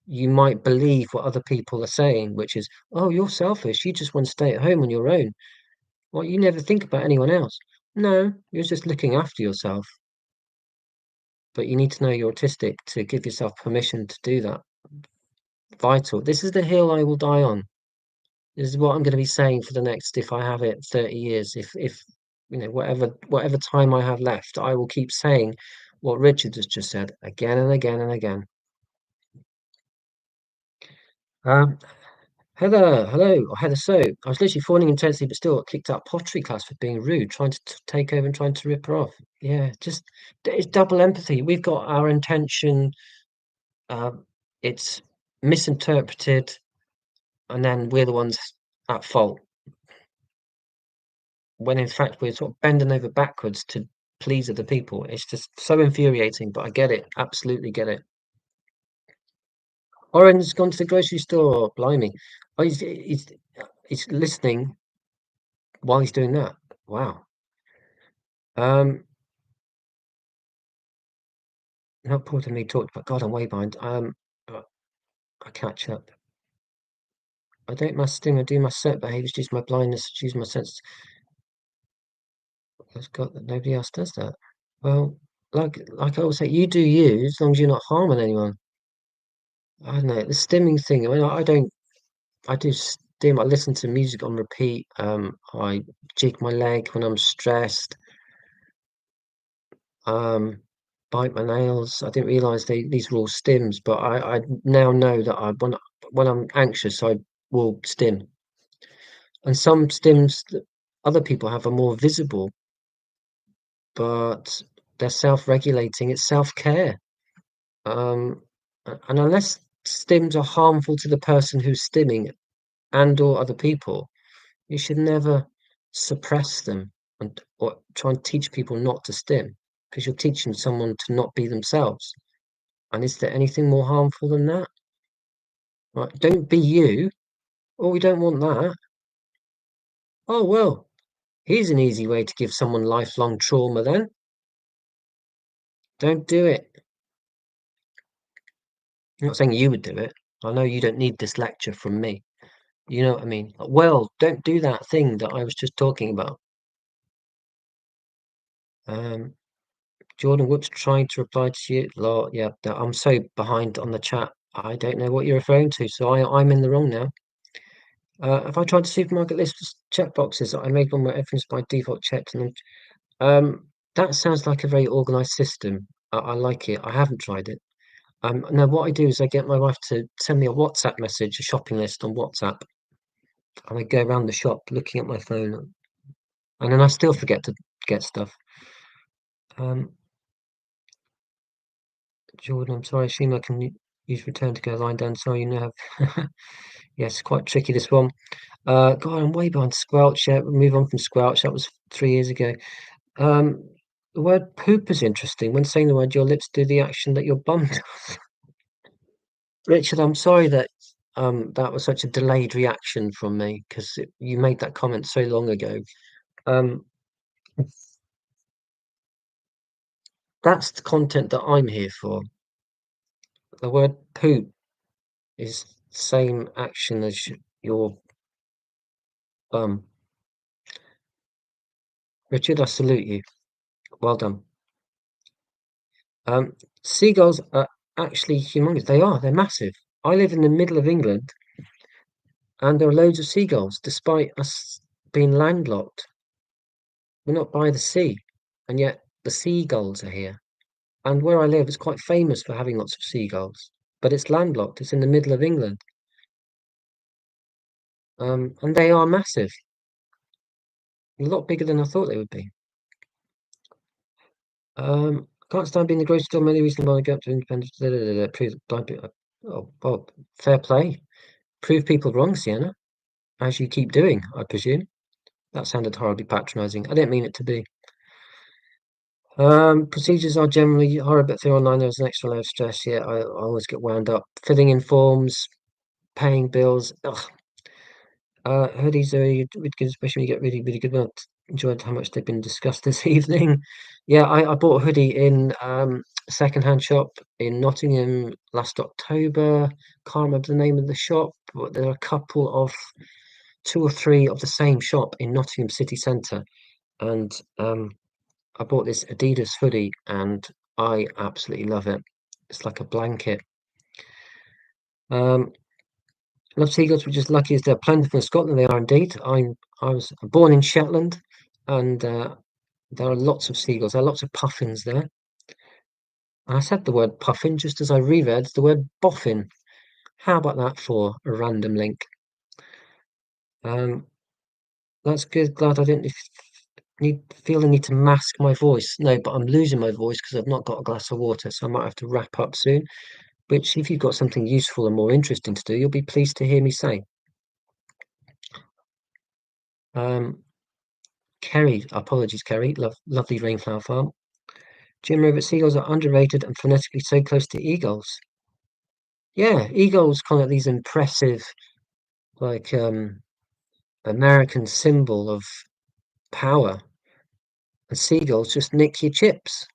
you might believe what other people are saying, which is, oh, you're selfish. You just want to stay at home on your own. Well, you never think about anyone else. No, you're just looking after yourself. But you need to know you're autistic to give yourself permission to do that. vital. This is the hill I will die on. This is what I'm going to be saying for the next, if I have it, 30 years. If whatever time I have left, I will keep saying what Richard has just said again and again and again. Um, Heather, hello, or Heather. So I was literally fawning intensely, but still got kicked out of pottery class for being rude, trying to take over and trying to rip her off. Yeah, just it's double empathy. We've got our intention, um, it's misinterpreted, and then we're the ones at fault. When in fact we're sort of bending over backwards to please other people. It's just so infuriating, but I get it, absolutely get it. Oren's gone to the grocery store. Blimey, oh, he's listening while he's doing that. Wow. Um, Not Paul and me talked about. God, I'm way behind. I catch up. I don't my sting. I do my set behaviors. Choose my blindness. Choose my sense. I've got that. Nobody else does that. Well, like I always say, you do you as long as you're not harming anyone. I don't know the stimming thing. I mean, I don't. I do stim. I listen to music on repeat. I jig my leg when I'm stressed. Um, bite my nails. I didn't realize these were all stims, but I now know that when I'm anxious, I will stim. And some stims that other people have are more visible, but they're self-regulating. It's self-care. And unless stims are harmful to the person who's stimming and or other people, you should never suppress them and or try and teach people not to stim because you're teaching someone to not be themselves. And is there anything more harmful than that? Right? Don't be you. Oh, we don't want that. Oh, well, here's an easy way to give someone lifelong trauma then. Don't do it. I'm not saying you would do it. I know you don't need this lecture from me. You know what I mean? Well, don't do that thing that I was just talking about. Um, Jordan Whoops trying to reply to you. Lord, yeah, I'm so behind on the chat. I don't know what you're referring to, so I'm in the wrong now. If I tried to supermarket list of check boxes, I made one where everything's by default checked, and that sounds like a very organized system. I like it. I haven't tried it. Now what I do is I get my wife to send me a WhatsApp message, a shopping list on WhatsApp, and I go around the shop looking at my phone, and then I still forget to get stuff. Um, Jordan, I'm sorry, I assume I can use return to go line down. Sorry, you know. Yes, quite tricky this one. God, I'm way behind Squelch. Yeah, we move on from Squelch. That was 3 years ago. Um, the word poop is interesting. When saying the word, your lips do the action that your bum does. Richard, I'm sorry that that was such a delayed reaction from me because you made that comment so long ago. Um, that's the content that I'm here for. The word poop is the same action as your bum. Richard, I salute you. Well done. Um, Seagulls are actually humongous. They are. They're massive. I live in the middle of England, and there are loads of seagulls, despite us being landlocked. We're not by the sea, and yet the seagulls are here. And where I live is quite famous for having lots of seagulls, but it's landlocked. It's in the middle of England, and they are massive. A lot bigger than I thought they would be. Can't stand being the grocery store. Many reasons why I go up to independence. Prove blind people. Oh, well, fair play. Prove people wrong, Sienna, as you keep doing, I presume. That sounded horribly patronising. I didn't mean it to be. Procedures are generally horrible. If they're online, there's an extra layer of stress. Yeah, I always get wound up. Filling in forms, paying bills. Ugh. Hoodies are really good, especially when you get really, really good ones. Enjoyed how much they've been discussed this evening. Yeah, I bought a hoodie in a second-hand shop in Nottingham last October. Can't remember the name of the shop, but there are a couple of two or three of the same shop in Nottingham city centre, and I bought this Adidas hoodie, and I absolutely love it. It's like a blanket. Love seagulls. We're just lucky as they're plentiful in Scotland. They are indeed. I was born in Shetland, and there are lots of seagulls. There are lots of puffins there. And I said the word puffin just as I reread the word boffin. How about that for a random link? Um, that's good. Glad I didn't feel the need to mask my voice. No, but I'm losing my voice because I've not got a glass of water, so I might have to wrap up soon. Which, if you've got something useful and more interesting to do, you'll be pleased to hear me say. Um, Kerry, apologies, Kerry. Lovely rainflower farm. Jim Robert, seagulls are underrated and phonetically so close to eagles. Yeah, eagles kind of these impressive, like American symbol of power, and seagulls just nick your chips.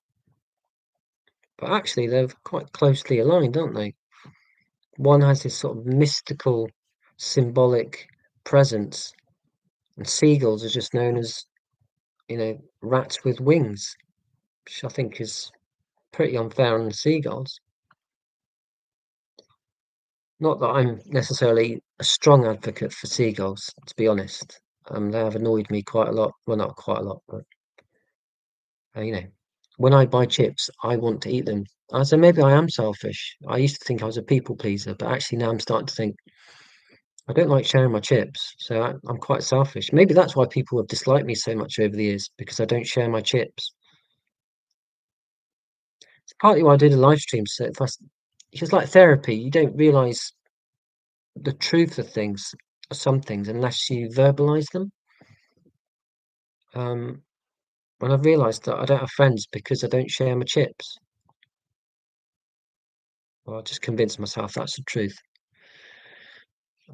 But actually, they're quite closely aligned, aren't they? One has this sort of mystical, symbolic presence, and seagulls are just known as, rats with wings, which I think is pretty unfair on the seagulls. Not that I'm necessarily a strong advocate for seagulls, to be honest. They have annoyed me quite a lot. Well, not quite a lot, but uh, you know, when I buy chips, I want to eat them. So maybe I am selfish. I used to think I was a people pleaser, but actually now I'm starting to think I don't like sharing my chips, so I'm quite selfish. Maybe that's why people have disliked me so much over the years because I don't share my chips. It's partly why I do the live streams. So because like therapy, you don't realize the truth of things, some things, unless you verbalize them. Um, when I've realized that I don't have friends because I don't share my chips, well, I just convince myself that's the truth.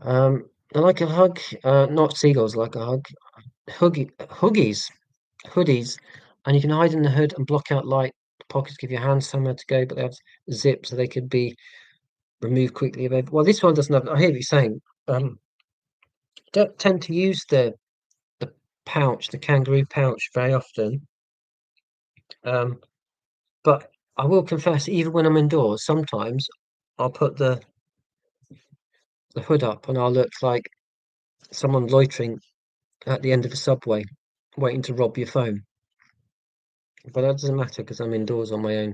I like a hug, not seagulls, I like a hug. Huggies, hoodies, and you can hide in the hood and block out light. The pockets give your hands somewhere to go, but they have zip so they could be removed quickly. Well, this one doesn't have. I hear what you're saying. Don't tend to use the pouch, the kangaroo pouch, very often. Um, but I will confess, even when I'm indoors, sometimes I'll put the hood up and I'll look like someone loitering at the end of a subway, waiting to rob your phone. But that doesn't matter because I'm indoors on my own.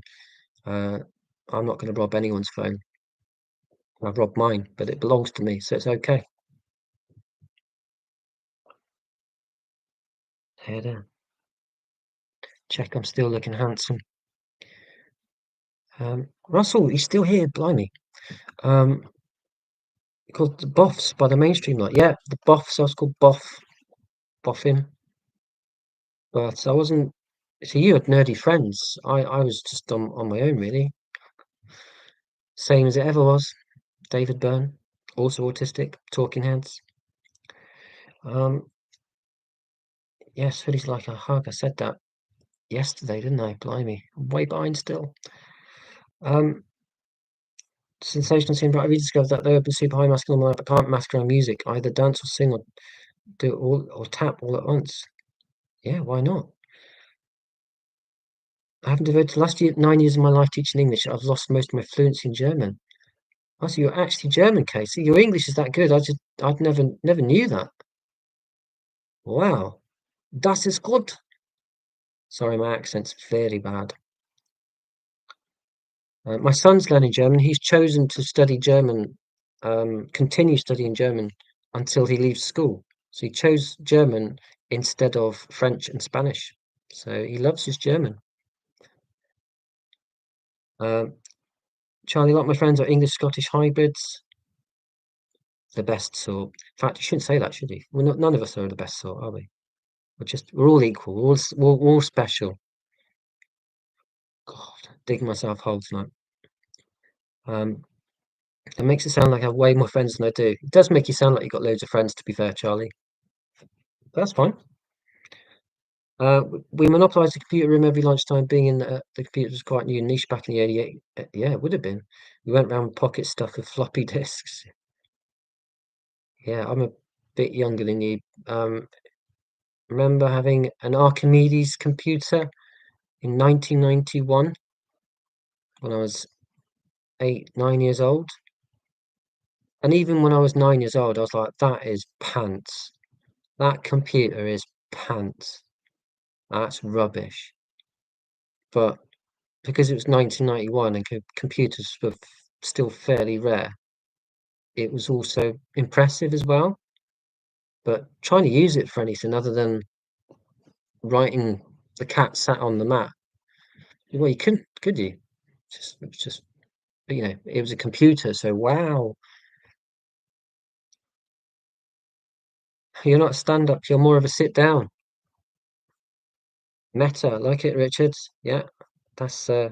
Uh, I'm not going to rob anyone's phone. I've robbed mine, but it belongs to me, so it's okay. There, check I'm still looking handsome. Russell, he's still here, blimey. Um, called the Boffs by the mainstream light. Yeah, the Boffs. I was called Boffin, but I wasn't. So you had nerdy friends. I was just on my own, really. Same as it ever was. David Byrne, also autistic, Talking Heads. Um, yes, hoodies like a hug. I said that yesterday, didn't I? Blimey, I'm way behind still. Um, sensational scene, but I rediscovered that they open super high masculine life, but can't mask around music, either dance or sing or do it all or tap all at once. Yeah, why not? I haven't devoted the last 9 years of my life teaching English. I've lost most of my fluency in German. Oh, so you're actually German, Casey. Your English is that good. I'd never knew that. Wow. Das ist gut. Sorry, my accent's fairly bad. My son's learning German. He's chosen to study German, continue studying German until he leaves school. So he chose German instead of French and Spanish. So he loves his German. Um, Charlie, a lot of my friends are English Scottish hybrids, the best sort. In fact, you shouldn't say that, should you? None of us are the best sort, are we? We're all equal. We're all special. God, digging myself holes tonight. Um, it makes it sound like I have way more friends than I do. It does make you sound like you've got loads of friends, to be fair, Charlie. That's fine. We monopolised the computer room every lunchtime. Being in the computer was quite new and niche back in the 88. Yeah, it would have been. We went around with pocket stuff with floppy disks. Yeah, I'm a bit younger than you. Remember having an Archimedes computer in 1991 when I was 8, 9 years old. And even when I was 9 years old, I was like, "That is pants. That computer is pants. That's rubbish." But because it was 1991 and computers were still fairly rare, it was also impressive as well. But trying to use it for anything other than writing "the cat sat on the mat," well, you couldn't, could you? It was just, it was a computer, so wow. You're not a stand-up, you're more of a sit down. Meta, like it, Richard. Yeah, that's a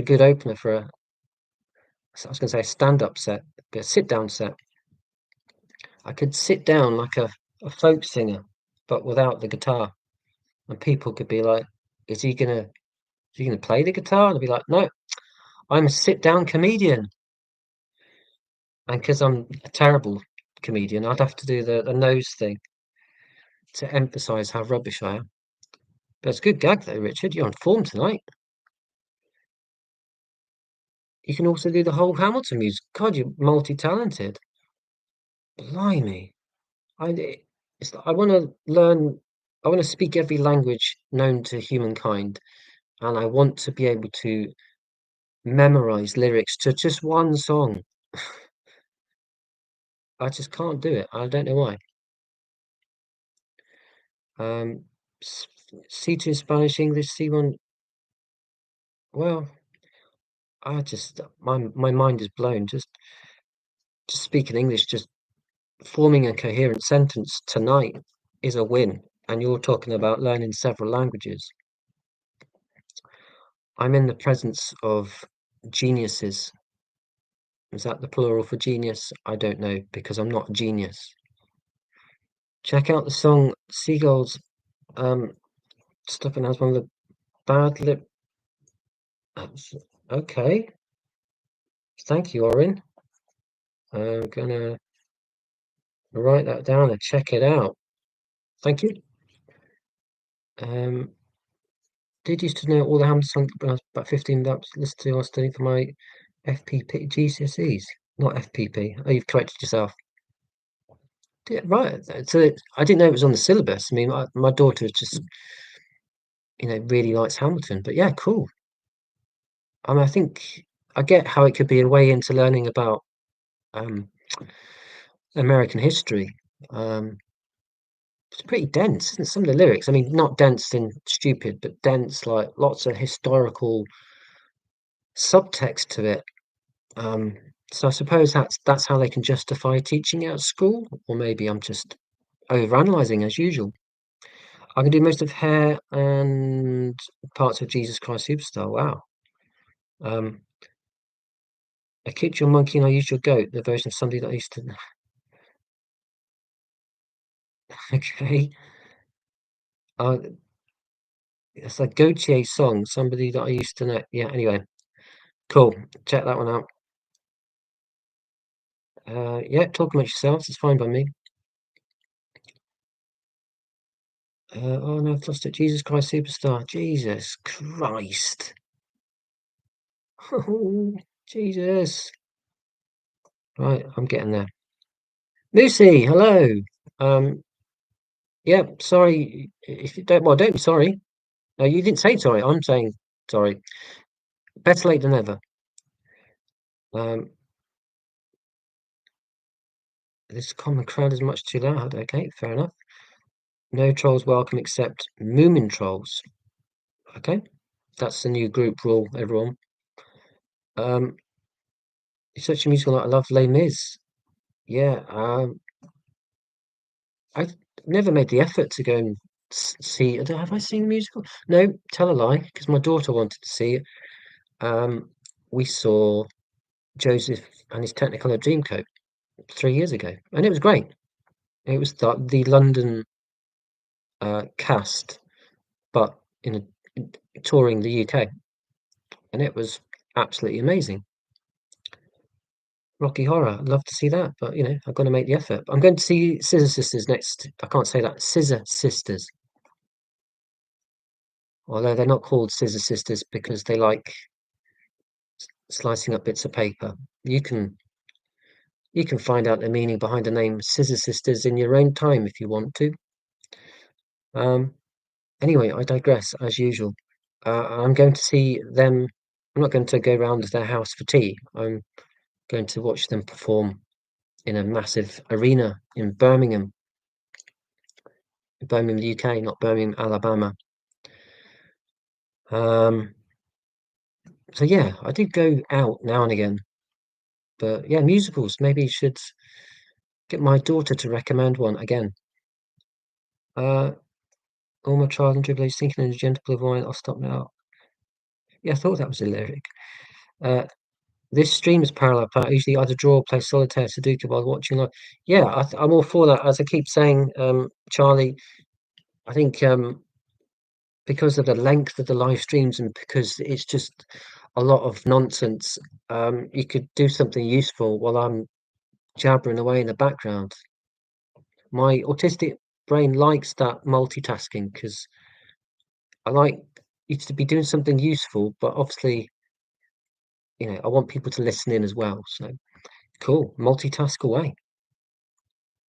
good opener for a, I was gonna say a stand-up set, but a sit-down set. I could sit down like a folk singer, but without the guitar, and people could be like, "Is he gonna play the guitar?" And I'd be like, "No, I'm a sit-down comedian." And because I'm a terrible comedian, I'd have to do the nose thing to emphasize how rubbish I am. But it's a good gag though, Richard. You're on form tonight. You can also do the whole Hamilton music. God, you're multi-talented. Blimey. I want to learn, I want to speak every language known to humankind, and I want to be able to memorize lyrics to just one song. I just can't do it. I don't know why. Um, s- C2 in Spanish, English, C1. Well, my mind is blown. Just speaking English, just forming a coherent sentence tonight is a win. And you're talking about learning several languages. I'm in the presence of geniuses. Is that the plural for genius? I don't know because I'm not a genius. Check out the song Seagulls. Um, Stuffing has one of the bad lip. Okay, thank you, Orin. I'm gonna write that down and check it out. Thank you. Um, did used to know all the Hamilton songs when I was about 15. That was listened to. I was studying for my FPP GCSEs, not FPP. Oh, you've corrected yourself. Yeah, right. So I didn't know it was on the syllabus. I mean, my daughter just, really likes Hamilton. But yeah, cool. I mean, I think I get how it could be a way into learning about um, American history. Um, it's pretty dense, isn't it? Some of the lyrics. I mean, not dense in stupid, but dense, like lots of historical subtext to it. Um, so I suppose that's how they can justify teaching it at school, or maybe I'm just overanalyzing as usual. I can do most of Hair and parts of Jesus Christ Superstar. Wow. Um, I kicked your monkey and I used your goat, the version of somebody that I used to. Okay. Uh, it's a Gautier song, somebody that I used to know. Yeah, anyway, cool. Check that one out. Yeah, talk amongst yourselves. It's fine by me. Oh no, I've lost it. Jesus Christ Superstar. Jesus Christ. Oh, Jesus. Right, I'm getting there. Lucy, hello. Um, yeah, sorry if you don't. Well, don't be sorry. No, you didn't say sorry. I'm saying sorry. Better late than never. Um, this common crowd is much too loud. Okay, fair enough. No trolls welcome except Moomin trolls. Okay, that's the new group rule, everyone. Um, it's such a musical night. I love Les Mis. Yeah, I've never made the effort to go and see. Have I seen the musical? No, tell a lie, because my daughter wanted to see it. Um, we saw Joseph and his Technicolor Dreamcoat 3 years ago, and it was great. It was the London cast, but in touring the UK, and it was absolutely amazing. Rocky Horror, I'd love to see that, but I've got to make the effort. I'm going to see Scissor Sisters next. I can't say that. Scissor Sisters, although they're not called Scissor Sisters because they like slicing up bits of paper. You can You can find out the meaning behind the name Scissor Sisters in your own time if you want to. Um, anyway, I digress as usual. I'm going to see them. I'm not going to go round to their house for tea. I'm going to watch them perform in a massive arena in Birmingham, UK, not Birmingham, Alabama. Um, so yeah, I do go out now and again, but yeah, musicals. Maybe you should get my daughter to recommend one again. Uh, all my trials and tribulations, sinking in a gentle blue void, I'll stop now. Yeah, I thought that was a lyric. Uh, this stream is parallel path. Usually either draw or play solitaire Sudoku while watching live. Yeah, I'm all for that. As I keep saying, Charlie, I think because of the length of the live streams and because it's just a lot of nonsense, you could do something useful while I'm jabbering away in the background. My autistic brain likes that multitasking because I like you to be doing something useful, but obviously, I want people to listen in as well. So cool, multitask away.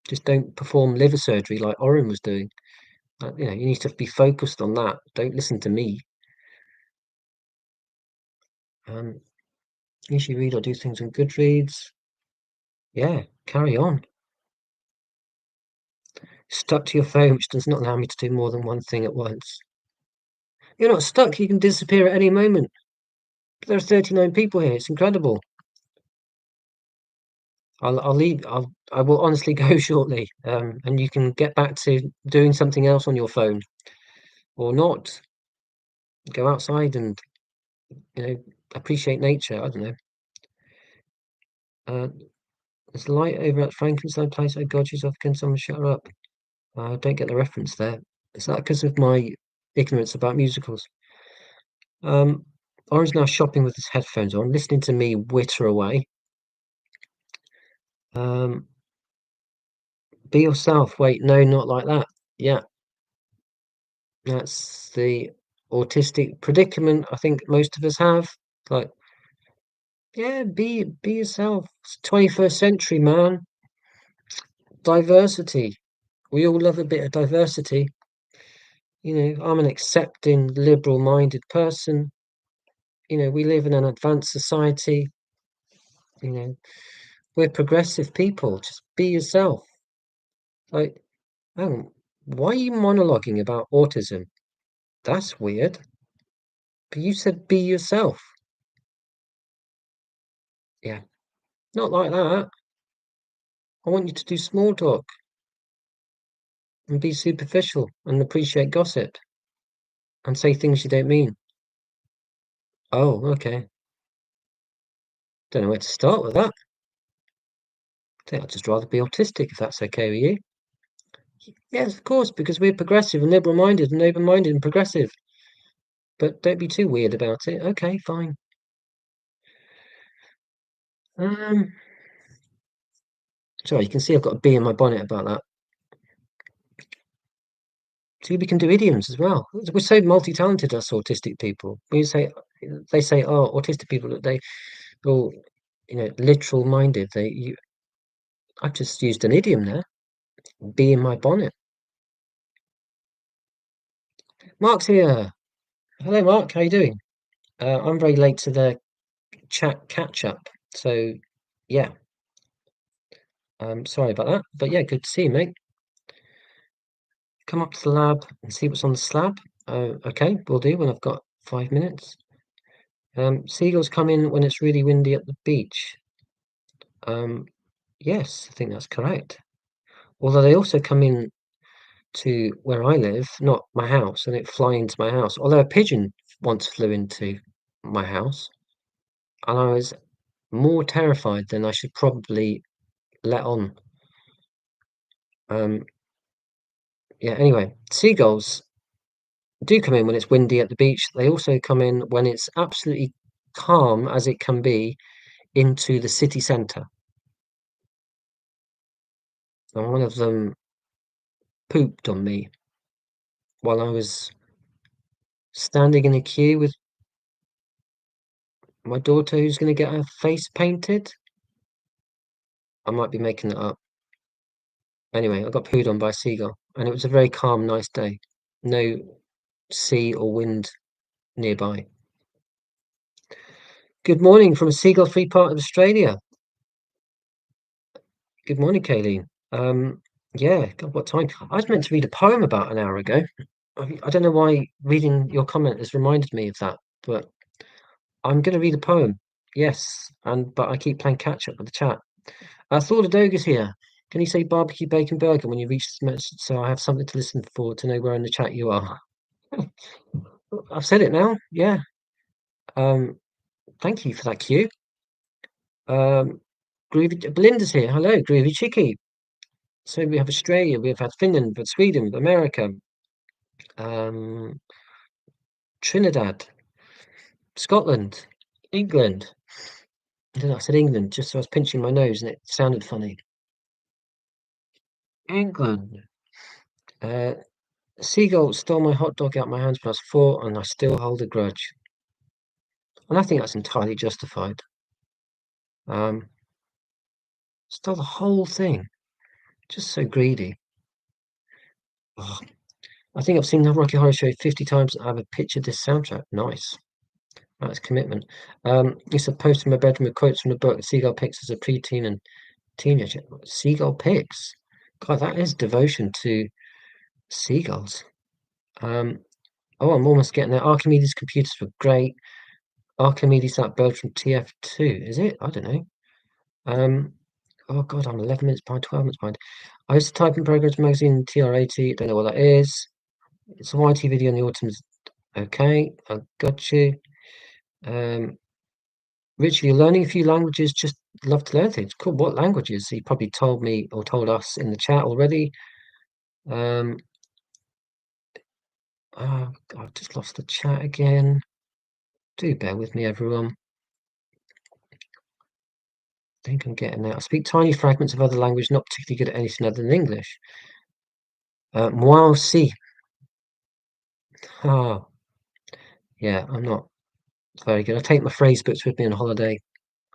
Just don't perform liver surgery like Oren was doing. You need to be focused on that. Don't listen to me. Um, usually read or do things on Goodreads. Yeah, carry on. Stuck to your phone, which does not allow me to do more than one thing at once. You're not stuck. You can disappear at any moment. There are 39 people here. It's incredible. I'll leave. I will honestly go shortly. And you can get back to doing something else on your phone or not. Go outside and you know appreciate nature. I don't know. Uh, there's light over at Frankenstein Place. Oh God, yourself. Can someone shut her up? I don't get the reference there. Is that because of my ignorance about musicals? Orange now shopping with his headphones on, listening to me witter away. Um, be yourself. Wait, no, not like that. Yeah, that's the autistic predicament I think most of us have. Like, yeah, be yourself. It's 21st century, man. Diversity. We all love a bit of diversity. I'm an accepting, liberal-minded person. We live in an advanced society. You know, we're progressive people. Just be yourself. Like, oh, why are you monologuing about autism? That's weird. But you said be yourself. Yeah, not like that. I want you to do small talk and be superficial and appreciate gossip and say things you don't mean. Oh, okay. Don't know where to start with that. I think I'd just rather be autistic if that's okay with you. Yes, of course, because we're progressive and liberal-minded and open-minded and progressive. But don't be too weird about it. Okay, fine. Um, sorry, you can see I've got a bee in my bonnet about that. See, we can do idioms as well. We're so multi-talented, us autistic people. They say, oh, autistic people, they all, literal-minded. I've just used an idiom there. Bee in my bonnet. Mark's here. Hello, Mark. How you doing? I'm very late to the chat catch-up, so yeah. Sorry about that, but yeah, good to see you, mate. Come up to the lab and see what's on the slab. Okay, will do when I've got 5 minutes. Seagulls come in when it's really windy at the beach. Yes, I think that's correct. Although they also come in to where I live, not my house, and it fly into my house. Although a pigeon once flew into my house, and I was more terrified than I should probably let on. Um, yeah, anyway, seagulls do come in when it's windy at the beach. They also come in when it's absolutely calm as it can be into the city centre. And one of them pooped on me while I was standing in a queue with my daughter who's going to get her face painted. I might be making it up. Anyway, I got pooed on by a seagull, and it was a very calm, nice day. No sea or wind nearby. Good morning from a seagull-free part of Australia. Good morning, Kayleen. Yeah, God, what time? I was meant to read a poem about an hour ago. I don't know why reading your comment has reminded me of that, but I'm going to read a poem. Yes, but I keep playing catch up with the chat. Thor Dog is here. Can you say barbecue bacon burger when you reach this message so I have something to listen for to know where in the chat you are? I've said it now. Yeah. Um, Thank you for that cue. Groovy Belinda's here. Hello, Groovy Chicky. So we have Australia, we have had Finland, but Sweden, America, um, Trinidad, Scotland, England. I don't know, I said England just so I was pinching my nose and it sounded funny. England. Uh, Seagull stole my hot dog out my hands when I was 4, and I still hold a grudge. And I think that's entirely justified. Um, Stole the whole thing. Just so greedy. Oh, I think I've seen the Rocky Horror Show 50 times and I have a picture of this soundtrack. Nice. That's commitment. It's a post in my bedroom with quotes from the book Seagull Picks as a preteen and teenager. Seagull Picks. God, that is devotion to seagulls. Um, oh, I'm almost getting there. Archimedes computers were great. Archimedes, that bird from TF2, is it? I don't know. Um, oh God, I'm 11 minutes behind, 12 minutes behind. I used to type in programs magazine TR80. Don't know what that is. It's a YT video in the autumn. Okay, I got you. Richard, you're learning a few languages. Just love to learn things. Cool. What languages? He probably told me or told us in the chat already. Um, oh, I've just lost the chat again. Do bear with me, everyone. I think I'm getting there. I speak tiny fragments of other language, not particularly good at anything other than English. Moi aussi. Ah, yeah, I'm not very good. I take my phrase books with me on holiday.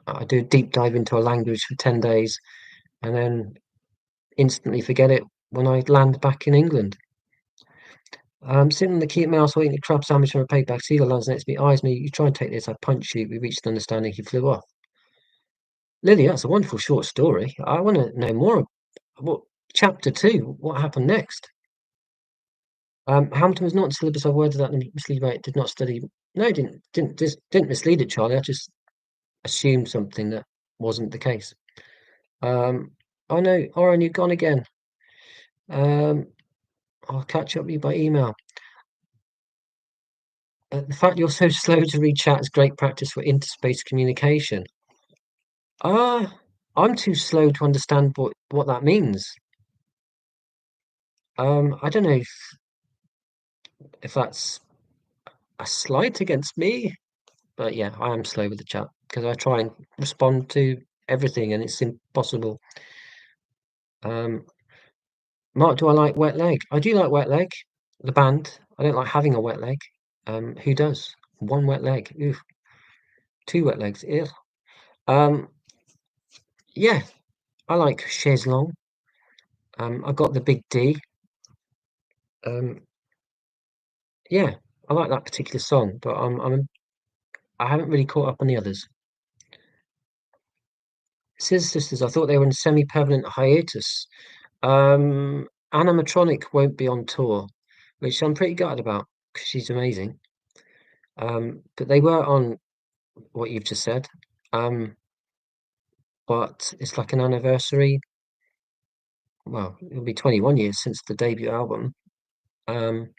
I do a deep dive into a language for 10 days and then instantly forget it when I land back in England. Sitting on the cute mouse eating a crab sandwich from a payback. Seagull lands next to me, eyes me. You try and take this, I punch you. We reached an understanding. He flew off. Lily, that's a wonderful short story. I want to know more. What chapter 2? What happened next? Hamilton was not in syllabus. I worded that and mislead right. Did not study. No, didn't mislead it, Charlie. I just assumed something that wasn't the case. Oh no, Oren, you've gone again. Um, I'll catch up with you by email. The fact you're so slow to read chat is great practice for interspace communication. I'm too slow to understand what that means. I don't know if that's a slight against me, but yeah, I am slow with the chat because I try and respond to everything and it's impossible. Um, Mark, do I like wet leg? I do like wet leg, the band. I don't like having a wet leg. Who does? One wet leg. Oof. Two wet legs. Ew. Um, yeah, I like chaise longue. I got the big D. Um, yeah, I like that particular song, but I haven't really caught up on the others. Scissor Sisters, I thought they were in semi-permanent hiatus. Animatronic won't be on tour, which I'm pretty gutted about because she's amazing. But they were on what you've just said. But it's like an anniversary. Well, it'll be 21 years since the debut album. Um,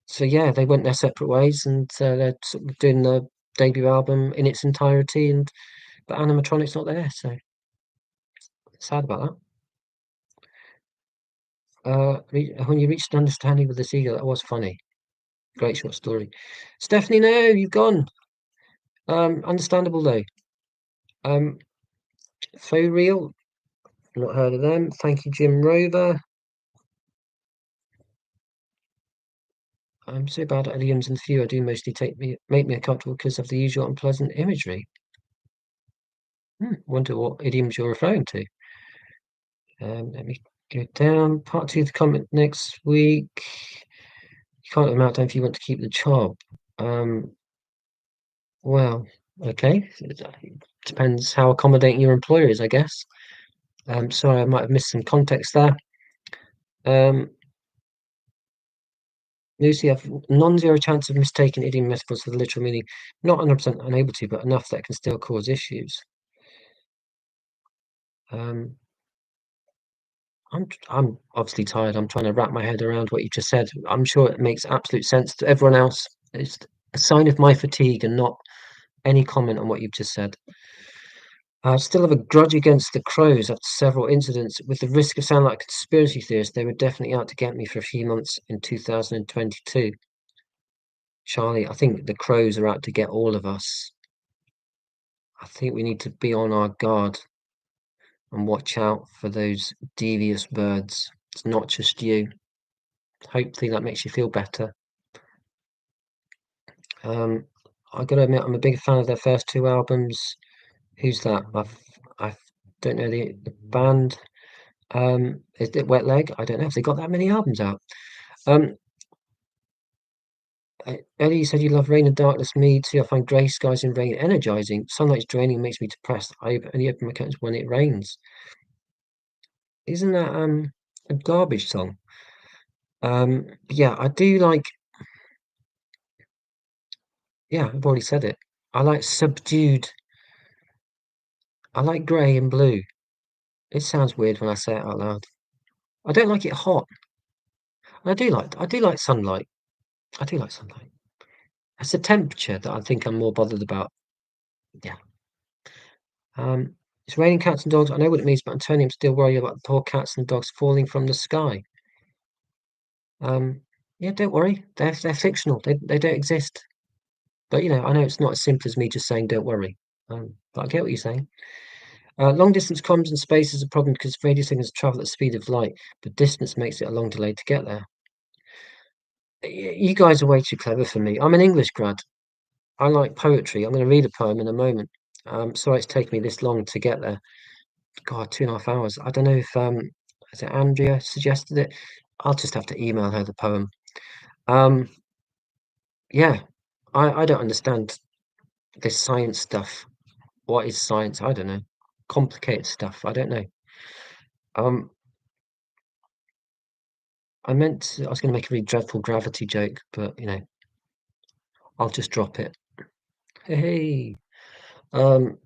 so yeah, they went their separate ways, and they're sort of doing the debut album in its entirety, and but animatronic's not there, so sad about that. When you reached an understanding with the seagull, that was funny. Great short story. Stephanie, no, you've gone. Understandable though. Um, Faux Real, not heard of them. Thank you, Jim Rover. I'm so bad at idioms and few I do mostly make me uncomfortable because of the usual unpleasant imagery. Wonder what idioms you're referring to. Let me go down. Part two of the comment next week. You can't amount down if you want to keep the job. Um, well, okay. Depends how accommodating your employer is, I guess. Sorry, I might have missed some context there. Um, Lucy, I've non-zero chance of mistaking idiom metaphors for the literal meaning. Not 100% unable to, but enough that can still cause issues. Um, I'm obviously tired. I'm trying to wrap my head around what you just said. I'm sure it makes absolute sense to everyone else. It's a sign of my fatigue and not any comment on what you've just said. I still have a grudge against the Crows after several incidents. With the risk of sounding like a conspiracy theorist, they were definitely out to get me for a few months in 2022. Charlie, I think the Crows are out to get all of us. I think we need to be on our guard and watch out for those devious birds. It's not just you. Hopefully that makes you feel better. Um, I gotta admit, I'm a big fan of their first two albums. Who's that? I don't know the band. Is it Wet Leg? I don't know if they got that many albums out. Um, Eddie, you said you love Rain and Darkness. Me too. I find grey skies and rain energizing. Sunlight's draining and makes me depressed. Only open my curtains when it rains. Isn't that a garbage song? Yeah, I do like. Yeah, I've already said it. I like subdued. I like grey and blue. It sounds weird when I say it out loud. I don't like it hot. I do like sunlight. I do like sunlight. It's the temperature that I think I'm more bothered about. Yeah. It's raining cats and dogs. I know what it means, but Antonio, I'm still worried about the poor cats and dogs falling from the sky. Um, yeah, don't worry. They're fictional. They don't exist. But I know it's not as simple as me just saying don't worry. But I get what you're saying. Long distance comms and space is a problem because radio signals travel at the speed of light, but distance makes it a long delay to get there. You guys are way too clever for me. I'm an English grad. I like poetry. I'm going to read a poem in a moment. Sorry it's taken me this long to get there. God, 2.5 hours. I don't know if is it Andrea suggested it. I'll just have to email her the poem. Um, yeah, I don't understand this science stuff. What is science? I don't know. Complicated stuff. I don't know. Um, I was going to make a really dreadful gravity joke, but I'll just drop it. Hey, um,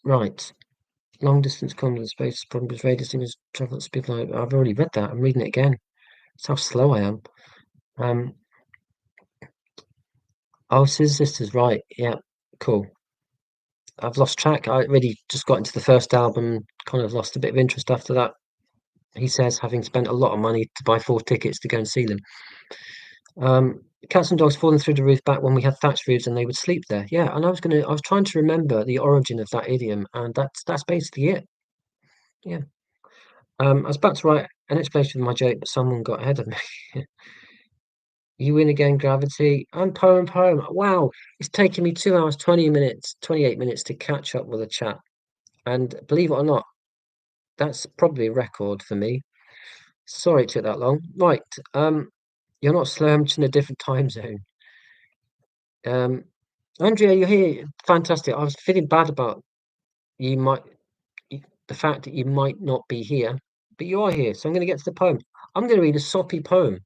right. Long distance comms and space problem with radio signals travel at speed of light. I've already read that. I'm reading it again. That's how slow I am. Um, oh, Scissor Sisters, right. Yeah, cool. I've lost track. I really just got into the first album, kind of lost a bit of interest after that. He says, having spent a lot of money to buy 4 tickets to go and see them. Cats and dogs falling through the roof back when we had thatched roofs and they would sleep there. Yeah, and I was trying to remember the origin of that idiom, and that's basically it. Yeah. I was about to write an explanation of my joke, but someone got ahead of me. You win again, Gravity. And poem. Wow, it's taken me 2 hours, 20 minutes, 28 minutes to catch up with a chat. And believe it or not, that's probably a record for me. Sorry it took that long. Right, you're not slow, I'm just in a different time zone. Um, Andrea, you're here. Fantastic. I was feeling bad about you might the fact that you might not be here, but you are here. So I'm going to get to the poem. I'm going to read a soppy poem,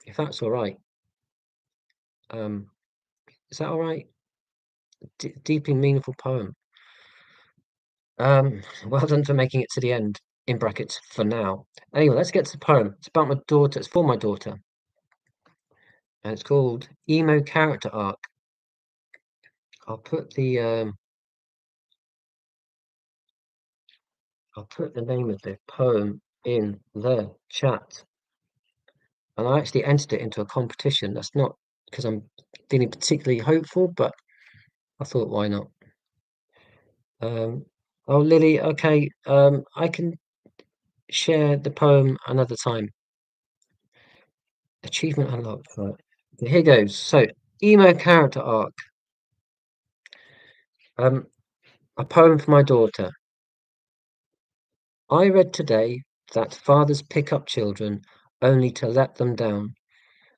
if that's all right. Um, is that all right? Deeply meaningful poem. Well done for making it to the end, in brackets, for now. Anyway, let's get to the poem. It's about my daughter. It's for my daughter. And it's called Emo Character Arc. I'll put the name of the poem in the chat. And I actually entered it into a competition. That's not because I'm feeling particularly hopeful, but I thought, why not? Oh, Lily, okay. I can share the poem another time. Achievement unlocked. Right. Here goes. So, emo character arc. Um, A poem for my daughter. I read today that fathers pick up children only to let them down,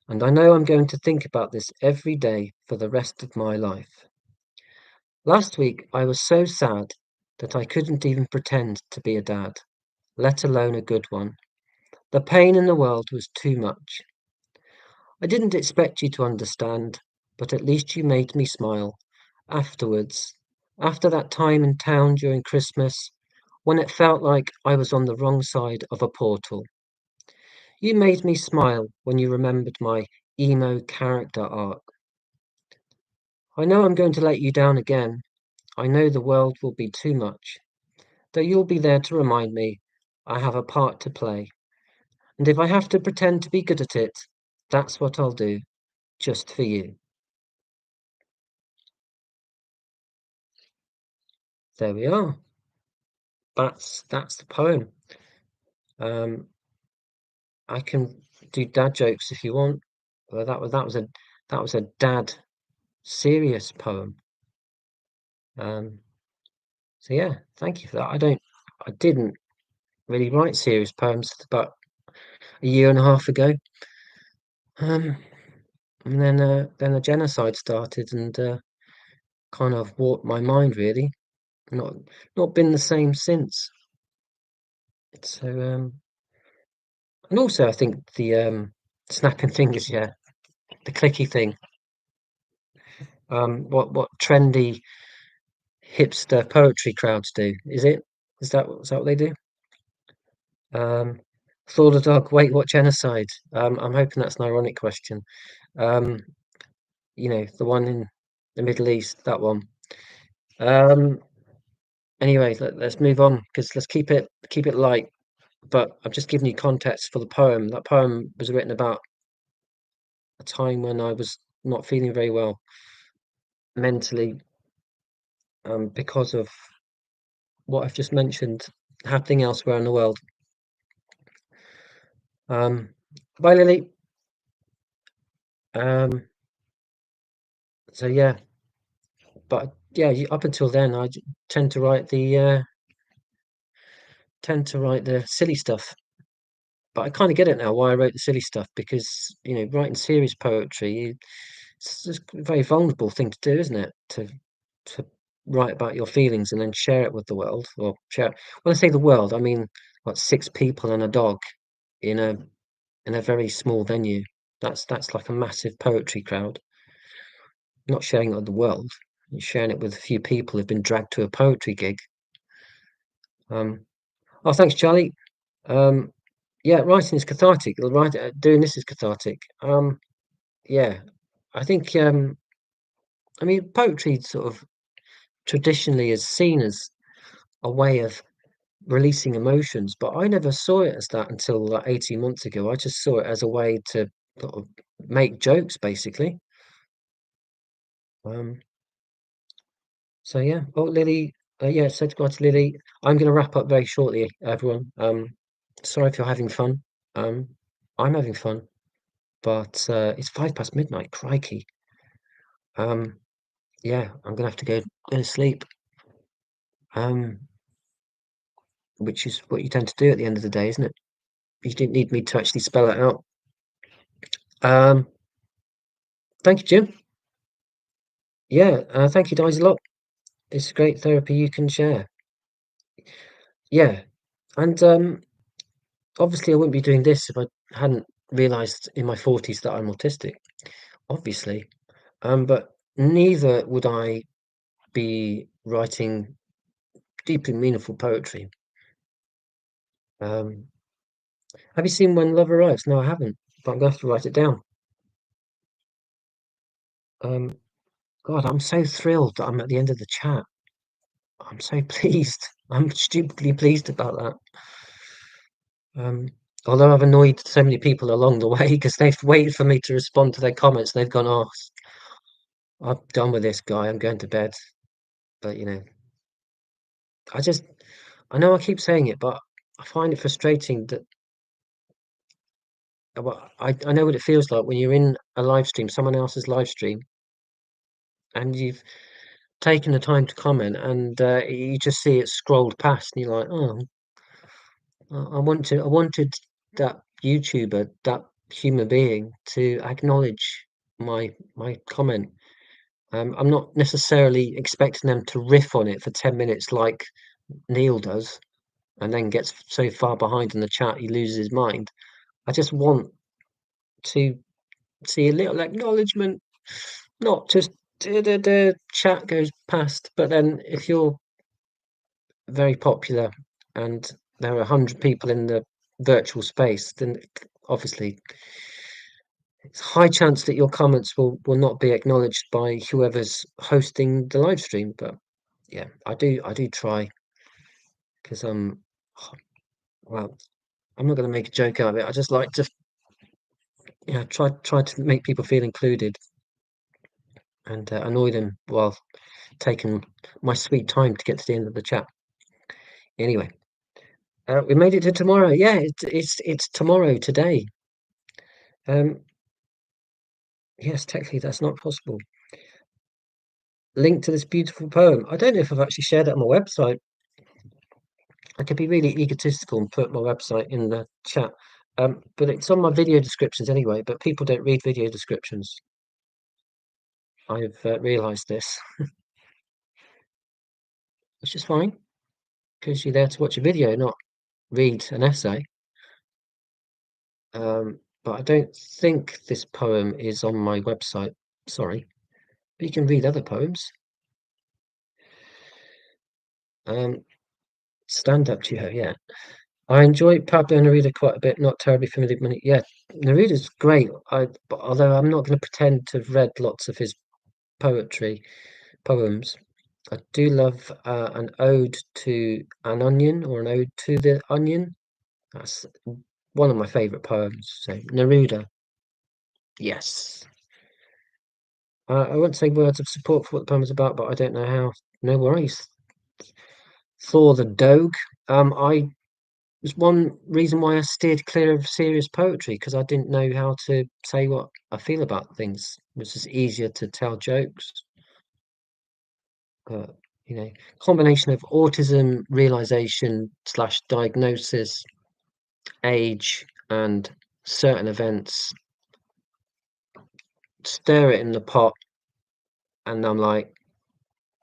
and I know I'm going to think about this every day for the rest of my life. Last week I was so sad that I couldn't even pretend to be a dad, let alone a good one. The pain in the world was too much. I didn't expect you to understand, but at least you made me smile. Afterwards, after that time in town during Christmas, when it felt like I was on the wrong side of a portal, you made me smile when you remembered my emo character arc. I know I'm going to let you down again. I know the world will be too much, though you'll be there to remind me I have a part to play. And if I have to pretend to be good at it, that's what I'll do, just for you. There we are. That's the poem. Um, I can do dad jokes if you want. Well, that was a dad serious poem. Um, so yeah, thank you for that. I didn't really write serious poems about a year and a half ago. Um, and then the genocide started and kind of warped my mind really. Not not been the same since. So and also I think the snapping fingers, yeah, the clicky thing. What trendy hipster poetry crowds do, is it? Is that what they do? Um, Thor the dog. Wait, what genocide? I'm hoping that's an ironic question. Um, the one in the Middle East, that one. Um, anyway, let's move on because let's keep it light. But I've just given you context for the poem. That poem was written about a time when I was not feeling very well mentally, because of what I've just mentioned happening elsewhere in the world. Um, Bye, Lily. Um, so yeah, but yeah, up until then, tend to write the silly stuff. But I kind of get it now why I wrote the silly stuff because writing serious poetry, it's just a very vulnerable thing to do, isn't it? To write about your feelings and then share it with the world, or share. When I say the world, I mean what, six people and a dog in a very small venue. That's like a massive poetry crowd. Not sharing it with the world, you're sharing it with a few people who've been dragged to a poetry gig. Um, oh, thanks, Charlie. Um, yeah, writing is cathartic. Doing this is cathartic. Yeah, I think. I mean, poetry sort of traditionally is seen as a way of releasing emotions, but I never saw it as that until like 18 months ago. I just saw it as a way to sort of make jokes, basically. Um, so yeah. Oh, Lily. Yeah, said goodbye to Lily. I'm going to wrap up very shortly, everyone. Sorry if you're having fun. Um, I'm having fun, but it's 5 past midnight. Crikey. Um, yeah, I'm gonna have to go to sleep. Um, which is what you tend to do at the end of the day, isn't it? You didn't need me to actually spell it out. Um, Thank you, Jim. Yeah, thank you guys a lot. It's great therapy you can share. Yeah, and obviously I wouldn't be doing this if I hadn't realised in my 40s that I'm autistic. Obviously, but neither would I be writing deeply meaningful poetry. Um, have you seen When Love Arrives? No, I haven't, but I'm going to have to write it down. Um, God, I'm so thrilled that I'm at the end of the chat. I'm so pleased. I'm stupidly pleased about that. Um, Although I've annoyed so many people along the way because they've waited for me to respond to their comments. They've gone, "Oh, I'm done with this guy. I'm going to bed." But I just, I know I keep saying it, but I find it frustrating that well, I know what it feels like when you're in a live stream, someone else's live stream, and taken the time to comment, and you just see it scrolled past, and you're like, oh, I wanted that YouTuber, that human being, to acknowledge my comment. I'm not necessarily expecting them to riff on it for 10 minutes like Neil does, and then gets so far behind in the chat he loses his mind. I just want to see a little acknowledgement, not just the chat goes past. But then if you're very popular and there are 100 people in the virtual space, then obviously it's high chance that your comments will not be acknowledged by whoever's hosting the live stream. But yeah, I do try because well, I'm not going to make a joke out of it. I just like to, yeah, try to make people feel included and annoy them while taking my sweet time to get to the end of the chat. Anyway, we made it to tomorrow. Yeah, it's tomorrow today. Um, yes, technically that's not possible. Link to this beautiful poem. I don't know if I've actually shared it on my website. I could be really egotistical and put my website in the chat. But it's on my video descriptions anyway. But people don't read video descriptions. I've realised this, which is fine because you're there to watch a video, not read an essay. But I don't think this poem is on my website. Sorry, but you can read other poems. Um, Stand Up to Her, yeah. I enjoy Pablo Neruda quite a bit, not terribly familiar with yeah, Neruda's great. But although I'm not going to pretend to have read lots of his poems, I do love an ode to an onion or an ode to the onion. That's one of my favourite poems. So Neruda, yes. I won't say words of support for what the poem is about, but I don't know how. No worries. Thor the Doge. I was one reason why I steered clear of serious poetry because I didn't know how to say what I feel about things. It was just easier to tell jokes. But combination of autism, realization slash diagnosis, age, and certain events, stir it in the pot, and I'm like,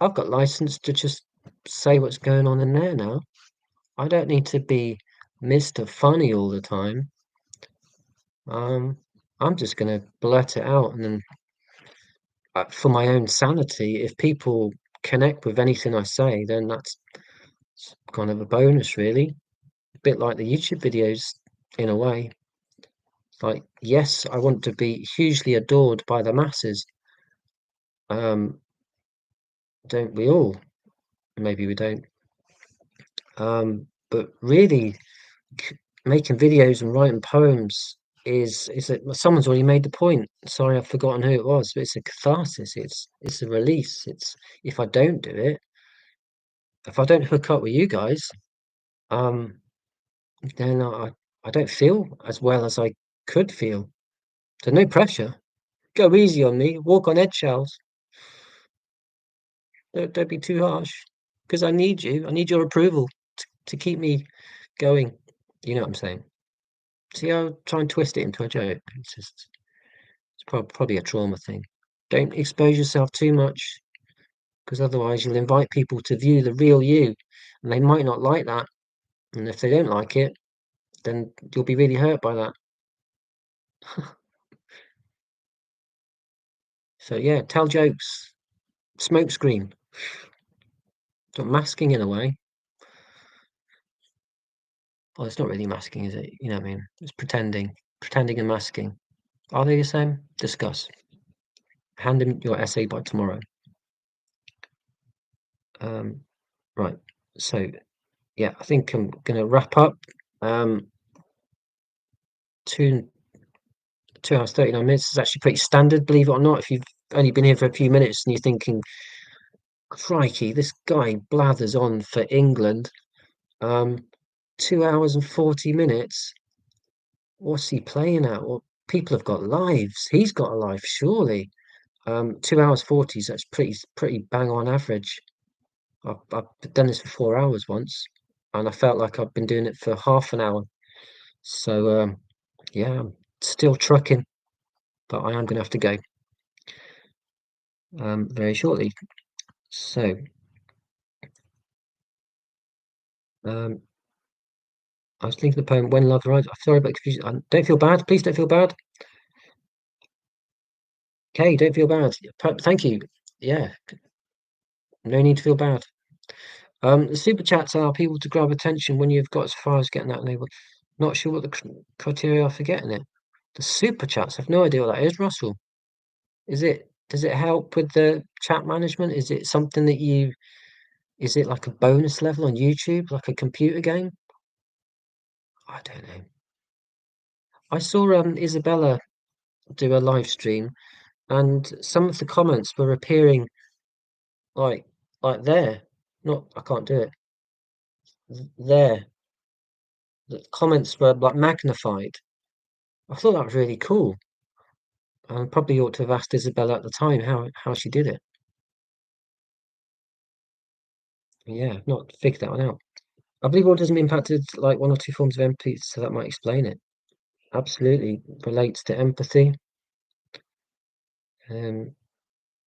I've got license to just say what's going on in there now. I don't need to be Mr. Funny all the time. I'm just gonna blurt it out, and then for my own sanity, if people connect with anything I say, then that's kind of a bonus, really. A bit like the YouTube videos, in a way. Like, yes, I want to be hugely adored by the masses. Um, don't we all? Maybe we don't. But really, making videos and writing poems is that someone's already made the point. Sorry, I've forgotten who it was, but it's a catharsis. It's a release. It's if I don't do it, if I don't hook up with you guys, um, then I don't feel as well as I could feel. So no pressure. Go easy on me. Walk on eggshells. Don't be too harsh, because I need you. I need your approval to keep me going. You know what I'm saying? See, I'll try and twist it into a joke. It's probably a trauma thing. Don't expose yourself too much, because otherwise you'll invite people to view the real you, and they might not like that. And if they don't like it, then you'll be really hurt by that. So yeah, tell jokes, smoke screen, not masking in a way. Well, it's not really masking, is it? You know what I mean? It's pretending and masking. Are they the same? Discuss. Hand in your essay by tomorrow. Right. So yeah, I think I'm gonna wrap up. Um, two 2 hours 39 minutes is actually pretty standard, believe it or not. If you've only been here for a few minutes and you're thinking, crikey, this guy blathers on for England. 2 hours and 40 minutes. What's he playing at? Well, people have got lives. He's got a life, surely. 2 hours 40 is that's pretty bang on average. I've done this for 4 hours once, and I felt like I've been doing it for half an hour. So, yeah, I'm still trucking, but I am gonna have to go, very shortly. So, um, I was thinking the poem "When Love Arrives." I'm sorry about confusion. Don't feel bad. Please don't feel bad. Okay, don't feel bad. Thank you. Yeah, no need to feel bad. The super chats are people to grab attention when you've got as far as getting that label. Not sure what the criteria are for getting it. The super chats, I've no idea what that is, Russell. Does it help with the chat management? Is it something that is it like a bonus level on YouTube, like a computer game? I don't know. I saw Isabella do a live stream, and some of the comments were appearing like there. Not I can't do it. There. The comments were like magnified. I thought that was really cool. And probably ought to have asked Isabella at the time how she did it. Yeah, not figured that one out. I believe autism impacted like one or two forms of empathy, so that might explain it. Absolutely relates to empathy. Um,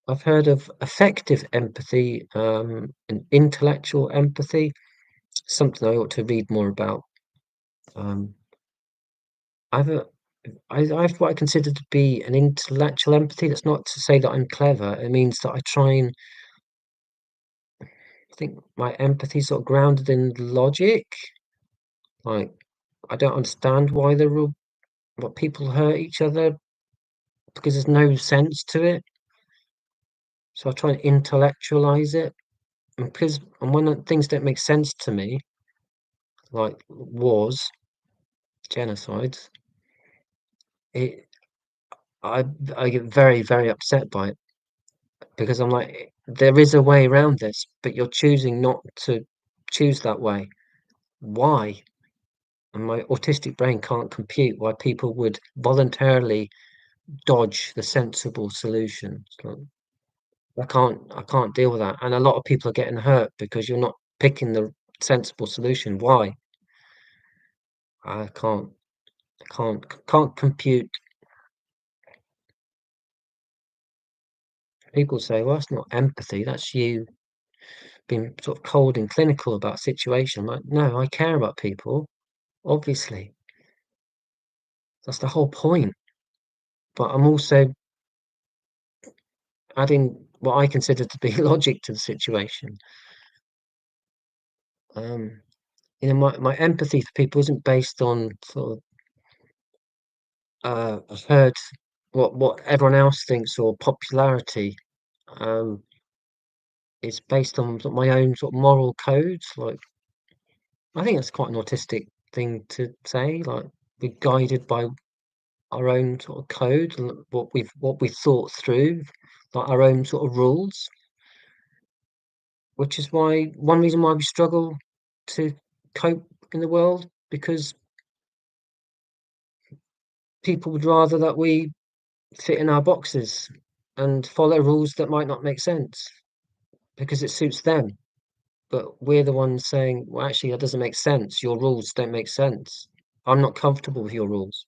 I've heard of affective empathy, and intellectual empathy, something I ought to read more about. Um, I've a, I've what I consider to be an intellectual empathy. That's not to say that I'm clever. It means that I try and I think my empathy is sort of grounded in logic. Like I don't understand why what people hurt each other because there's no sense to it. So I try and intellectualize it. And when things don't make sense to me, like wars, genocides, it I I get very, very upset by it because I'm like, there is a way around this, but you're choosing not to choose that way. Why? And my autistic brain can't compute why people would voluntarily dodge the sensible solution. It's like, I can't deal with that. And a lot of people are getting hurt because you're not picking the sensible solution. Why? I can't compute. People say, well, that's not empathy. That's you being sort of cold and clinical about a situation. I'm like, no, I care about people. Obviously, that's the whole point. But I'm also adding what I consider to be logic to the situation. Um, my empathy for people isn't based on sort of I've heard what everyone else thinks or popularity. Um, it's based on sort of my own sort of moral codes. Like I think that's quite an autistic thing to say. Like we're guided by our own sort of code, and what we thought through, like our own sort of rules. Which is why one reason why we struggle to cope in the world because people would rather that we fit in our boxes and follow rules that might not make sense because it suits them. But we're the ones saying, well, actually, that doesn't make sense. Your rules don't make sense. I'm not comfortable with your rules.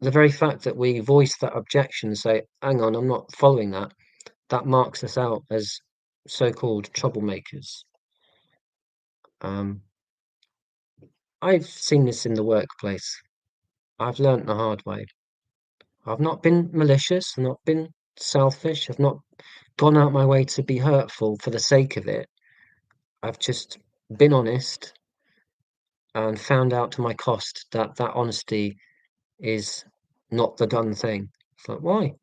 The very fact that we voice that objection and say, hang on, I'm not following that, that marks us out as so-called troublemakers. Um, I've seen this in the workplace. I've learnt the hard way. I've not been malicious, I've not been selfish, I've not gone out my way to be hurtful for the sake of it. I've just been honest and found out to my cost that that honesty is not the done thing. It's like, why?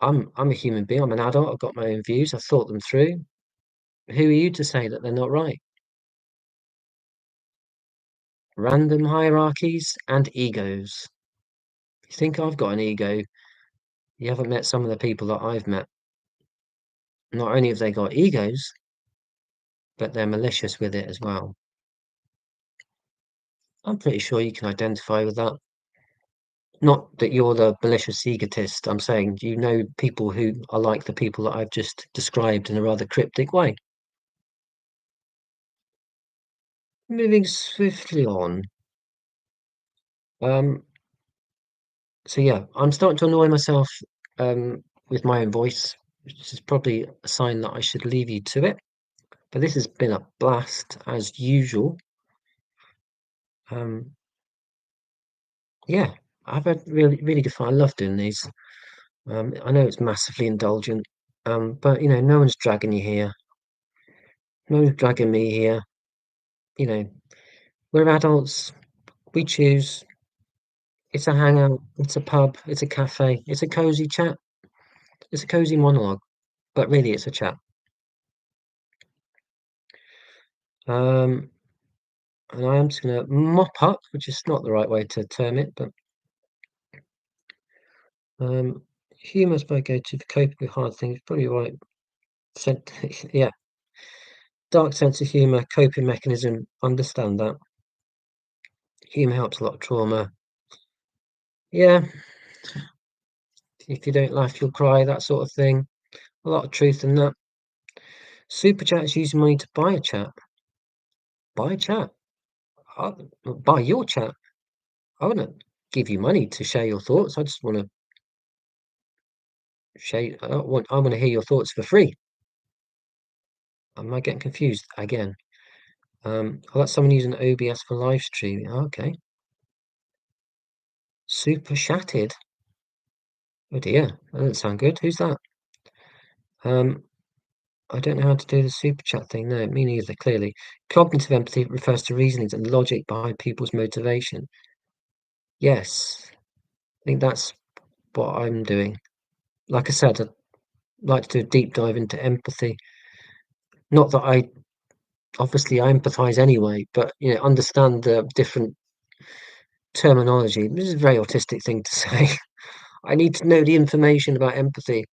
I'm a human being, I'm an adult, I've got my own views, I've thought them through. Who are you to say that they're not right? Random hierarchies and egos. If you think I've got an ego, you haven't met some of the people that I've met. Not only have they got egos, but they're malicious with it as well. I'm pretty sure you can identify with that. Not that you're the malicious egotist. I'm saying, do you know people who are like the people that I've just described in a rather cryptic way? Moving swiftly on. Um, so yeah, I'm starting to annoy myself with my own voice, which is probably a sign that I should leave you to it. But this has been a blast as usual. Um, yeah, I've had really good fun. I love doing these. I know it's massively indulgent, but you know, no one's dragging you here. No one's dragging me here. You know, we're adults. We choose. It's a hangout. It's a pub. It's a cafe. It's a cozy chat. It's a cozy monologue, but really, it's a chat. Um, and I am just going to mop up, which is not the right way to term it, but humour's my go-to for coping with hard things. Probably right. Yeah, dark sense of humour, coping mechanism. Understand that. Humour helps a lot of trauma. Yeah, if you don't laugh, you'll cry. That sort of thing. A lot of truth in that. Super chats using money to buy a chat. Buy a chat. Buy your chat. I wouldn't give you money to share your thoughts. I just want to share. I want to hear your thoughts for free. Am I getting confused again? Oh, that's someone using OBS for live streaming. Okay. Super chatted. Oh dear, that doesn't sound good. Who's that? Um, I don't know how to do the super chat thing. No, me neither, clearly. Cognitive empathy refers to reasonings and logic behind people's motivation. Yes, I think that's what I'm doing. Like I said, I'd like to do a deep dive into empathy. Not that I obviously I empathize anyway, but you know, understand the different terminology. This is a very autistic thing to say. I need to know the information about empathy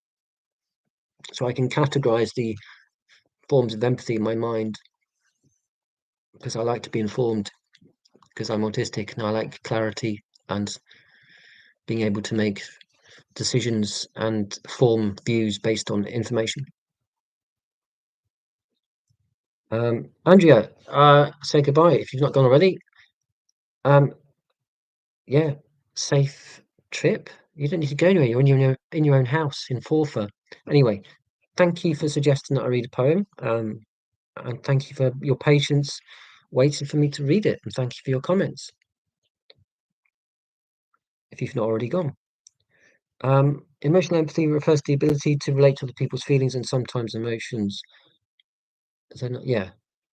so I can categorize the forms of empathy in my mind because I like to be informed because I'm autistic and I like clarity and being able to make decisions and form views based on information. Andrea, say goodbye if you've not gone already. Um, yeah, safe trip. You don't need to go anywhere. You're in your own house in Forfa. Anyway, thank you for suggesting that I read a poem. And thank you for your patience waiting for me to read it. And thank you for your comments, if you've not already gone. Emotional empathy refers to the ability to relate to other people's feelings and sometimes emotions. So, yeah.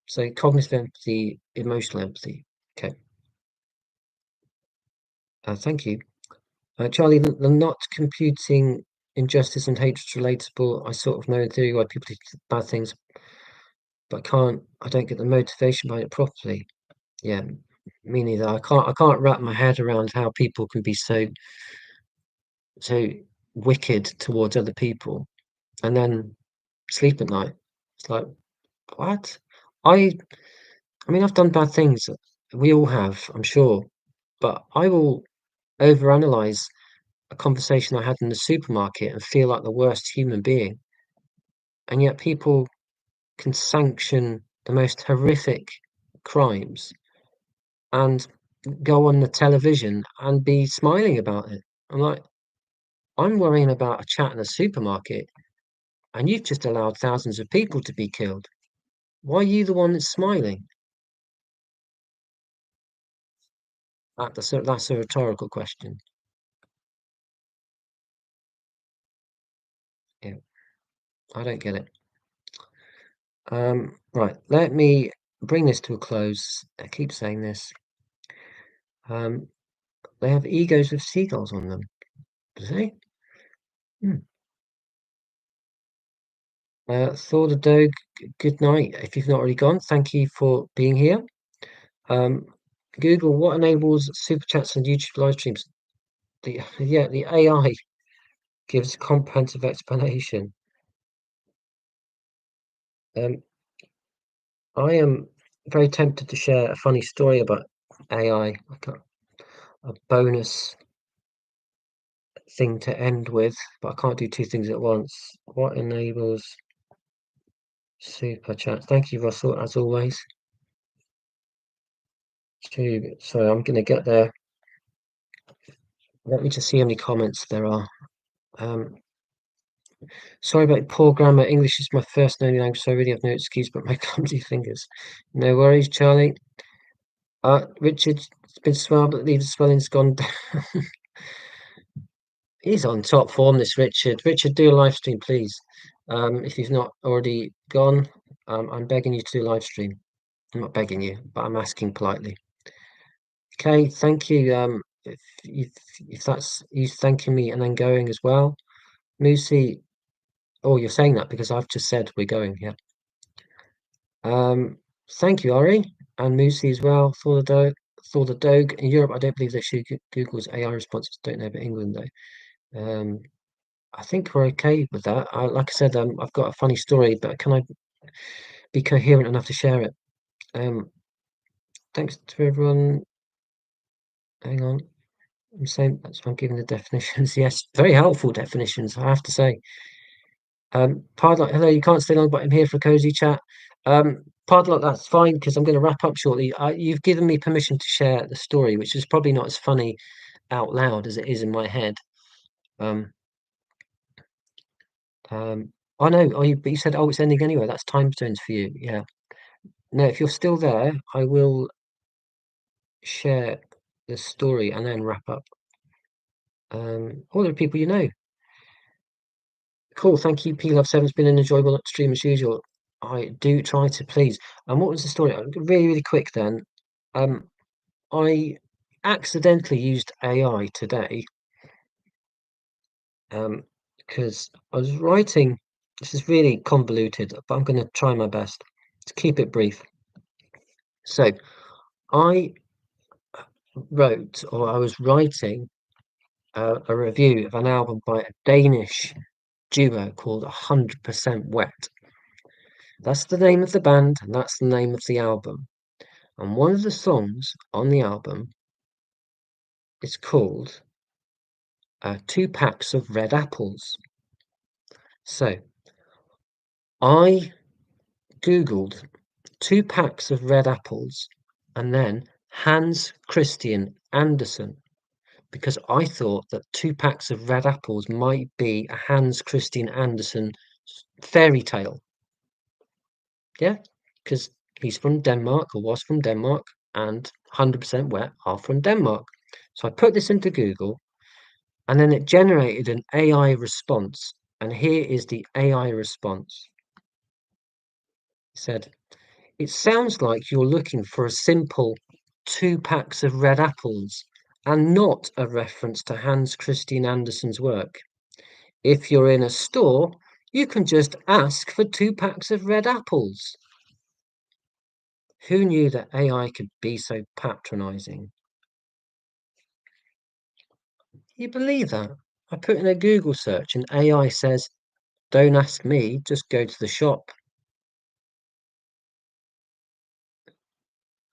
So cognitive empathy, emotional empathy. Okay. Thank you. Charlie, the not computing injustice and hatred relatable. I sort of know in theory why people do bad things, but I don't get the motivation behind it properly. Yeah, me neither. I can't wrap my head around how people can be so wicked towards other people and then sleep at night. It's like, what? I I mean, I've done bad things. We all have, I'm sure, but I will overanalyze a conversation I had in the supermarket and feel like the worst human being. And yet people can sanction the most horrific crimes and go on the television and be smiling about it. I'm like, I'm worrying about a chat in a supermarket and you've just allowed thousands of people to be killed. Why are you the one that's smiling? That's a rhetorical question. Yeah, I don't get it. Right, let me bring this to a close. I keep saying this. Um, they have egos with seagulls on them. Do they? Hmm. Thor the Dog, good night. If you've not already gone, thank you for being here. Um, Google what enables super chats and YouTube live streams. The AI gives comprehensive explanation. Um, I am very tempted to share a funny story about AI, like a bonus thing to end with, but I can't do two things at once. What enables super chat? Thank you, Russell, as always. So I'm gonna get there. Let me just see how many comments there are. Um, Sorry about poor grammar. English is my first known language, so I really have no excuse but my clumsy fingers. No worries, Charlie. Richard's been swelled, but the swelling's gone down. He's on top form, this Richard. Richard, do a live stream, please. If you've not already gone, I'm begging you to do a live stream. I'm not begging you, but I'm asking politely. Okay, thank you. If that's you thanking me and then going as well. Moosey, oh, you're saying that because I've just said we're going, yeah. Thank you, Ari, and Moosey as well. Thor the Dog. In Europe, I don't believe they should Google's AI responses. Don't know about England though. I think we're okay with that. Like I said, I've got a funny story, but can I be coherent enough to share it? Thanks to everyone. Hang on. I'm saying that's why I'm giving the definitions. Yes, very helpful definitions, I have to say. Pardon, hello, you can't stay long, but I'm here for a cozy chat. Pardon, that's fine because I'm going to wrap up shortly. You've given me permission to share the story, which is probably not as funny out loud as it is in my head. Um, I know. But you said, oh, it's ending anyway. That's time zones for you. Yeah. No, if you're still there, I will share the story and then wrap up. All the people you know. Cool. Thank you, P Love 7. It's been an enjoyable stream as usual. I do try to please. And what was the story? Really, really quick then. Um, I accidentally used AI today because I was writing. This is really convoluted, but I'm going to try my best to keep it brief. So I I was writing a review of an album by a Danish duo called 100% Wet. That's the name of the band, and that's the name of the album. And one of the songs on the album is called Two Packs of Red Apples. So I Googled two packs of red apples and then Hans Christian Andersen because I thought that two packs of red apples might be a Hans Christian Andersen fairy tale. Yeah, because he's from Denmark or was from Denmark and 100% Wet are from Denmark. So I put this into Google and then it generated an AI response. And here is the AI response. It said, it sounds like you're looking for a simple two packs of red apples and not a reference to Hans Christian Andersen's work. If you're in a store, you can just ask for two packs of red apples. Who knew that AI could be so patronizing? You believe that? I put in a Google search and AI says, don't ask me, just go to the shop.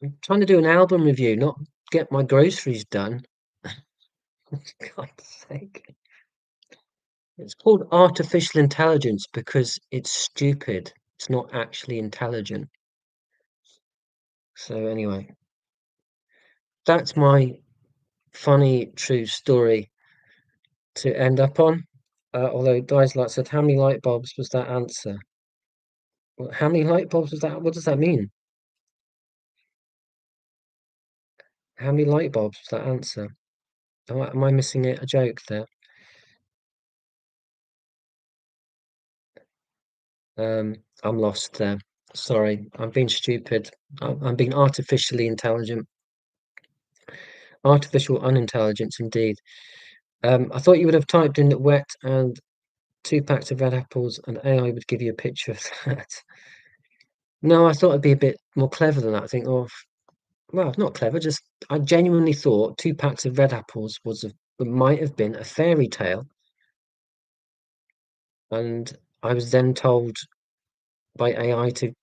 I'm trying to do an album review, not get my groceries done. For God's sake. It's called artificial intelligence because it's stupid. It's not actually intelligent. So anyway, that's my funny true story to end up on. Although guys like said, how many light bulbs was that answer? Well, how many light bulbs was that? What does that mean? How many light bulbs was that answer? Am I missing a joke there? I'm lost there. Sorry, I'm being stupid. I'm being artificially intelligent. Artificial unintelligence indeed. I thought you would have typed in wet and two packs of red apples and AI would give you a picture of that. No, I thought it'd be a bit more clever than that. I think, oh, well, not clever, just I genuinely thought two packs of red apples might have been a fairy tale. And I was then told by AI to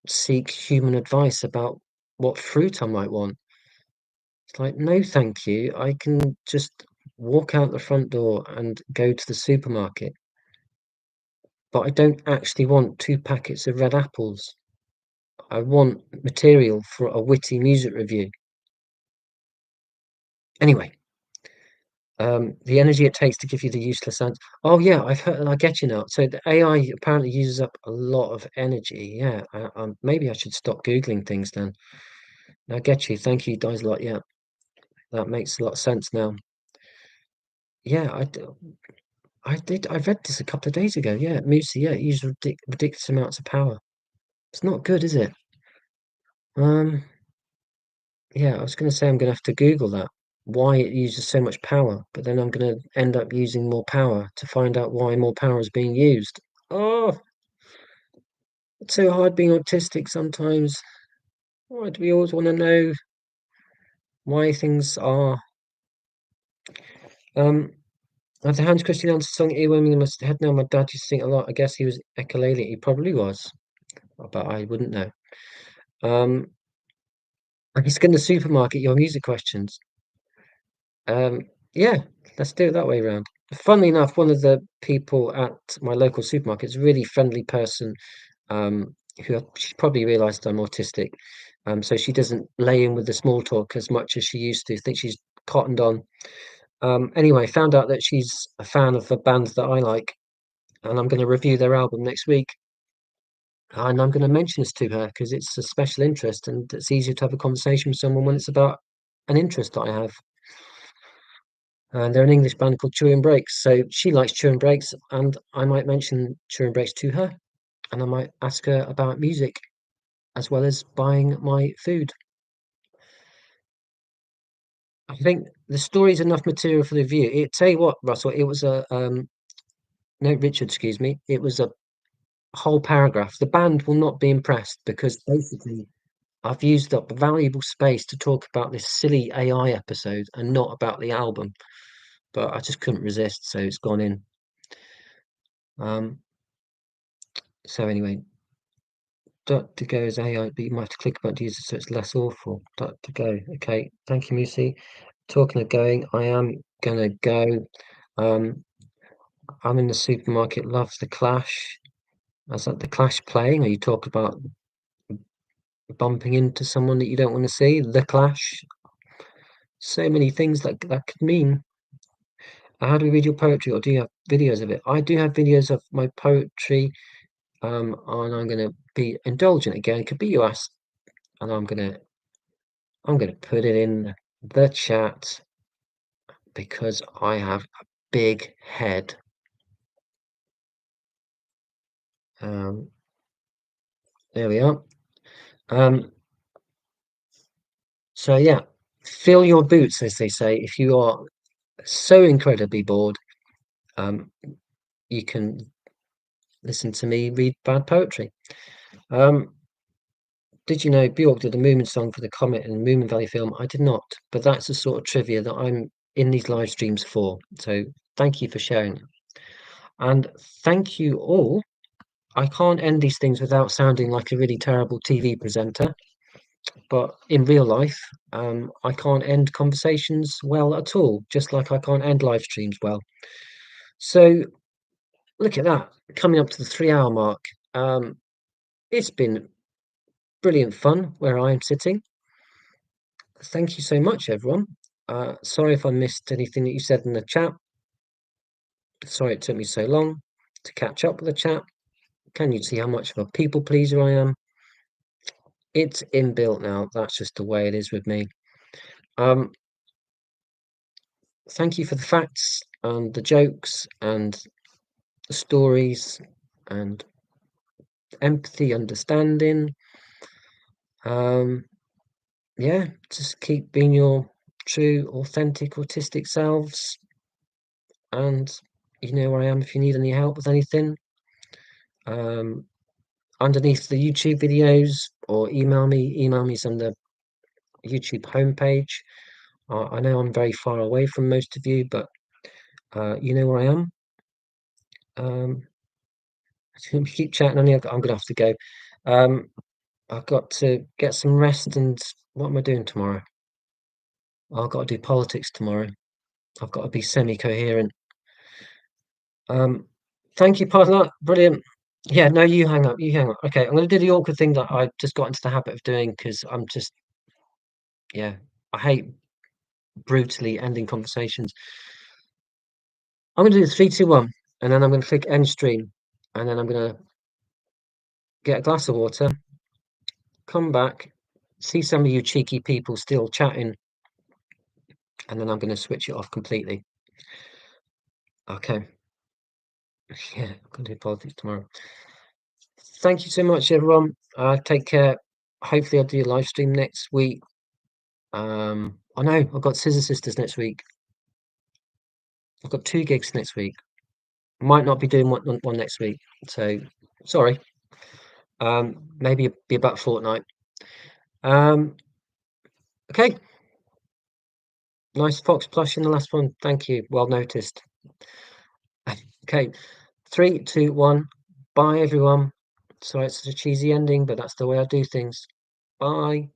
seek human advice about what fruit I might want. It's like, no, thank you. I can just walk out the front door and go to the supermarket, but I don't actually want 2 packets of red apples. I want material for a witty music review. Anyway, the energy it takes to give you the useless answer. Oh, yeah, I've heard I get you now. So the AI apparently uses up a lot of energy. Yeah, maybe I should stop Googling things then. I get you. Thank you guys a lot. Yeah, that makes a lot of sense now. Yeah, I did. I read this a couple of days ago. Yeah, Moosey. Yeah, it uses ridiculous amounts of power. It's not good, is it? Um, yeah, I was going to say I'm going to have to Google that, why it uses so much power, but then I'm going to end up using more power to find out why more power is being used. Oh, it's so hard being autistic sometimes. Why do we always want to know why things are? Um, the Hans Christian Andersen song "Earworming in My Head Now." My dad used to sing it a lot. I guess he was echolalic. He probably was, but I wouldn't know. Um, I guess in the supermarket, your music questions. Um, yeah, let's do it that way around. Funnily enough, one of the people at my local supermarket is a really friendly person, she probably realised I'm autistic, so she doesn't lay in with the small talk as much as she used to. I think she's cottoned on. Anyway, found out that she's a fan of a band that I like, and I'm going to review their album next week. And I'm going to mention this to her because it's a special interest, and it's easier to have a conversation with someone when it's about an interest that I have. And they're an English band called Turin Breaks. So she likes Turin Breaks, and I might mention Turin Breaks to her, and I might ask her about music as well as buying my food. I think the story's enough material for the view. Tell you what, Russell, it was no, Richard, excuse me. It was a whole paragraph. The band will not be impressed because basically I've used up valuable space to talk about this silly AI episode and not about the album. But I just couldn't resist, so it's gone in. Um, so anyway, dot to go is AI, but you might have to click about to use it so it's less awful. Dot to go. Okay, thank you, Musi. Talking of going, I am gonna go. Um, I'm in the supermarket. Loves the Clash. Is that the Clash playing? Or you talk about bumping into someone that you don't want to see? The Clash. So many things that could mean. How do we read your poetry, or do you have videos of it? I do have videos of my poetry. And I'm gonna be indulgent again. It could be you asked, and I'm gonna put it in the chat because I have a big head. Um, there we are. Um, so yeah, fill your boots, as they say. If you are so incredibly bored, um, you can listen to me read bad poetry. Um, did you know Bjork did a Moomin song for the Comet and Moomin Valley film? I did not, but that's the sort of trivia that I'm in these live streams for. So thank you for sharing. And thank you all. I can't end these things without sounding like a really terrible TV presenter, but in real life, I can't end conversations well at all, just like I can't end live streams well. So look at that, coming up to the 3 hour mark. It's been brilliant fun where I am sitting. Thank you so much, everyone. Sorry if I missed anything that you said in the chat. Sorry it took me so long to catch up with the chat. Can you see how much of a people pleaser I am? It's inbuilt now. That's just the way it is with me. Um, thank you for the facts and the jokes and the stories and empathy, understanding. Yeah, just keep being your true, authentic, autistic selves. And you know where I am if you need any help with anything. Um, underneath the YouTube videos, or email me on the YouTube homepage. I know I'm very far away from most of you, but you know where I am. We keep chatting on here. I'm gonna have to go. Um, I've got to get some rest, and what am I doing tomorrow? I've got to do politics tomorrow. I've got to be semi-coherent. Um, thank you, partner. Brilliant. Yeah, no, you hang up. You hang up. Okay, I'm going to do the awkward thing that I just got into the habit of doing because I'm just, yeah, I hate brutally ending conversations. I'm going to do this 3, 2, 1, and then I'm going to click end stream, and then I'm going to get a glass of water, come back, see some of you cheeky people still chatting, and then I'm going to switch it off completely. Okay. Yeah, I'm going to do politics tomorrow. Thank you so much, everyone. Take care. Hopefully, I'll do a live stream next week. I know I've got Scissor Sisters next week. I've got 2 gigs next week. Might not be doing one next week. So sorry. Maybe be about a fortnight. Um, okay. Nice fox plush in the last one. Thank you. Well noticed. Okay. 3, 2, 1. Bye, everyone. Sorry, it's a cheesy ending, but that's the way I do things. Bye.